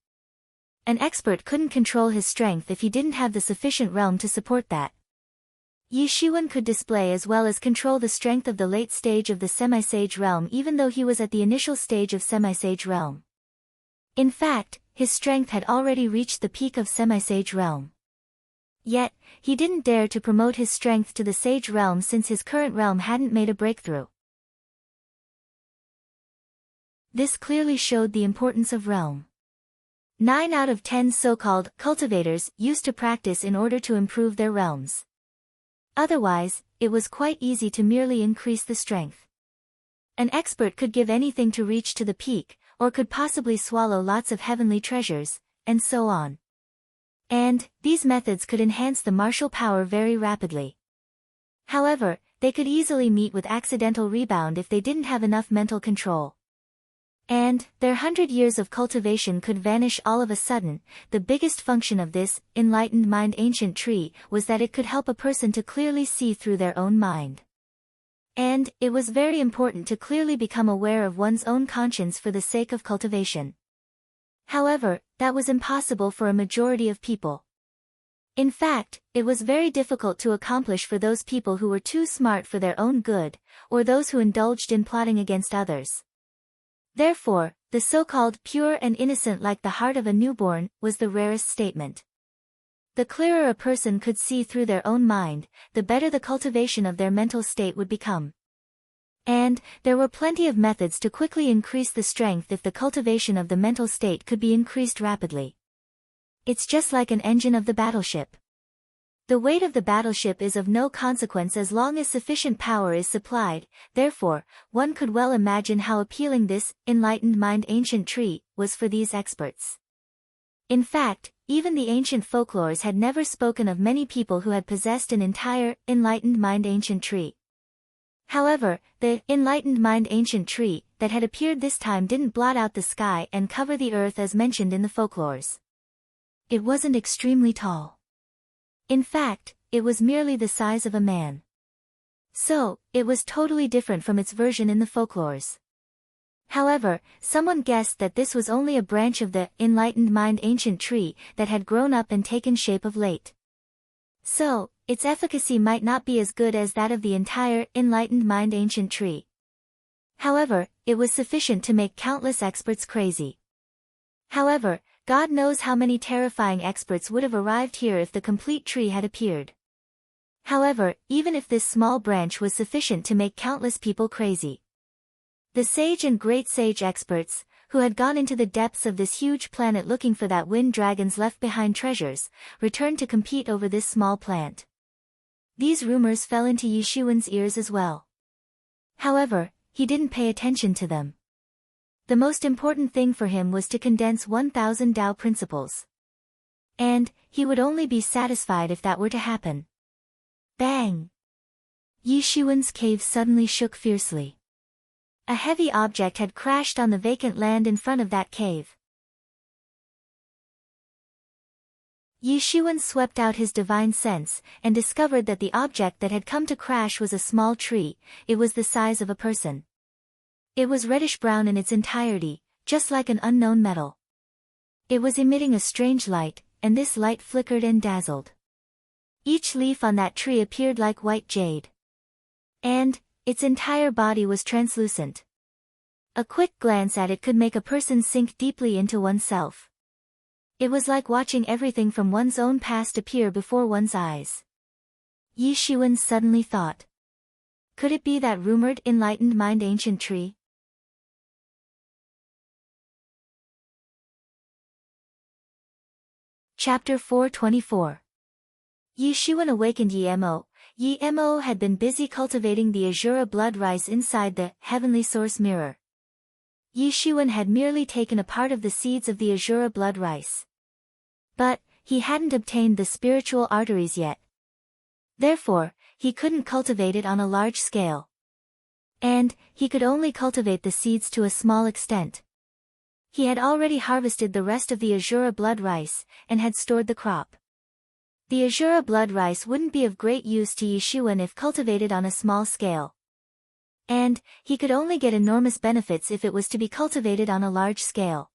Speaker 1: An expert couldn't control his strength if he didn't have the sufficient realm to support that. Yi Shiwen could display as well as control the strength of the late stage of the semi-sage realm even though he was at the initial stage of semi-sage realm. In fact, his strength had already reached the peak of semi-sage realm. Yet, he didn't dare to promote his strength to the sage realm since his current realm hadn't made a breakthrough. This clearly showed the importance of realm. 9 out of 10 so-called cultivators used to practice in order to improve their realms. Otherwise, it was quite easy to merely increase the strength. An expert could give anything to reach to the peak, or could possibly swallow lots of heavenly treasures, and so on. And, these methods could enhance the martial power very rapidly. However, they could easily meet with accidental rebound if they didn't have enough mental control. And, their 100 years of cultivation could vanish all of a sudden. The biggest function of this enlightened mind ancient tree was that it could help a person to clearly see through their own mind. And, it was very important to clearly become aware of one's own conscience for the sake of cultivation. However, that was impossible for a majority of people. In fact, it was very difficult to accomplish for those people who were too smart for their own good, or those who indulged in plotting against others. Therefore, the so-called pure and innocent like the heart of a newborn was the rarest statement. The clearer a person could see through their own mind, the better the cultivation of their mental state would become. And, there were plenty of methods to quickly increase the strength if the cultivation of the mental state could be increased rapidly. It's just like an engine of the battleship. The weight of the battleship is of no consequence as long as sufficient power is supplied, therefore, one could well imagine how appealing this enlightened mind ancient tree was for these experts. In fact, even the ancient folklores had never spoken of many people who had possessed an entire enlightened mind ancient tree. However, the enlightened mind ancient tree that had appeared this time didn't blot out the sky and cover the earth as mentioned in the folklores. It wasn't extremely tall. In fact, it was merely the size of a man. So, it was totally different from its version in the folklores. However, someone guessed that this was only a branch of the enlightened mind ancient tree that had grown up and taken shape of late. So, its efficacy might not be as good as that of the entire enlightened mind ancient tree. However, it was sufficient to make countless experts crazy. However, God knows how many terrifying experts would have arrived here if the complete tree had appeared. However, even if this small branch was sufficient to make countless people crazy. The sage and great sage experts, who had gone into the depths of this huge planet looking for that wind dragon's left behind treasures, returned to compete over this small plant. These rumors fell into Yi Shiwen's ears as well. However, he didn't pay attention to them. The most important thing for him was to condense 1,000 Tao principles. And, he would only be satisfied if that were to happen. Bang! Yi Shiwen's cave suddenly shook fiercely. A heavy object had crashed on the vacant land in front of that cave. Yi Shiwen swept out his divine sense, and discovered that the object that had come to crash was a small tree. It was the size of a person. It was reddish-brown in its entirety, just like an unknown metal. It was emitting a strange light, and this light flickered and dazzled. Each leaf on that tree appeared like white jade. And, its entire body was translucent. A quick glance at it could make a person sink deeply into oneself. It was like watching everything from one's own past appear before one's eyes. Yi Shiwen suddenly thought. Could it be that rumored enlightened mind ancient tree? Chapter 424. Yi Shiwen awakened Yi Mo. Yi Mo had been busy cultivating the Azura blood rice inside the heavenly source mirror. Yi Shiwen had merely taken a part of the seeds of the Azura blood rice. But, he hadn't obtained the spiritual arteries yet. Therefore, he couldn't cultivate it on a large scale. And, he could only cultivate the seeds to a small extent. He had already harvested the rest of the Azura blood rice, and had stored the crop. The Azura blood rice wouldn't be of great use to Yi Shiwen if cultivated on a small scale. And he could only get enormous benefits if it was to be cultivated on a large scale.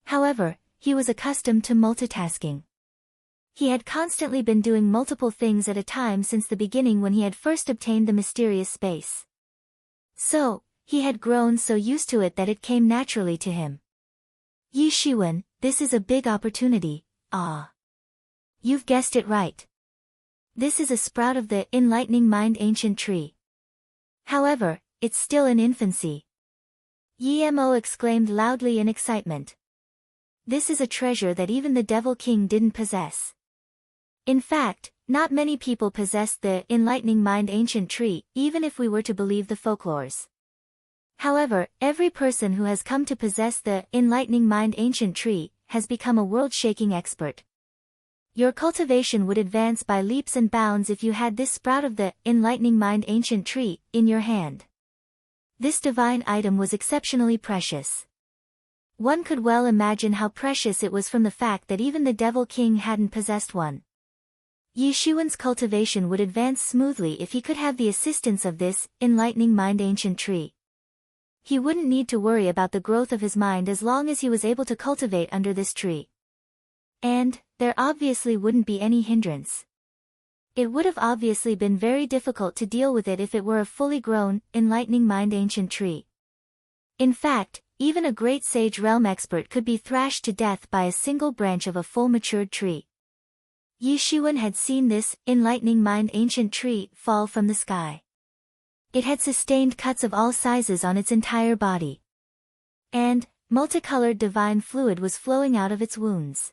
Speaker 1: However, he was accustomed to multitasking. He had constantly been doing multiple things at a time since the beginning when he had first obtained the mysterious space. So, he had grown so used to it that it came naturally to him. Yi Shiwen, this is a big opportunity. Ah. You've guessed it right. This is a sprout of the enlightening mind ancient tree. However, it's still in infancy. Yi Mo exclaimed loudly in excitement. This is a treasure that even the Devil King didn't possess. In fact, not many people possess the enlightening mind ancient tree, even if we were to believe the folklores. However, every person who has come to possess the enlightening mind ancient tree has become a world-shaking expert. Your cultivation would advance by leaps and bounds if you had this sprout of the enlightening mind ancient tree in your hand. This divine item was exceptionally precious. One could well imagine how precious it was from the fact that even the Devil King hadn't possessed one. Yi Shiwen's cultivation would advance smoothly if he could have the assistance of this enlightening mind ancient tree. He wouldn't need to worry about the growth of his mind as long as he was able to cultivate under this tree. And there obviously wouldn't be any hindrance. It would have obviously been very difficult to deal with it if it were a fully grown, enlightening mind ancient tree. In fact, even a great sage realm expert could be thrashed to death by a single branch of a full matured tree. Yi Shiwen had seen this enlightening mind ancient tree fall from the sky. It had sustained cuts of all sizes on its entire body. And multicolored divine fluid was flowing out of its wounds.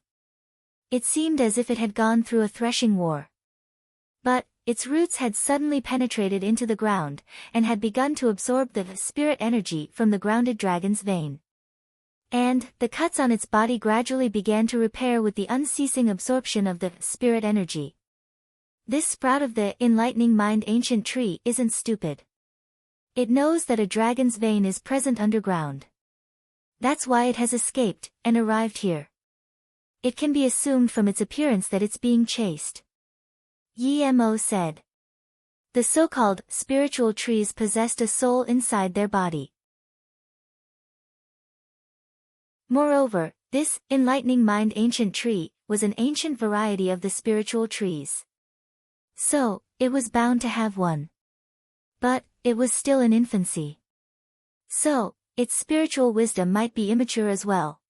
Speaker 1: It seemed as if it had gone through a threshing war. But its roots had suddenly penetrated into the ground, and had begun to absorb the spirit energy from the grounded dragon's vein. And the cuts on its body gradually began to repair with the unceasing absorption of the spirit energy. This sprout of the enlightening mind ancient tree isn't stupid. It knows that a dragon's vein is present underground. That's why it has escaped and arrived here. It can be assumed from its appearance that it's being chased. Yi Mo said. The so-called spiritual trees possessed a soul inside their body. Moreover, this enlightening mind ancient tree was an ancient variety of the spiritual trees. So, it was bound to have one. But it was still in infancy. So, its spiritual wisdom might be immature as well.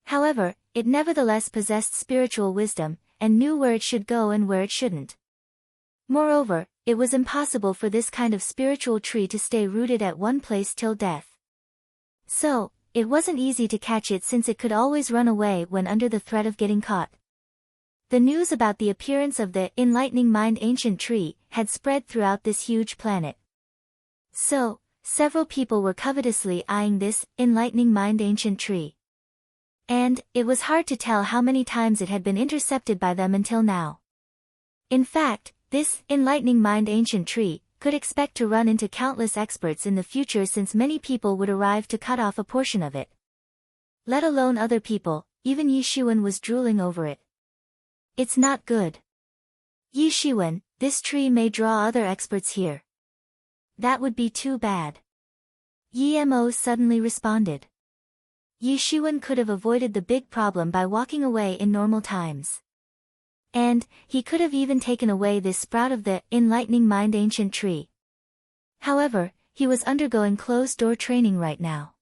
Speaker 1: However, it nevertheless possessed spiritual wisdom, and knew where it should go and where it shouldn't. Moreover, it was impossible for this kind of spiritual tree to stay rooted at one place till death. So, it wasn't easy to catch it since it could always run away when under the threat of getting caught. The news about the appearance of the enlightening mind ancient tree had spread throughout this huge planet. So, several people were covetously eyeing this enlightening mind ancient tree. And it was hard to tell how many times it had been intercepted by them until now. In fact, this enlightening mind ancient tree could expect to run into countless experts in the future since many people would arrive to cut off a portion of it. Let alone other people, even Yi Shiwen was drooling over it. It's not good. Yi Shiwen, this tree may draw other experts here. That would be too bad. Yi Mo suddenly responded. Yi Shiwen could have avoided the big problem by walking away in normal times. And he could have even taken away this sprout of the enlightening mind ancient tree. However, he was undergoing closed-door training right now.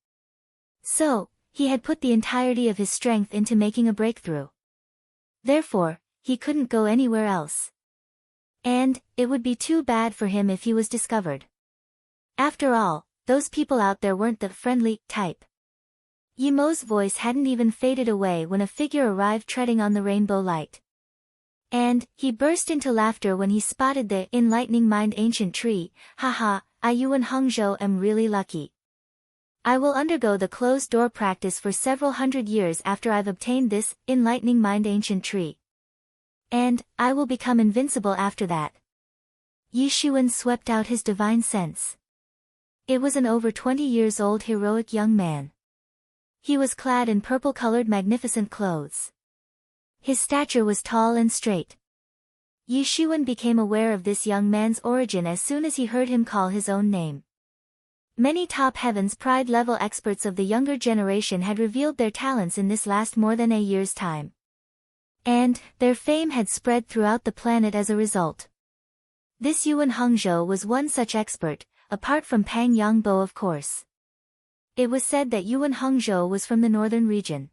Speaker 1: So, he had put the entirety of his strength into making a breakthrough. Therefore, he couldn't go anywhere else. And it would be too bad for him if he was discovered. After all, those people out there weren't the friendly type. Yi Mo's voice hadn't even faded away when a figure arrived treading on the rainbow light. And he burst into laughter when he spotted the enlightening mind ancient tree. Haha, I Yuan Hongzhou am really lucky. I will undergo the closed-door practice for several hundred years after I've obtained this enlightening mind ancient tree. And I will become invincible after that. Yi Shiwen swept out his divine sense. It was an over 20 years old heroic young man. He was clad in purple-colored magnificent clothes. His stature was tall and straight. Yi Shiwen became aware of this young man's origin as soon as he heard him call his own name. Many top heavens pride level experts of the younger generation had revealed their talents in this last more than a year's time. And their fame had spread throughout the planet as a result. This Yuan Hongzhou was one such expert, apart from Pang Yangbo of course. It was said that Yuan Hongzhou was from the northern region.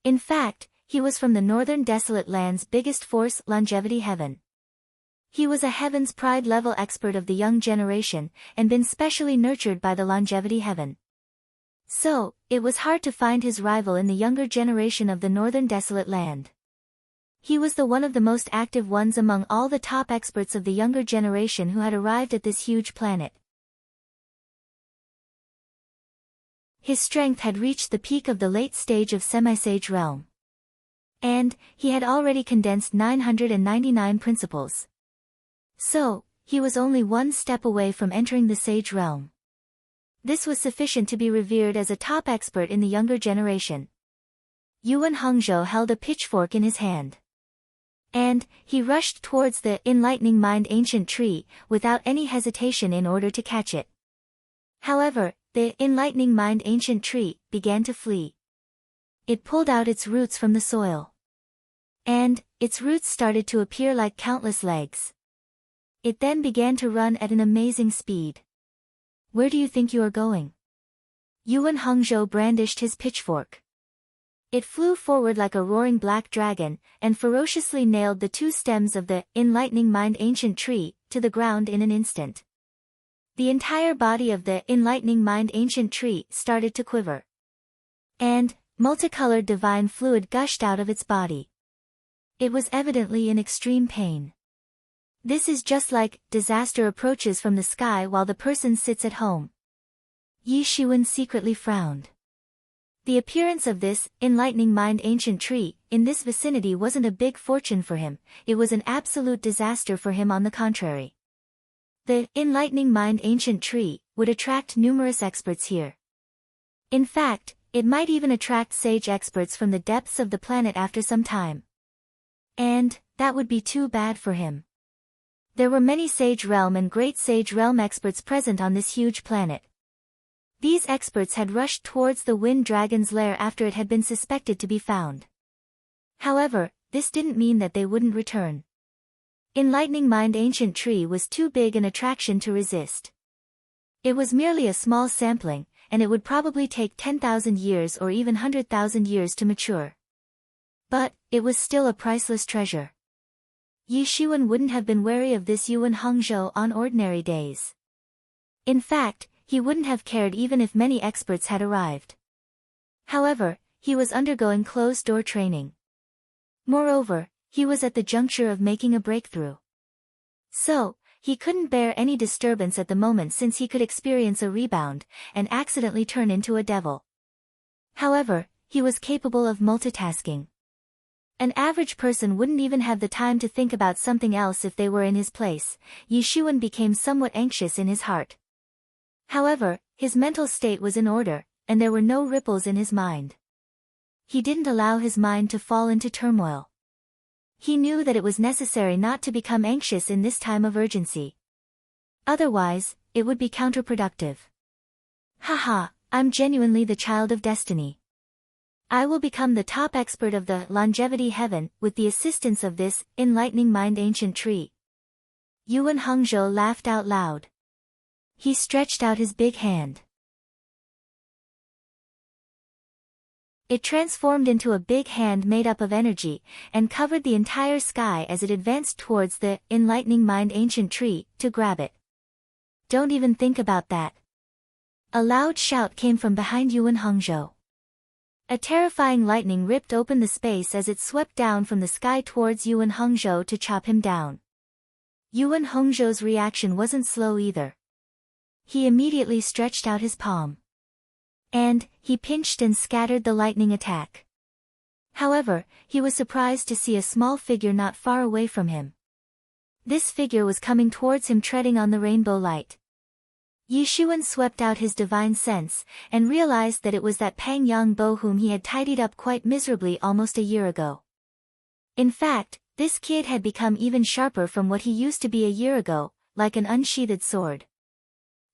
Speaker 1: In fact, he was from the northern desolate land's biggest force, longevity heaven. He was a heaven's pride level expert of the young generation, and been specially nurtured by the longevity heaven. So, it was hard to find his rival in the younger generation of the northern desolate land. He was the one of the most active ones among all the top experts of the younger generation who had arrived at this huge planet. His strength had reached the peak of the late stage of semi-sage realm. And he had already condensed 999 principles. So, he was only one step away from entering the sage realm. This was sufficient to be revered as a top expert in the younger generation. Yuan Hongzhou held a pitchfork in his hand. And he rushed towards the enlightening mind ancient tree, without any hesitation in order to catch it. However, the enlightening mind ancient tree began to flee. It pulled out its roots from the soil. And its roots started to appear like countless legs. It then began to run at an amazing speed. Where do you think you are going? Yuan Hongzhou brandished his pitchfork. It flew forward like a roaring black dragon, and ferociously nailed the two stems of the enlightening mind ancient tree to the ground in an instant. The entire body of the enlightening mind ancient tree started to quiver. And multicolored divine fluid gushed out of its body. It was evidently in extreme pain. This is just like disaster approaches from the sky while the person sits at home. Yi Shiwen secretly frowned. The appearance of this enlightening mind ancient tree in this vicinity wasn't a big fortune for him, it was an absolute disaster for him on the contrary. The enlightening mind ancient tree would attract numerous experts here. In fact, it might even attract sage experts from the depths of the planet after some time. And that would be too bad for him. There were many Sage Realm and Great Sage Realm experts present on this huge planet. These experts had rushed towards the Wind Dragon's lair after it had been suspected to be found. However, this didn't mean that they wouldn't return. Enlightening Mind Ancient Tree was too big an attraction to resist. It was merely a small sampling, and it would probably take 10,000 years or even 100,000 years to mature. But it was still a priceless treasure. Yi Shiwen wouldn't have been wary of this Yuan Hongzhou on ordinary days. In fact, he wouldn't have cared even if many experts had arrived. However, he was undergoing closed-door training. Moreover, he was at the juncture of making a breakthrough. So, he couldn't bear any disturbance at the moment since he could experience a rebound, and accidentally turn into a devil. However, he was capable of multitasking. An average person wouldn't even have the time to think about something else if they were in his place. Yi Shiwen became somewhat anxious in his heart. However, his mental state was in order, and there were no ripples in his mind. He didn't allow his mind to fall into turmoil. He knew that it was necessary not to become anxious in this time of urgency. Otherwise, it would be counterproductive. Haha, I'm genuinely the child of destiny. I will become the top expert of the longevity heaven with the assistance of this enlightening mind ancient tree. Yuan Hongzhou laughed out loud. He stretched out his big hand. It transformed into a big hand made up of energy, and covered the entire sky as it advanced towards the enlightening mind ancient tree to grab it. Don't even think about that. A loud shout came from behind Yuan Hongzhou. A terrifying lightning ripped open the space as it swept down from the sky towards Yuan Hongzhou to chop him down. Yuan Hongzhou's reaction wasn't slow either. He immediately stretched out his palm. And he pinched and scattered the lightning attack. However, he was surprised to see a small figure not far away from him. This figure was coming towards him treading on the rainbow light. Yi Shiwen swept out his divine sense, and realized that it was that Pang Yangbo whom he had tidied up quite miserably almost a year ago. In fact, this kid had become even sharper from what he used to be a year ago, like an unsheathed sword.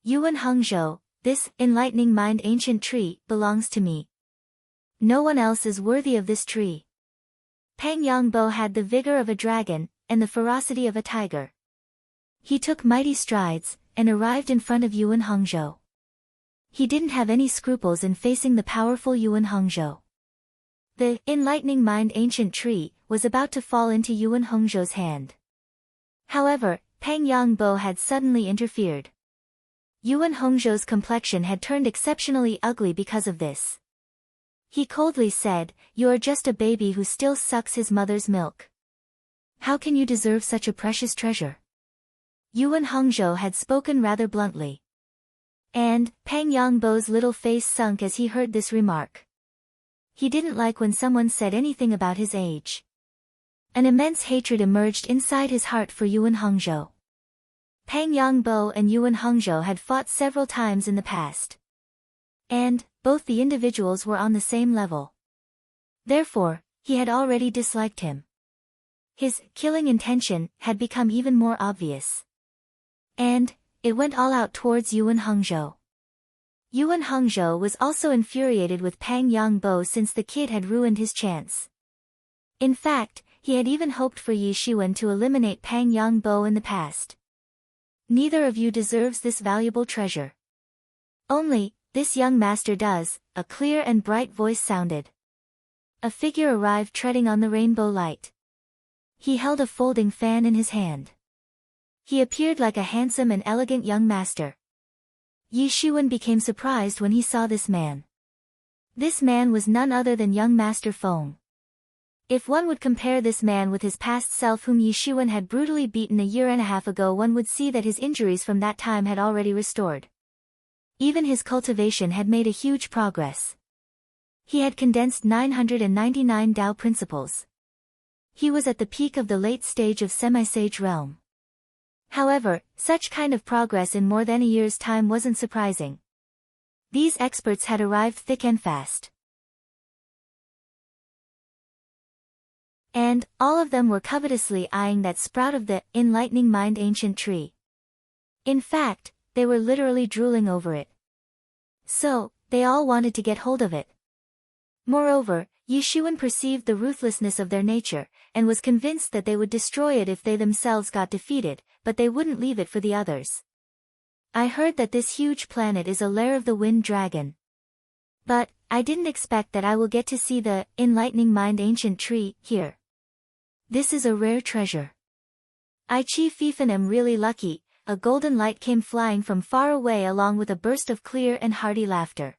Speaker 1: Yuan Hongzhou, this enlightening mind ancient tree belongs to me. No one else is worthy of this tree. Pang Yangbo had the vigor of a dragon, and the ferocity of a tiger. He took mighty strides, and arrived in front of Yuan Hongzhou. He didn't have any scruples in facing the powerful Yuan Hongzhou. The enlightening mind ancient tree was about to fall into Yuan Hongzhou's hand. However, Pang Yangbo had suddenly interfered. Yuan Hongzhou's complexion had turned exceptionally ugly because of this. He coldly said, "You are just a baby who still sucks his mother's milk. How can you deserve such a precious treasure?" Yuan Hongzhou had spoken rather bluntly. And Pang Yangbo's little face sunk as he heard this remark. He didn't like when someone said anything about his age. An immense hatred emerged inside his heart for Yuan Hongzhou. Pang Yangbo and Yuan Hongzhou had fought several times in the past. And both the individuals were on the same level. Therefore, he had already disliked him. His killing intention had become even more obvious. And it went all out towards Yuan Hongzhou. Yuan Hongzhou was also infuriated with Pang Yangbo since the kid had ruined his chance. In fact, he had even hoped for Yi Shiwen to eliminate Pang Yangbo in the past. "Neither of you deserves this valuable treasure. Only this young master does," a clear and bright voice sounded. A figure arrived treading on the rainbow light. He held a folding fan in his hand. He appeared like a handsome and elegant young master. Yi Shiwen became surprised when he saw this man. This man was none other than young Master Feng. If one would compare this man with his past self whom Yi Shiwen had brutally beaten a year and a half ago, one would see that his injuries from that time had already restored. Even his cultivation had made a huge progress. He had condensed 999 Tao principles. He was at the peak of the late stage of semi-sage realm. However, such kind of progress in more than a year's time wasn't surprising. These experts had arrived thick and fast. And all of them were covetously eyeing that sprout of the enlightening mind ancient tree. In fact, they were literally drooling over it. So, they all wanted to get hold of it. Moreover, Yi Shiwen perceived the ruthlessness of their nature, and was convinced that they would destroy it if they themselves got defeated, but they wouldn't leave it for the others. "I heard that this huge planet is a lair of the wind dragon. But I didn't expect that I will get to see the enlightening mind ancient tree here. This is a rare treasure. I Chi Fifan am really lucky." A golden light came flying from far away along with a burst of clear and hearty laughter.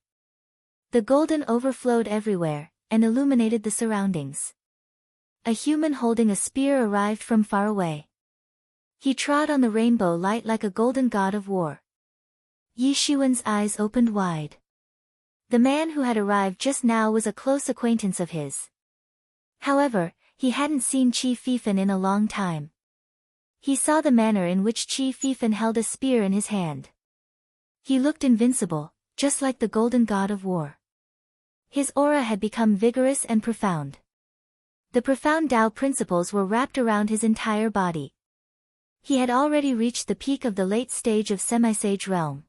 Speaker 1: The golden overflowed everywhere, and illuminated the surroundings. A human holding a spear arrived from far away. He trod on the rainbow light like a golden god of war. Yi Shiwen's eyes opened wide. The man who had arrived just now was a close acquaintance of his. However, he hadn't seen Chi Fifan in a long time. He saw the manner in which Chi Fifan held a spear in his hand. He looked invincible, just like the golden god of war. His aura had become vigorous and profound. The profound Tao principles were wrapped around his entire body. He had already reached the peak of the late stage of semi-sage realm.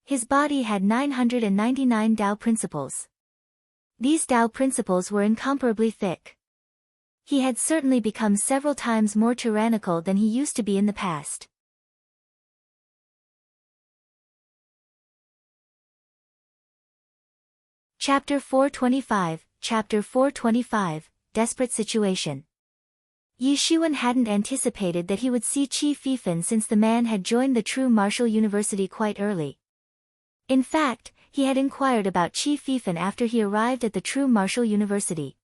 Speaker 1: His body had 999 Tao principles. These Tao principles were incomparably thick. He had certainly become several times more tyrannical than he used to be in the past. Chapter 425, Desperate Situation. Yi Shiwen hadn't anticipated that he would see Chi Fifan since the man had joined the True Martial University quite early. In fact, he had inquired about Chi Fifan after he arrived at the True Martial University.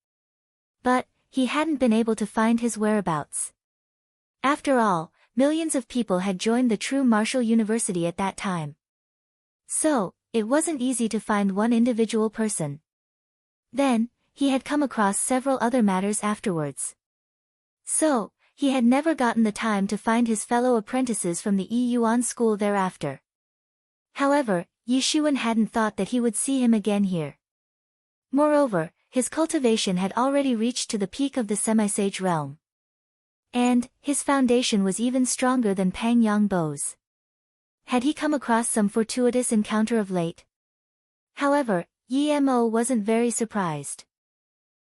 Speaker 1: But he hadn't been able to find his whereabouts. After all, millions of people had joined the True Martial University at that time. So, it wasn't easy to find one individual person. Then, he had come across several other matters afterwards. So, he had never gotten the time to find his fellow apprentices from the Yuan school thereafter. However, Yi Shiwen hadn't thought that he would see him again here. Moreover, his cultivation had already reached to the peak of the semi-sage realm. And his foundation was even stronger than Pang Yangbo's. Had he come across some fortuitous encounter of late? However, Yi Mo wasn't very surprised.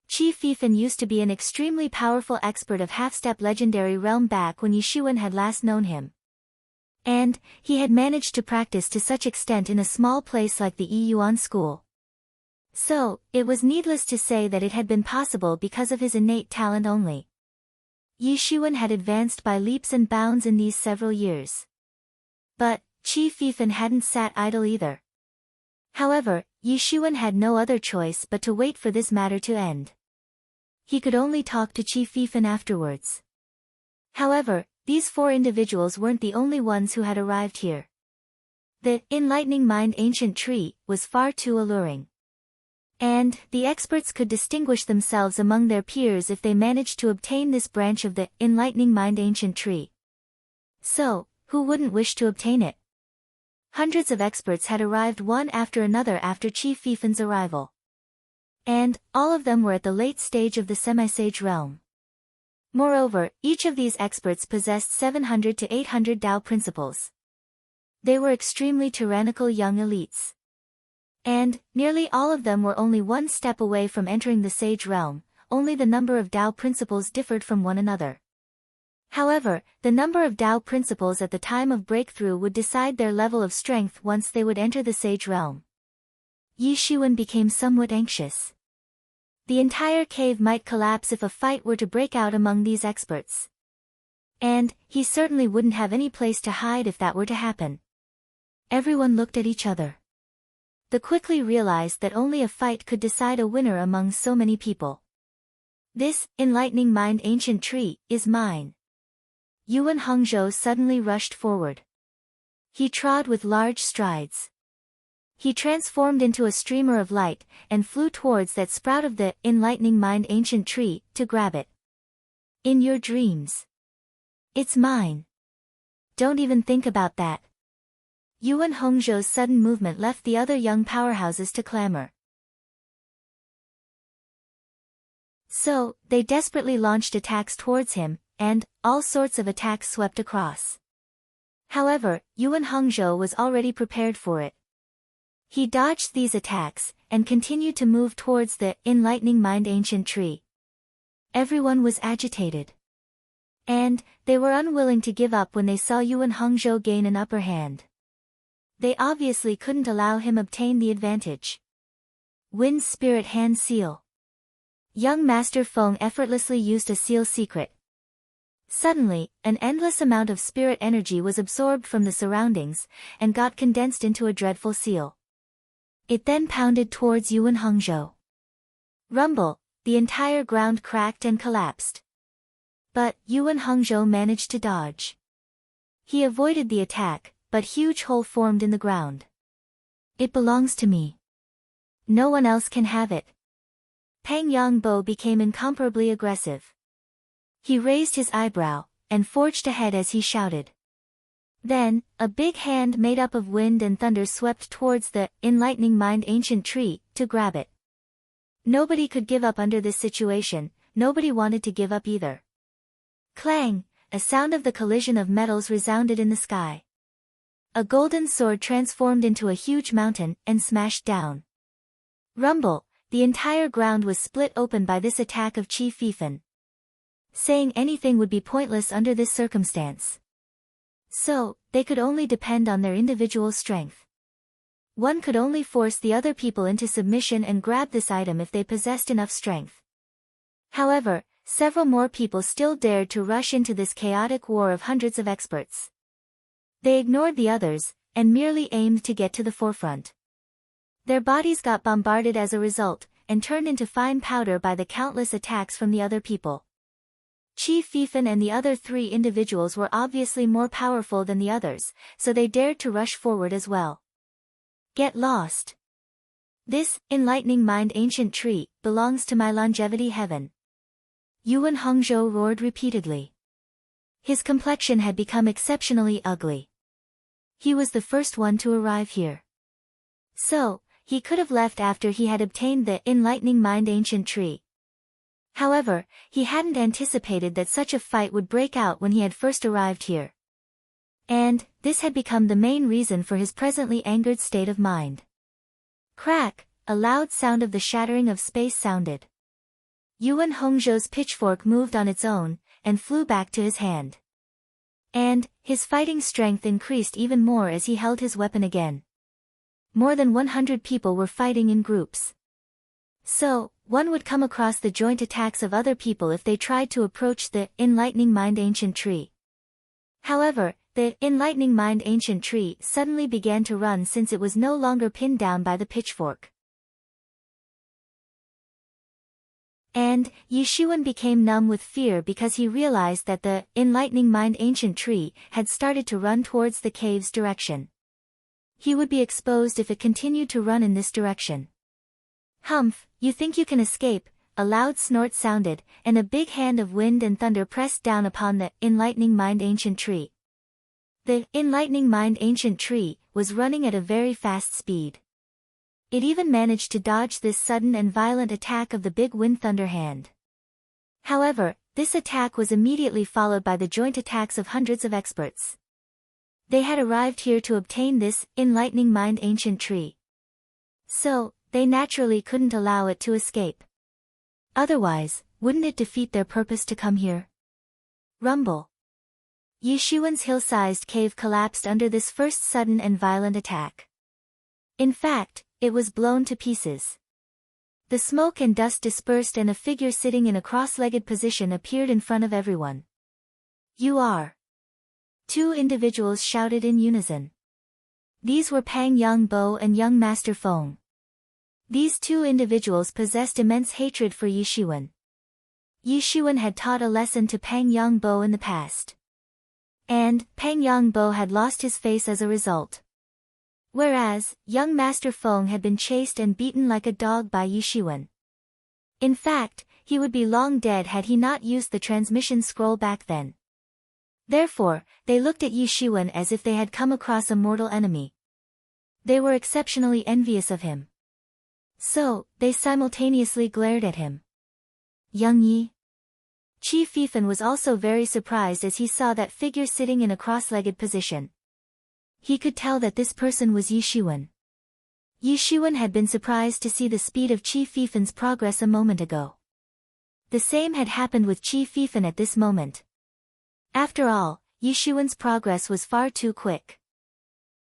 Speaker 1: Qi Fifan used to be an extremely powerful expert of half-step legendary realm back when Yi Shiwen had last known him. And he had managed to practice to such extent in a small place like the Yi Yuan school. So, it was needless to say that it had been possible because of his innate talent only. Yi Shiwen had advanced by leaps and bounds in these several years. But Qi Fifan hadn't sat idle either. However, Yi Shiwen had no other choice but to wait for this matter to end. He could only talk to Qi Fifan afterwards. However, these four individuals weren't the only ones who had arrived here. The enlightening mind ancient tree was far too alluring. And the experts could distinguish themselves among their peers if they managed to obtain this branch of the enlightening mind ancient tree. So, who wouldn't wish to obtain it? Hundreds of experts had arrived one after another after Qi Fifan's arrival. And all of them were at the late stage of the semi-sage realm. Moreover, each of these experts possessed 700 to 800 Tao principles. They were extremely tyrannical young elites. And nearly all of them were only one step away from entering the sage realm, only the number of Tao principles differed from one another. However, the number of Tao principles at the time of breakthrough would decide their level of strength once they would enter the sage realm. Yi Shiwen became somewhat anxious. The entire cave might collapse if a fight were to break out among these experts. And he certainly wouldn't have any place to hide if that were to happen. Everyone looked at each other. They quickly realized that only a fight could decide a winner among so many people. This enlightening mind ancient tree is mine. Yuan Hongzhou suddenly rushed forward. He trod with large strides. He transformed into a streamer of light, and flew towards that sprout of the enlightening mind ancient tree, to grab it. In your dreams. It's mine. Don't even think about that. Yuan Hongzhou's sudden movement left the other young powerhouses to clamor. So, they desperately launched attacks towards him, and all sorts of attacks swept across. However, Yuan Hongzhou was already prepared for it. He dodged these attacks, and continued to move towards the enlightening mind ancient tree. Everyone was agitated. And they were unwilling to give up when they saw Yuan Hongzhou gain an upper hand. They obviously couldn't allow him obtain the advantage. Wind Spirit Hand Seal. Young Master Feng effortlessly used a seal secret. Suddenly, an endless amount of spirit energy was absorbed from the surroundings, and got condensed into a dreadful seal. It then pounded towards Yuan Hongzhou. Rumble, the entire ground cracked and collapsed. But Yuan Hongzhou managed to dodge. He avoided the attack, but huge hole formed in the ground. It belongs to me. No one else can have it. Pang Yongbo became incomparably aggressive. He raised his eyebrow, and forged ahead as he shouted. Then, a big hand made up of wind and thunder swept towards the enlightening mind ancient tree, to grab it. Nobody could give up under this situation, nobody wanted to give up either. Clang, a sound of the collision of metals resounded in the sky. A golden sword transformed into a huge mountain, and smashed down. Rumble, the entire ground was split open by this attack of Qi Fifan. Saying anything would be pointless under this circumstance. So, they could only depend on their individual strength. One could only force the other people into submission and grab this item if they possessed enough strength. However, several more people still dared to rush into this chaotic war of hundreds of experts. They ignored the others, and merely aimed to get to the forefront. Their bodies got bombarded as a result, and turned into fine powder by the countless attacks from the other people. Qi Fifan and the other three individuals were obviously more powerful than the others, so they dared to rush forward as well. Get lost. This enlightening mind ancient tree belongs to my longevity heaven. Yuan Hongzhou roared repeatedly. His complexion had become exceptionally ugly. He was the first one to arrive here. So, he could have left after he had obtained the enlightening mind ancient tree. However, he hadn't anticipated that such a fight would break out when he had first arrived here. And this had become the main reason for his presently angered state of mind. Crack, a loud sound of the shattering of space sounded. Yuan Hongzhou's pitchfork moved on its own, and flew back to his hand. And his fighting strength increased even more as he held his weapon again. More than 100 people were fighting in groups. So, one would come across the joint attacks of other people if they tried to approach the enlightening mind ancient tree. However, the enlightening mind ancient tree suddenly began to run since it was no longer pinned down by the pitchfork. And Yishuan became numb with fear because he realized that the enlightening mind ancient tree had started to run towards the cave's direction. He would be exposed if it continued to run in this direction. Humph, you think you can escape? A loud snort sounded, and a big hand of wind and thunder pressed down upon the enlightening mind ancient tree. The enlightening mind ancient tree was running at a very fast speed. It even managed to dodge this sudden and violent attack of the big wind thunder hand. However, this attack was immediately followed by the joint attacks of hundreds of experts. They had arrived here to obtain this enlightening mind ancient tree. So, they naturally couldn't allow it to escape. Otherwise, wouldn't it defeat their purpose to come here? Rumble. Yishuan's hill-sized cave collapsed under this first sudden and violent attack. In fact, it was blown to pieces. The smoke and dust dispersed and a figure sitting in a cross-legged position appeared in front of everyone. You are. Two individuals shouted in unison. These were Pang Yangbo and young Master Feng. These two individuals possessed immense hatred for Yishuan. Yishuan had taught a lesson to Pang Yangbo in the past. And Pang Yangbo had lost his face as a result. Whereas, young Master Feng had been chased and beaten like a dog by Yishuan. In fact, he would be long dead had he not used the transmission scroll back then. Therefore, they looked at Yishuan as if they had come across a mortal enemy. They were exceptionally envious of him. So, they simultaneously glared at him. Young Yi. Qi Fifan was also very surprised as he saw that figure sitting in a cross-legged position. He could tell that this person was Yishuan. Yishuan had been surprised to see the speed of Qi Fifan's progress a moment ago. The same had happened with Qi Fifan at this moment. After all, Yishuan's progress was far too quick.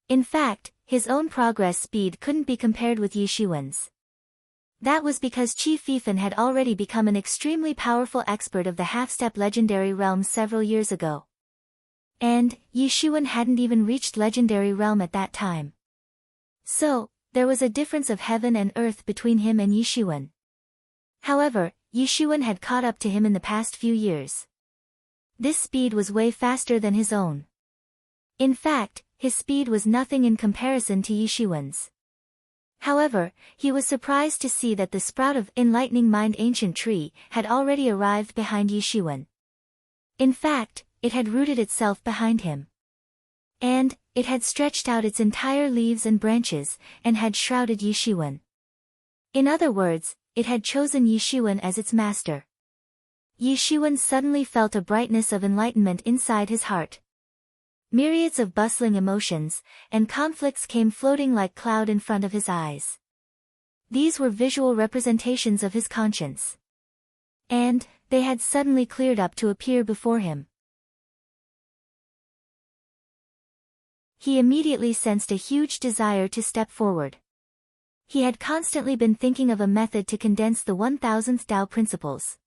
Speaker 1: In fact, his own progress speed couldn't be compared with Yishuan's. That was because Qi Fifan had already become an extremely powerful expert of the half-step legendary realm several years ago. And Yishuan hadn't even reached legendary realm at that time. So, there was a difference of heaven and earth between him and Yishuan. However, Yishuan had caught up to him in the past few years. This speed was way faster than his own. In fact, his speed was nothing in comparison to Yishuan's. However, he was surprised to see that the sprout of enlightening mind ancient tree had already arrived behind Yishuan. In fact, it had rooted itself behind him. And it had stretched out its entire leaves and branches, and had shrouded Yishuan. In other words, it had chosen Yishuan as its master. Yishuan suddenly felt a brightness of enlightenment inside his heart. Myriads of bustling emotions and conflicts came floating like cloud in front of his eyes. These were visual representations of his conscience. And they had suddenly cleared up to appear before him. He immediately sensed a huge desire to step forward. He had constantly been thinking of a method to condense the 1000th Tao principles.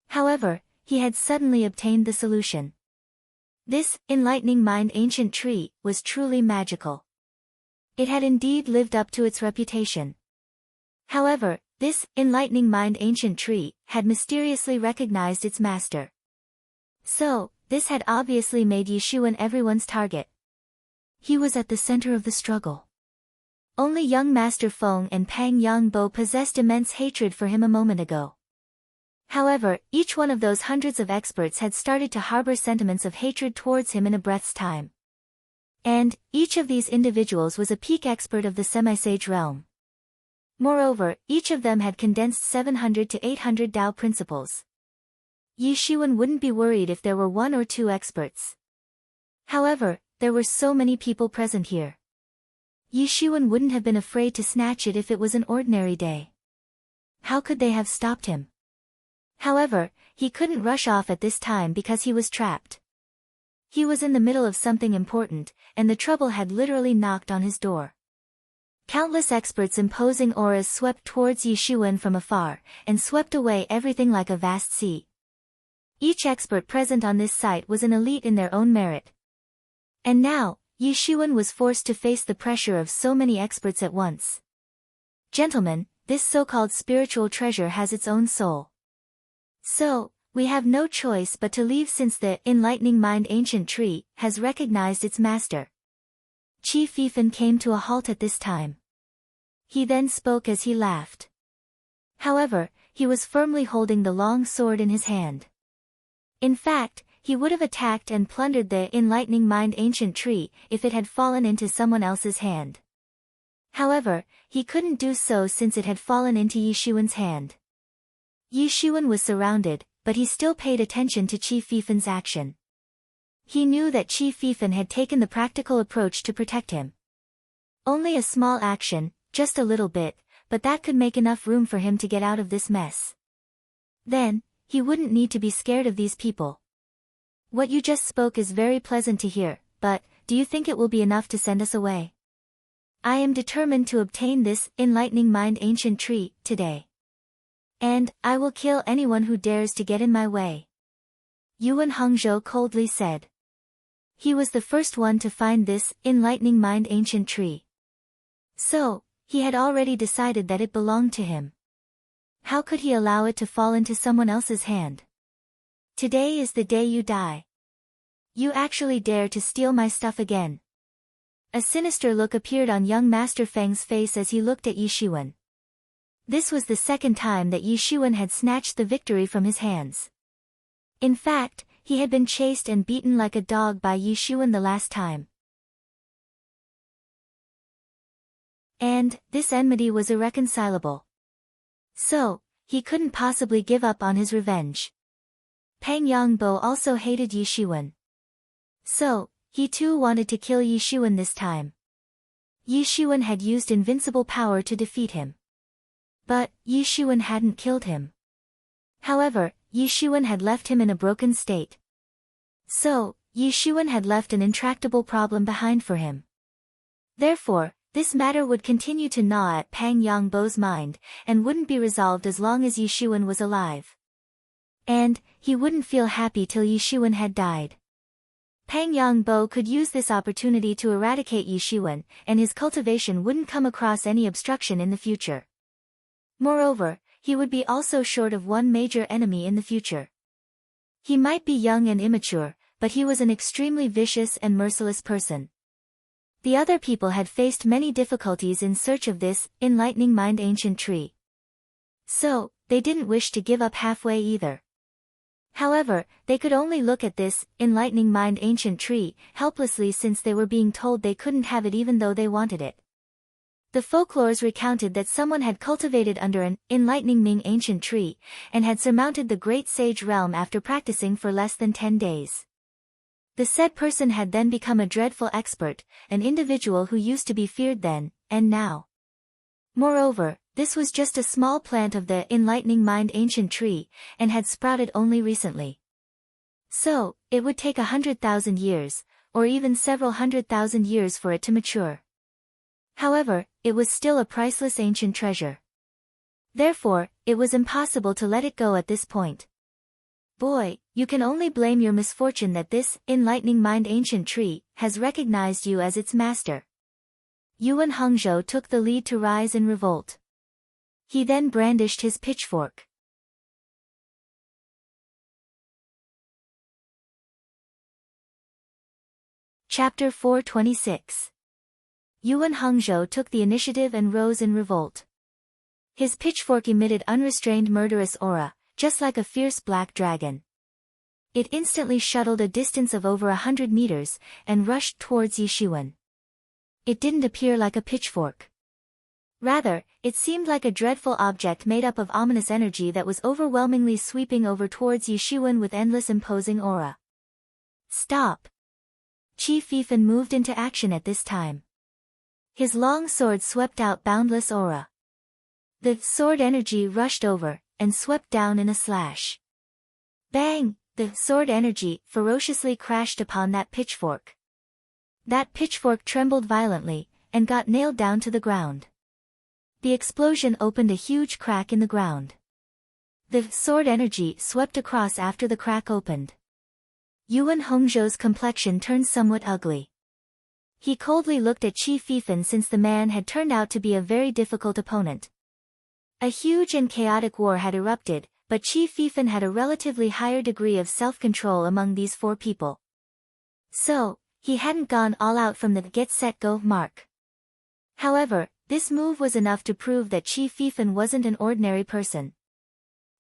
Speaker 1: However, he had suddenly obtained the solution. This enlightening mind ancient tree was truly magical. It had indeed lived up to its reputation. However, this enlightening mind ancient tree had mysteriously recognized its master. So, this had obviously made Yishuan everyone's target. He was at the center of the struggle. Only young Master Feng and Pang Yangbo possessed immense hatred for him a moment ago. However, each one of those hundreds of experts had started to harbor sentiments of hatred towards him in a breath's time. And each of these individuals was a peak expert of the semi-sage realm. Moreover, each of them had condensed 700 to 800 Tao principles. Yishuan wouldn't be worried if there were one or two experts. However, there were so many people present here. Yishuan wouldn't have been afraid to snatch it if it was an ordinary day. How could they have stopped him? However, he couldn't rush off at this time because he was trapped. He was in the middle of something important, and the trouble had literally knocked on his door. Countless experts imposing auras swept towards Yishuan from afar, and swept away everything like a vast sea. Each expert present on this site was an elite in their own merit. And now, Yishuan was forced to face the pressure of so many experts at once. Gentlemen, this so-called spiritual treasure has its own soul. So, we have no choice but to leave since the enlightening mind ancient tree has recognized its master. Chief Yifan came to a halt at this time. He then spoke as he laughed. However, he was firmly holding the long sword in his hand. In fact, he would have attacked and plundered the enlightening mind ancient tree if it had fallen into someone else's hand. However, he couldn't do so since it had fallen into Yishuan's hand. Yishuan was surrounded, but he still paid attention to Chief Yifan's action. He knew that Chief Yifan had taken the practical approach to protect him. Only a small action, just a little bit, but that could make enough room for him to get out of this mess. Then, he wouldn't need to be scared of these people. What you just spoke is very pleasant to hear, but, do you think it will be enough to send us away? I am determined to obtain this enlightening mind ancient tree today. And, I will kill anyone who dares to get in my way. Yuan Hongzhou coldly said. He was the first one to find this enlightening mind ancient tree. So, he had already decided that it belonged to him. How could he allow it to fall into someone else's hand? Today is the day you die. You actually dare to steal my stuff again. A sinister look appeared on young Master Feng's face as he looked at Yishuan. This was the second time that Yishuan had snatched the victory from his hands. In fact, he had been chased and beaten like a dog by Yishuan the last time. And, this enmity was irreconcilable. So, he couldn't possibly give up on his revenge. Pang Yongbo also hated Yishuan. So, he too wanted to kill Yishuan this time. Yishuan had used invincible power to defeat him. But, Yishuan hadn't killed him. However, Yishuan had left him in a broken state. So, Yishuan had left an intractable problem behind for him. Therefore, this matter would continue to gnaw at Pang Yongbo's mind, and wouldn't be resolved as long as Yishuan was alive. And, he wouldn't feel happy till Yishuan had died. Pang Yongbo could use this opportunity to eradicate Yishuan, and his cultivation wouldn't come across any obstruction in the future. Moreover, he would be also short of one major enemy in the future. He might be young and immature, but he was an extremely vicious and merciless person. The other people had faced many difficulties in search of this enlightening mind ancient tree. So, they didn't wish to give up halfway either. However, they could only look at this enlightening mind ancient tree helplessly since they were being told they couldn't have it even though they wanted it. The folklores recounted that someone had cultivated under an enlightening Ming ancient tree, and had surmounted the great sage realm after practicing for less than 10 days. The said person had then become a dreadful expert, an individual who used to be feared then, and now. Moreover, this was just a small plant of the enlightening mind ancient tree, and had sprouted only recently. So, it would take 100,000 years, or even several 100,000 years for it to mature. However, it was still a priceless ancient treasure. Therefore, it was impossible to let it go at this point. Boy, you can only blame your misfortune that this enlightening mind ancient tree has recognized you as its master. Yuan Hongzhou took the lead to rise in revolt. He then brandished his pitchfork. Chapter 426. Yuan Hongzhou took the initiative and rose in revolt. His pitchfork emitted unrestrained murderous aura, just like a fierce black dragon. It instantly shuttled a distance of over 100 meters, and rushed towards Yishuan. It didn't appear like a pitchfork. Rather, it seemed like a dreadful object made up of ominous energy that was overwhelmingly sweeping over towards Yishuan with endless imposing aura. Stop! Qi Fifan moved into action at this time. His long sword swept out boundless aura. The sword energy rushed over, and swept down in a slash. Bang! The sword energy ferociously crashed upon that pitchfork. That pitchfork trembled violently, and got nailed down to the ground. The explosion opened a huge crack in the ground. The sword energy swept across after the crack opened. Yuan Hongzhou's complexion turned somewhat ugly. He coldly looked at Qi Fifan since the man had turned out to be a very difficult opponent. A huge and chaotic war had erupted, but Qi Fifan had a relatively higher degree of self-control among these four people. So, he hadn't gone all out from the get-set-go mark. However, this move was enough to prove that Qi Fifan wasn't an ordinary person.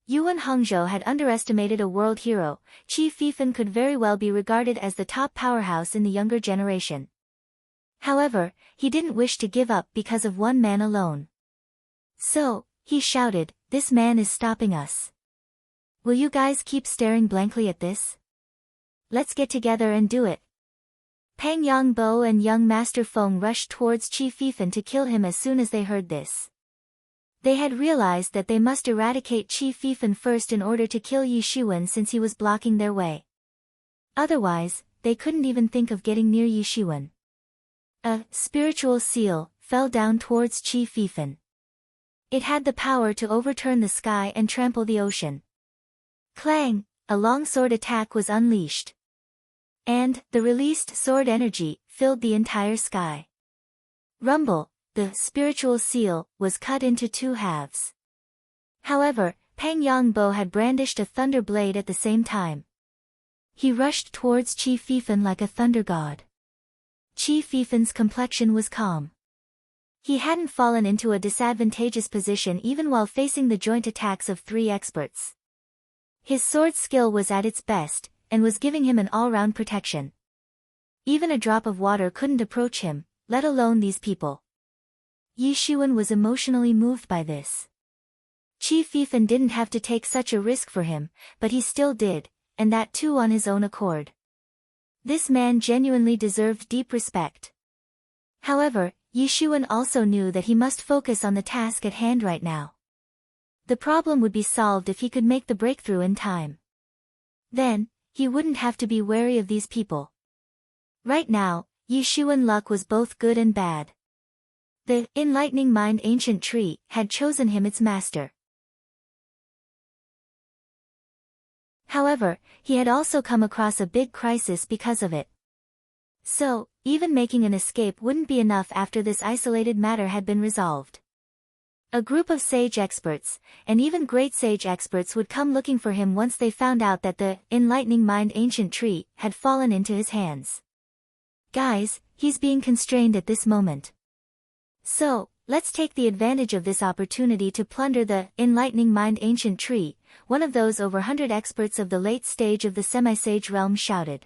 Speaker 1: Yuan Hongzhou had underestimated a world hero. Qi Fifan could very well be regarded as the top powerhouse in the younger generation. However, he didn't wish to give up because of one man alone. So, he shouted, "This man is stopping us. Will you guys keep staring blankly at this? Let's get together and do it." Pang Yongbo and young Master Feng rushed towards Qi Fifan to kill him as soon as they heard this. They had realized that they must eradicate Qi Fifan first in order to kill Yi Shiwen since he was blocking their way. Otherwise, they couldn't even think of getting near Yi Shiwen. A spiritual seal fell down towards Qi Fifan. It had the power to overturn the sky and trample the ocean. Clang! A longsword attack was unleashed. And, the released sword energy filled the entire sky. Rumble! The spiritual seal was cut into two halves. However, Pang Yongbo had brandished a thunder blade at the same time. He rushed towards Qi Fifan like a thunder god. Qi Fifan's complexion was calm. He hadn't fallen into a disadvantageous position even while facing the joint attacks of three experts. His sword skill was at its best, and was giving him an all-round protection. Even a drop of water couldn't approach him, let alone these people. Yi Shiwen was emotionally moved by this. Qi Fifan didn't have to take such a risk for him, but he still did, and that too on his own accord. This man genuinely deserved deep respect. However, Yi Shiwen also knew that he must focus on the task at hand right now. The problem would be solved if he could make the breakthrough in time. Then, he wouldn't have to be wary of these people. Right now, Yi Shiwen luck was both good and bad. The enlightening mind ancient tree had chosen him its master. However, he had also come across a big crisis because of it. So, even making an escape wouldn't be enough after this isolated matter had been resolved. A group of sage experts, and even great sage experts would come looking for him once they found out that the enlightening mind ancient tree had fallen into his hands. Guys, he's being constrained at this moment. So, let's take the advantage of this opportunity to plunder the enlightening mind ancient tree, one of those over 100 experts of the late stage of the semi-sage realm shouted.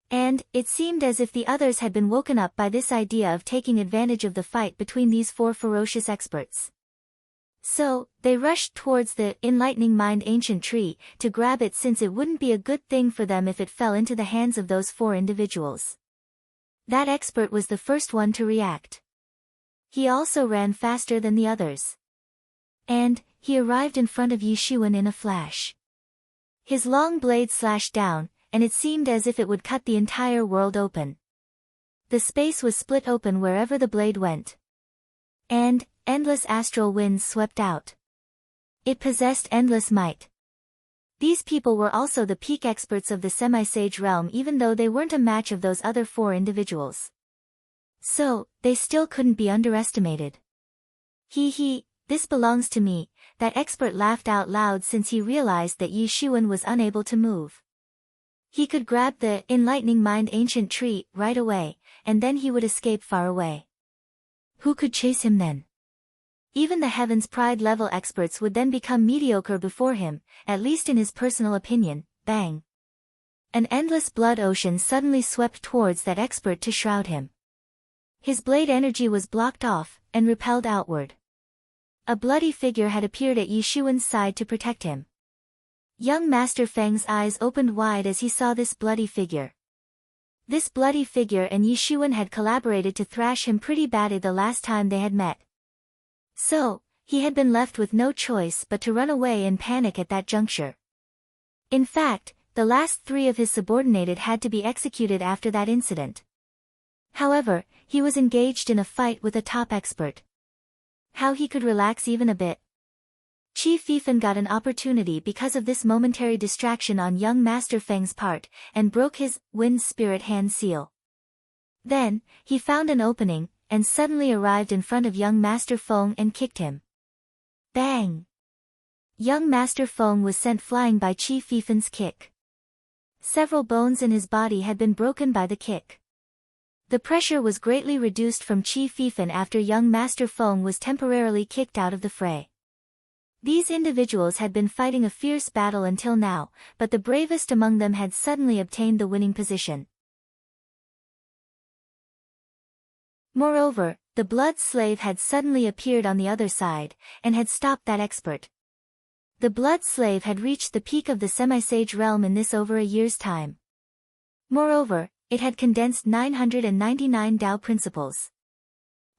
Speaker 1: And, it seemed as if the others had been woken up by this idea of taking advantage of the fight between these four ferocious experts. So, they rushed towards the enlightening mind ancient tree to grab it since it wouldn't be a good thing for them if it fell into the hands of those four individuals. That expert was the first one to react. He also ran faster than the others. And, he arrived in front of Yi Shiwen in a flash. His long blade slashed down, and it seemed as if it would cut the entire world open. The space was split open wherever the blade went. And, endless astral winds swept out. It possessed endless might. These people were also the peak experts of the semi-sage realm even though they weren't a match of those other four individuals. So, they still couldn't be underestimated. He, this belongs to me, that expert laughed out loud since he realized that Yi Shiwen was unable to move. He could grab the enlightening mind ancient tree right away, and then he would escape far away. Who could chase him then? Even the Heaven's Pride level experts would then become mediocre before him, at least in his personal opinion. Bang! An endless blood ocean suddenly swept towards that expert to shroud him. His blade energy was blocked off, and repelled outward. A bloody figure had appeared at Yi Shiwen's side to protect him. Young Master Feng's eyes opened wide as he saw this bloody figure. This bloody figure and Yishuan had collaborated to thrash him pretty badly the last time they had met. So, he had been left with no choice but to run away in panic at that juncture. In fact, the last 3 of his subordinated had to be executed after that incident. However, he was engaged in a fight with a top expert. How he could relax even a bit? Qi Fifan got an opportunity because of this momentary distraction on young Master Feng's part, and broke his Wind Spirit hand seal. Then, he found an opening, and suddenly arrived in front of young Master Feng and kicked him. Bang! Young Master Feng was sent flying by Qi Fifan's kick. Several bones in his body had been broken by the kick. The pressure was greatly reduced from Qi Fifan after young Master Feng was temporarily kicked out of the fray. These individuals had been fighting a fierce battle until now, but the bravest among them had suddenly obtained the winning position. Moreover, the blood slave had suddenly appeared on the other side, and had stopped that expert. The blood slave had reached the peak of the semi-sage realm in this over a year's time. Moreover, it had condensed 999 Tao principles.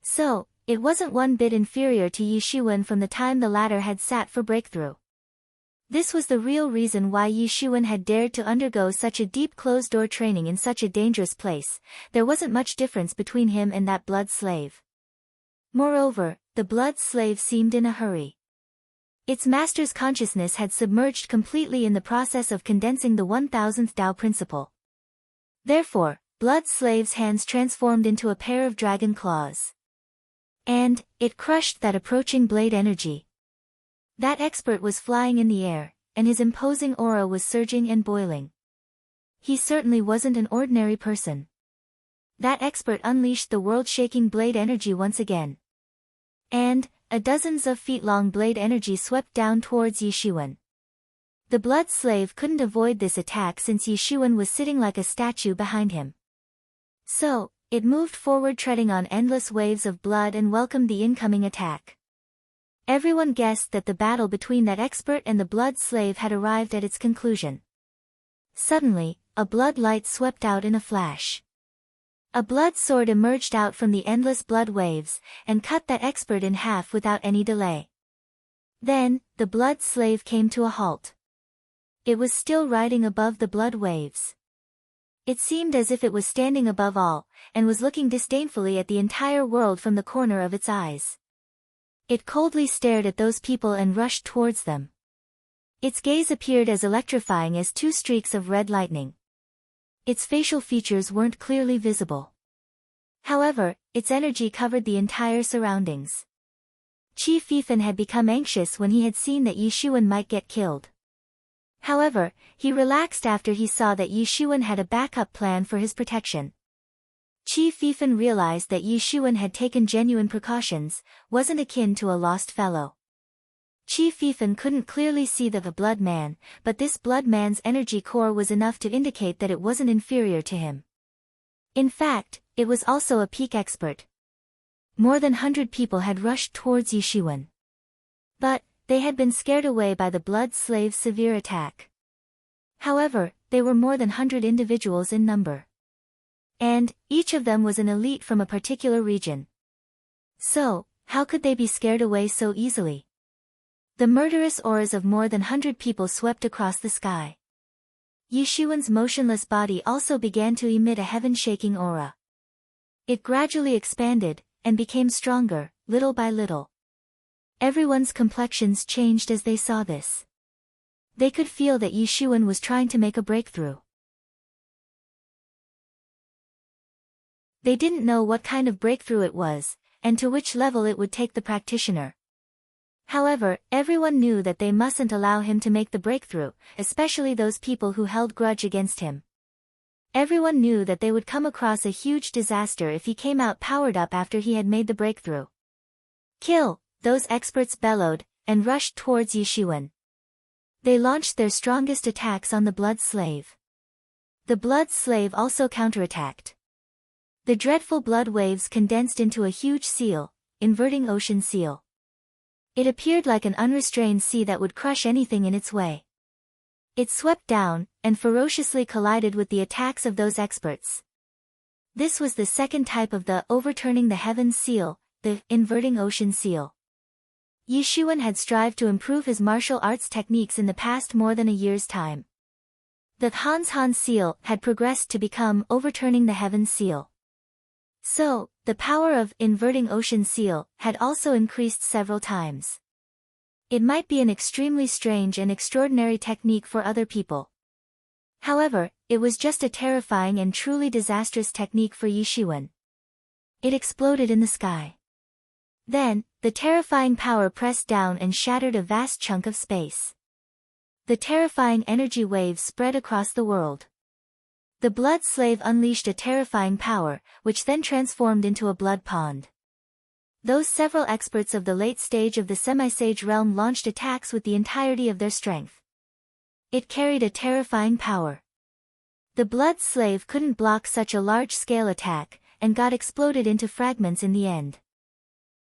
Speaker 1: So, it wasn't one bit inferior to Yishuan from the time the latter had sat for breakthrough. This was the real reason why Yishuan had dared to undergo such a deep closed-door training in such a dangerous place. There wasn't much difference between him and that blood slave. Moreover, the blood slave seemed in a hurry. Its master's consciousness had submerged completely in the process of condensing the 1000th Tao principle. Therefore, blood slave's hands transformed into a pair of dragon claws. And, it crushed that approaching blade energy. That expert was flying in the air, and his imposing aura was surging and boiling. He certainly wasn't an ordinary person. That expert unleashed the world-shaking blade energy once again. And, a dozens of feet-long blade energy swept down towards Yishuan. The blood slave couldn't avoid this attack since Yishuan was sitting like a statue behind him. So, it moved forward treading on endless waves of blood and welcomed the incoming attack. Everyone guessed that the battle between that expert and the blood slave had arrived at its conclusion. Suddenly, a blood light swept out in a flash. A blood sword emerged out from the endless blood waves, and cut that expert in half without any delay. Then, the blood slave came to a halt. It was still riding above the blood waves. It seemed as if it was standing above all, and was looking disdainfully at the entire world from the corner of its eyes. It coldly stared at those people and rushed towards them. Its gaze appeared as electrifying as 2 streaks of red lightning. Its facial features weren't clearly visible. However, its energy covered the entire surroundings. Qi Fifan had become anxious when he had seen that Yishuan might get killed. However, he relaxed after he saw that Yishuan had a backup plan for his protection. Qi Fifan realized that Yishuan had taken genuine precautions, wasn't akin to a lost fellow. Qi Fifan couldn't clearly see the blood man, but this blood man's energy core was enough to indicate that it wasn't inferior to him. In fact, it was also a peak expert. More than 100 people had rushed towards Yishuan. But, they had been scared away by the blood slave's severe attack. However, they were more than 100 individuals in number. And, each of them was an elite from a particular region. So, how could they be scared away so easily? The murderous auras of more than 100 people swept across the sky. Yishuan's motionless body also began to emit a heaven-shaking aura. It gradually expanded, and became stronger, little by little. Everyone's complexions changed as they saw this. They could feel that Yishuan was trying to make a breakthrough. They didn't know what kind of breakthrough it was, and to which level it would take the practitioner. However, everyone knew that they mustn't allow him to make the breakthrough, especially those people who held grudge against him. Everyone knew that they would come across a huge disaster if he came out powered up after he had made the breakthrough. Kill! Those experts bellowed, and rushed towards Yishuan. They launched their strongest attacks on the blood slave. The blood slave also counterattacked. The dreadful blood waves condensed into a huge seal, inverting ocean seal. It appeared like an unrestrained sea that would crush anything in its way. It swept down, and ferociously collided with the attacks of those experts. This was the second type of the overturning the heavens seal, the inverting ocean seal. Yishuan had strived to improve his martial arts techniques in the past more than a year's time. The Han seal had progressed to become overturning the heavens seal. So, the power of inverting ocean seal had also increased several times. It might be an extremely strange and extraordinary technique for other people. However, it was just a terrifying and truly disastrous technique for Yishuan. It exploded in the sky. Then, the terrifying power pressed down and shattered a vast chunk of space. The terrifying energy waves spread across the world. The blood slave unleashed a terrifying power, which then transformed into a blood pond. Those several experts of the late stage of the semi-sage realm launched attacks with the entirety of their strength. It carried a terrifying power. The blood slave couldn't block such a large-scale attack, and got exploded into fragments in the end.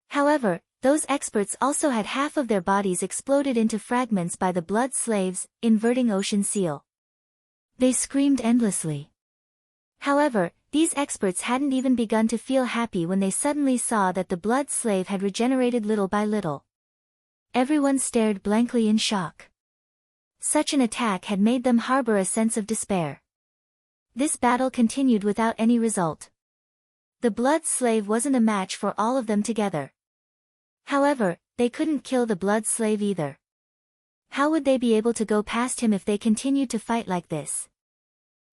Speaker 1: However, those experts also had half of their bodies exploded into fragments by the blood slave's inverting ocean seal. They screamed endlessly. However, these experts hadn't even begun to feel happy when they suddenly saw that the blood slave had regenerated little by little. Everyone stared blankly in shock. Such an attack had made them harbor a sense of despair. This battle continued without any result. The blood slave wasn't a match for all of them together. However, they couldn't kill the blood slave either. How would they be able to go past him if they continued to fight like this?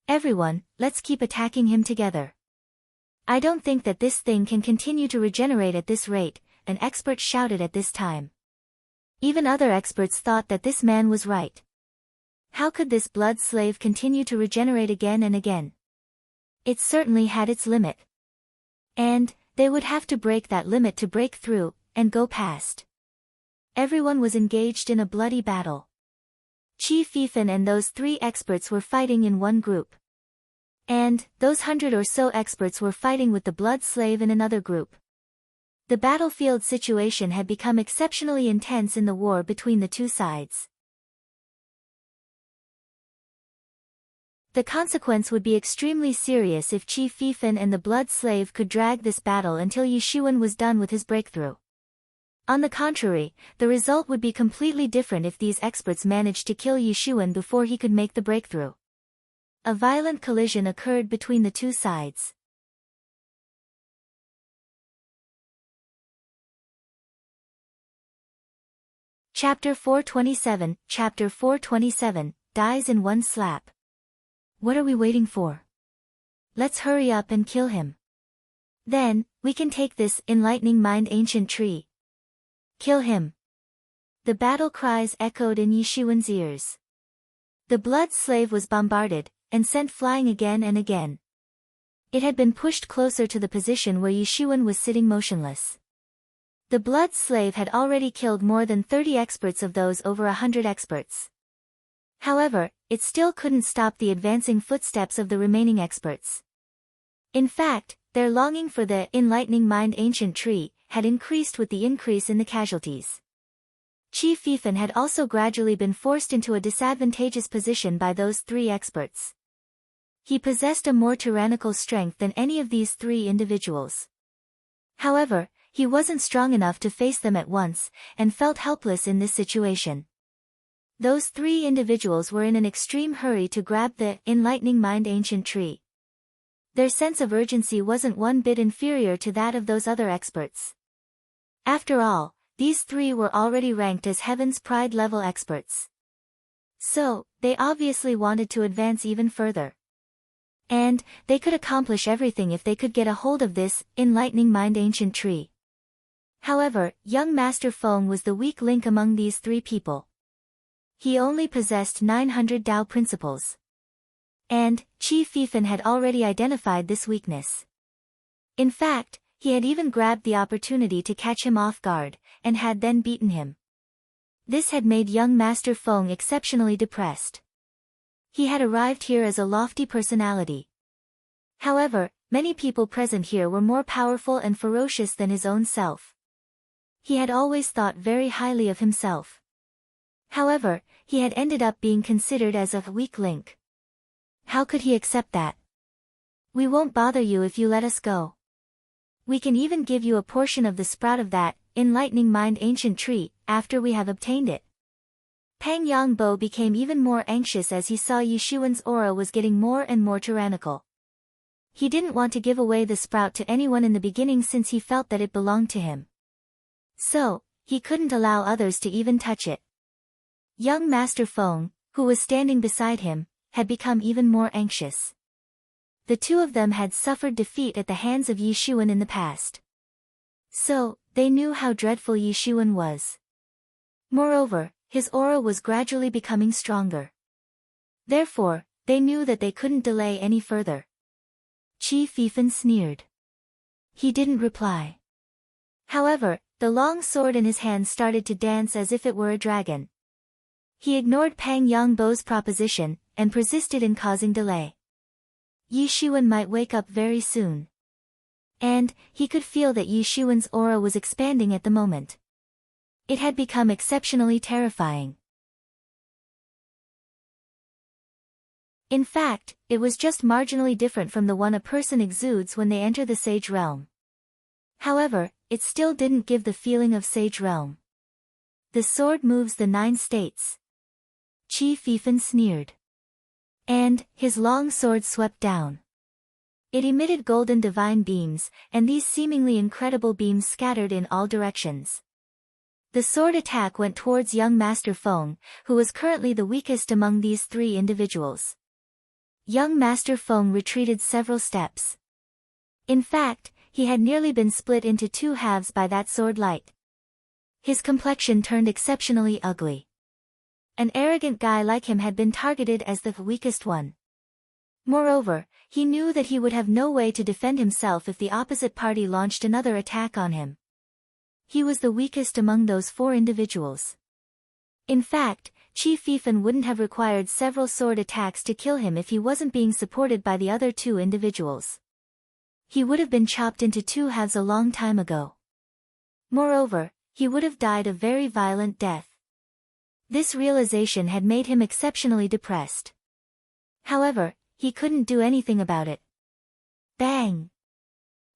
Speaker 1: Everyone, let's keep attacking him together. I don't think that this thing can continue to regenerate at this rate, an expert shouted at this time. Even other experts thought that this man was right. How could this blood slave continue to regenerate again and again? It certainly had its limit. And, they would have to break that limit to break through, and go past. Everyone was engaged in a bloody battle. Qi Fifan and those 3 experts were fighting in one group. And, those 100 or so experts were fighting with the blood slave in another group. The battlefield situation had become exceptionally intense in the war between the two sides. The consequence would be extremely serious if Qi Fifan and the blood slave could drag this battle until Yishuan was done with his breakthrough. On the contrary, the result would be completely different if these experts managed to kill Yishuan before he could make the breakthrough. A violent collision occurred between the two sides. Chapter 427, Chapter 427, dies in one slap. What are we waiting for? Let's hurry up and kill him. Then, we can take this enlightening mind ancient tree. Kill him. The battle cries echoed in Yishuan's ears. The blood slave was bombarded, and sent flying again and again. It had been pushed closer to the position where Yishuan was sitting motionless. The blood slave had already killed more than 30 experts of those over 100 experts. However, it still couldn't stop the advancing footsteps of the remaining experts. In fact, their longing for the enlightening mind ancient tree had increased with the increase in the casualties. Qi Fifan had also gradually been forced into a disadvantageous position by those 3 experts. He possessed a more tyrannical strength than any of these 3 individuals. However, he wasn't strong enough to face them at once, and felt helpless in this situation. Those 3 individuals were in an extreme hurry to grab the enlightening mind ancient tree. Their sense of urgency wasn't one bit inferior to that of those other experts. After all, these 3 were already ranked as Heaven's Pride level experts. So, they obviously wanted to advance even further. And, they could accomplish everything if they could get a hold of this enlightening mind ancient tree. However, young Master Feng was the weak link among these 3 people. He only possessed 900 Tao principles. And, Qi Fifan had already identified this weakness. In fact, he had even grabbed the opportunity to catch him off guard, and had then beaten him. This had made young Master Feng exceptionally depressed. He had arrived here as a lofty personality. However, many people present here were more powerful and ferocious than his own self. He had always thought very highly of himself. However, he had ended up being considered as a weak link. How could he accept that? We won't bother you if you let us go. We can even give you a portion of the sprout of that enlightening mind ancient tree after we have obtained it. Pang Yangbo became even more anxious as he saw Yishuan's aura was getting more and more tyrannical. He didn't want to give away the sprout to anyone in the beginning since he felt that it belonged to him. So, he couldn't allow others to even touch it. Young Master Feng, who was standing beside him, had become even more anxious. The two of them had suffered defeat at the hands of Yishuan in the past. So, they knew how dreadful Yishuan was. Moreover, his aura was gradually becoming stronger. Therefore, they knew that they couldn't delay any further. Qi Fifan sneered. He didn't reply. However, the long sword in his hand started to dance as if it were a dragon. He ignored Pang Yangbo's proposition, and persisted in causing delay. Yishuan might wake up very soon. And, he could feel that Yishuan's aura was expanding at the moment. It had become exceptionally terrifying. In fact, it was just marginally different from the one a person exudes when they enter the sage realm. However, it still didn't give the feeling of sage realm. The sword moves the 9 states. Qi Fifan sneered. And, his long sword swept down. It emitted golden divine beams, and these seemingly incredible beams scattered in all directions. The sword attack went towards young Master Feng, who was currently the weakest among these 3 individuals. Young Master Feng retreated several steps. In fact, he had nearly been split into 2 halves by that sword light. His complexion turned exceptionally ugly. An arrogant guy like him had been targeted as the weakest one. Moreover, he knew that he would have no way to defend himself if the opposite party launched another attack on him. He was the weakest among those 4 individuals. In fact, Qi Fifan wouldn't have required several sword attacks to kill him if he wasn't being supported by the other 2 individuals. He would have been chopped into 2 halves a long time ago. Moreover, he would have died a very violent death. This realization had made him exceptionally depressed. However, he couldn't do anything about it. Bang!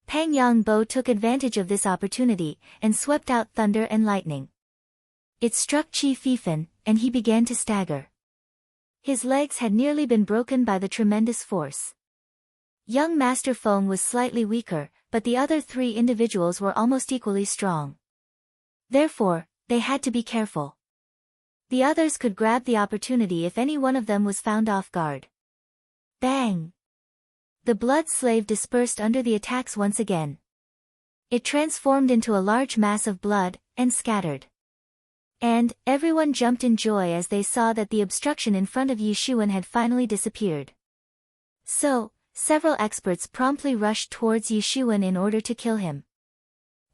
Speaker 1: Pang Yangbo took advantage of this opportunity, and swept out thunder and lightning. It struck Qi Fifan, and he began to stagger. His legs had nearly been broken by the tremendous force. Young Master Feng was slightly weaker, but the other 3 individuals were almost equally strong. Therefore, they had to be careful. The others could grab the opportunity if any one of them was found off guard. Bang! The blood slave dispersed under the attacks once again. It transformed into a large mass of blood, and scattered. And, everyone jumped in joy as they saw that the obstruction in front of Yishuan had finally disappeared. So, several experts promptly rushed towards Yishuan in order to kill him.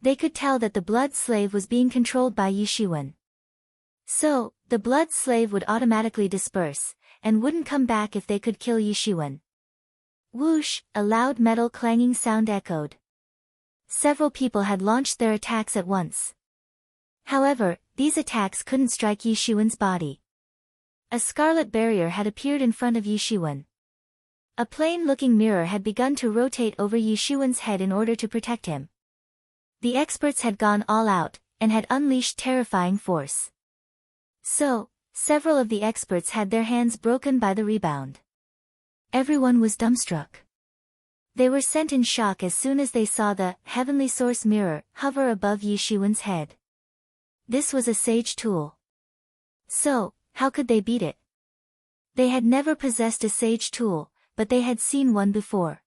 Speaker 1: They could tell that the blood slave was being controlled by Yishuan. So, the blood slave would automatically disperse, and wouldn't come back if they could kill Yishuan. Whoosh, a loud metal clanging sound echoed. Several people had launched their attacks at once. However, these attacks couldn't strike Yishuan's body. A scarlet barrier had appeared in front of Yishuan. A plain-looking mirror had begun to rotate over Yishuan's head in order to protect him. The experts had gone all out, and had unleashed terrifying force. So, several of the experts had their hands broken by the rebound. Everyone was dumbstruck. They were sent in shock as soon as they saw the heavenly source mirror hover above Yishuan's head. This was a sage tool. So, how could they beat it? They had never possessed a sage tool, but they had seen one before.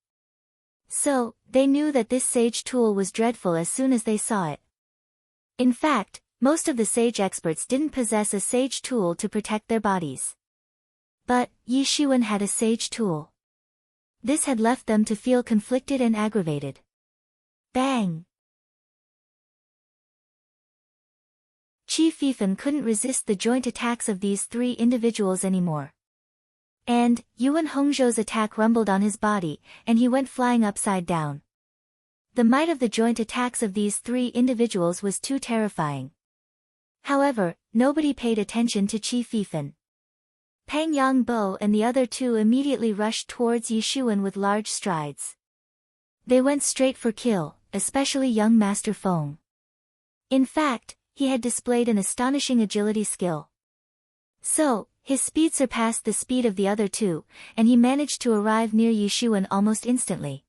Speaker 1: So, they knew that this sage tool was dreadful as soon as they saw it. In fact, most of the sage experts didn't possess a sage tool to protect their bodies. But, Yishuan had a sage tool. This had left them to feel conflicted and aggravated. Bang! Qi Fifan couldn't resist the joint attacks of these 3 individuals anymore. And, Yuan Hongzhou's attack rumbled on his body, and he went flying upside down. The might of the joint attacks of these 3 individuals was too terrifying. However, nobody paid attention to Qi Fifan. Pang Yangbo and the other two immediately rushed towards Yishuan with large strides. They went straight for kill, especially young Master Feng. In fact, he had displayed an astonishing agility skill. So, his speed surpassed the speed of the other two, and he managed to arrive near Yishuan almost instantly.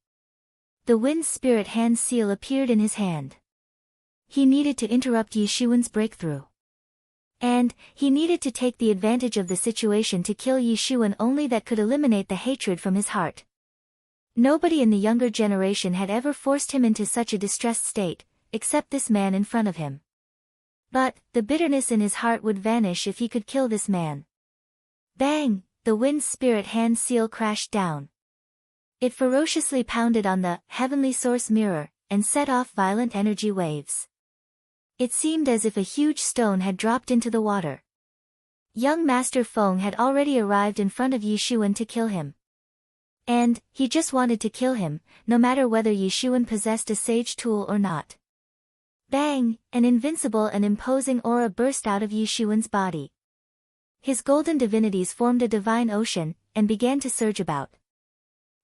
Speaker 1: The Wind Spirit Hand Seal appeared in his hand. He needed to interrupt Yishuan's breakthrough. And, he needed to take the advantage of the situation to kill Yishuan only that could eliminate the hatred from his heart. Nobody in the younger generation had ever forced him into such a distressed state, except this man in front of him. But, the bitterness in his heart would vanish if he could kill this man. Bang! The Wind Spirit Hand Seal crashed down. It ferociously pounded on the heavenly source mirror, and set off violent energy waves. It seemed as if a huge stone had dropped into the water. Young Master Feng had already arrived in front of Yishuan to kill him. And, he just wanted to kill him, no matter whether Yishuan possessed a sage tool or not. Bang! An invincible and imposing aura burst out of Yishuan's body. His golden divinities formed a divine ocean, and began to surge about.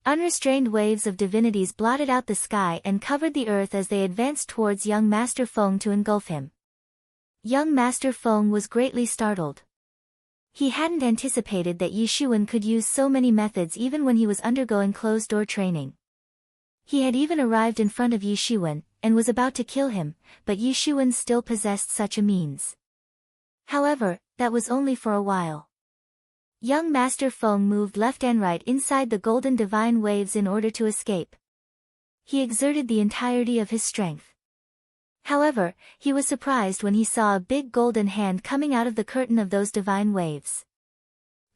Speaker 1: Unrestrained waves of divinities blotted out the sky and covered the earth as they advanced towards young Master Feng to engulf him. Young Master Feng was greatly startled. He hadn't anticipated that Yishuan could use so many methods even when he was undergoing closed-door training. He had even arrived in front of Yishuan, and was about to kill him, but Yishuan still possessed such a means. However, that was only for a while. Young Master Feng moved left and right inside the golden divine waves in order to escape. He exerted the entirety of his strength. However, he was surprised when he saw a big golden hand coming out of the curtain of those divine waves.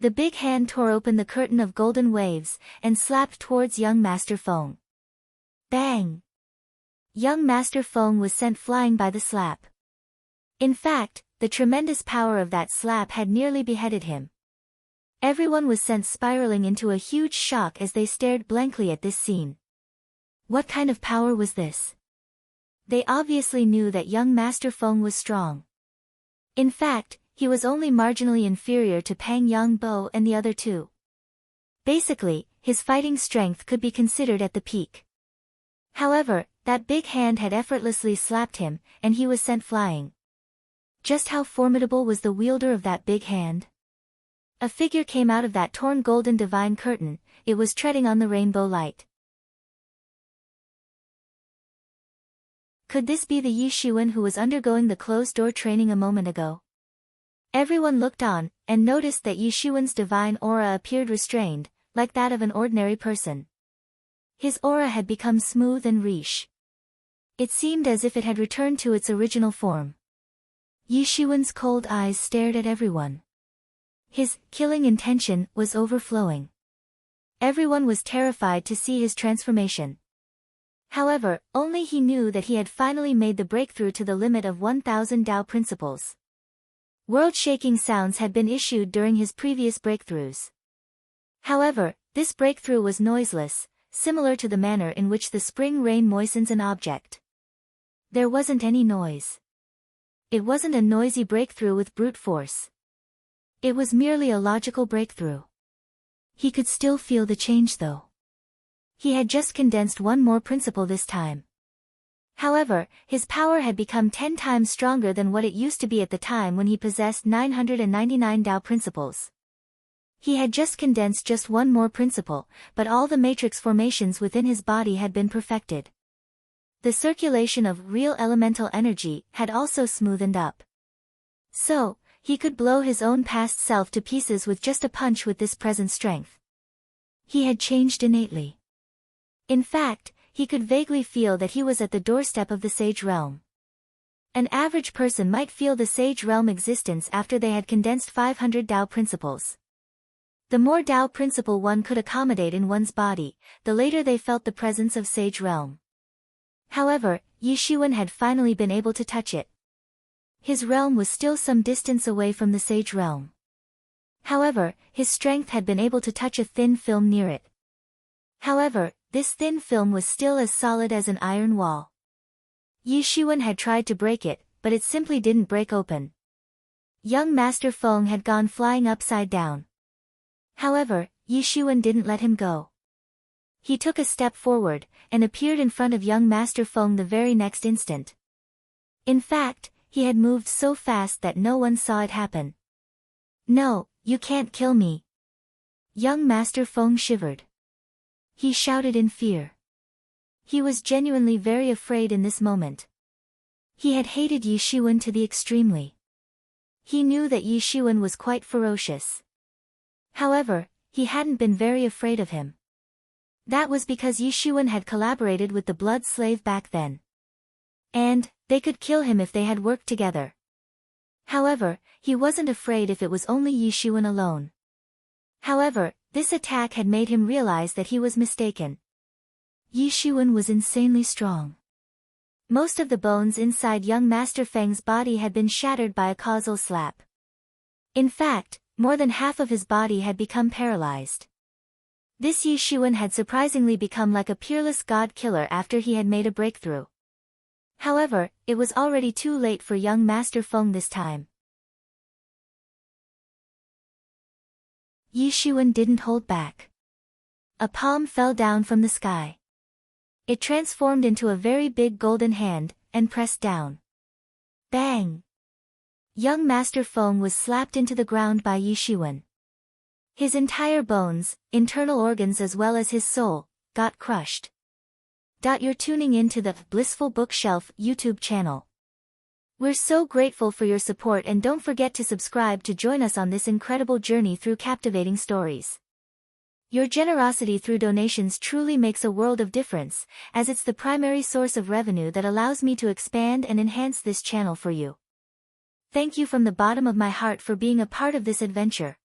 Speaker 1: The big hand tore open the curtain of golden waves, and slapped towards young Master Feng. Bang! Young Master Feng was sent flying by the slap. In fact, the tremendous power of that slap had nearly beheaded him. Everyone was sent spiraling into a huge shock as they stared blankly at this scene. What kind of power was this? They obviously knew that young Master Feng was strong. In fact, he was only marginally inferior to Pang Yangbo and the other two. Basically, his fighting strength could be considered at the peak. However, that big hand had effortlessly slapped him, and he was sent flying. Just how formidable was the wielder of that big hand? A figure came out of that torn golden divine curtain. It was treading on the rainbow light. Could this be the Yishuan who was undergoing the closed-door training a moment ago? Everyone looked on, and noticed that Yishuan's divine aura appeared restrained, like that of an ordinary person. His aura had become smooth and riche. It seemed as if it had returned to its original form. Yishuan's cold eyes stared at everyone. His killing intention was overflowing. Everyone was terrified to see his transformation. However, only he knew that he had finally made the breakthrough to the limit of 1,000 Tao principles. World-shaking sounds had been issued during his previous breakthroughs. However, this breakthrough was noiseless, similar to the manner in which the spring rain moistens an object. There wasn't any noise. It wasn't a noisy breakthrough with brute force. It was merely a logical breakthrough. He could still feel the change though. He had just condensed one more principle this time. However, his power had become 10 times stronger than what it used to be at the time when he possessed 999 Tao principles. He had just condensed just one more principle, but all the matrix formations within his body had been perfected. The circulation of real elemental energy had also smoothened up. So, he could blow his own past self to pieces with just a punch with this present strength. He had changed innately. In fact, he could vaguely feel that he was at the doorstep of the Sage Realm. An average person might feel the Sage Realm existence after they had condensed 500 Tao principles. The more Tao principle one could accommodate in one's body, the later they felt the presence of Sage Realm. However, Yishuan had finally been able to touch it. His realm was still some distance away from the Sage Realm. However, his strength had been able to touch a thin film near it. However, this thin film was still as solid as an iron wall. Yishuan had tried to break it, but it simply didn't break open. Young Master Feng had gone flying upside down. However, Yishuan didn't let him go. He took a step forward, and appeared in front of young Master Feng the very next instant. In fact, he had moved so fast that no one saw it happen. "No, you can't kill me." Young Master Feng shivered. He shouted in fear. He was genuinely very afraid in this moment. He had hated Yishuan to the extremely. He knew that Yishuan was quite ferocious. However, he hadn't been very afraid of him. That was because Yishuan had collaborated with the blood slave back then. And they could kill him if they had worked together. However, he wasn't afraid if it was only Yishuan alone. However, this attack had made him realize that he was mistaken. Yishuan was insanely strong. Most of the bones inside young Master Feng's body had been shattered by a causal slap. In fact, more than half of his body had become paralyzed. This Yishuan had surprisingly become like a peerless god killer after he had made a breakthrough. However, it was already too late for young Master Feng this time. Yishuan didn't hold back. A palm fell down from the sky. It transformed into a very big golden hand, and pressed down. Bang! Young Master Feng was slapped into the ground by Yishuan. His entire bones, internal organs as well as his soul, got crushed. You're tuning in to the Blissful Bookshelf YouTube channel. We're so grateful for your support, and don't forget to subscribe to join us on this incredible journey through captivating stories. Your generosity through donations truly makes a world of difference, as it's the primary source of revenue that allows me to expand and enhance this channel for you. Thank you from the bottom of my heart for being a part of this adventure.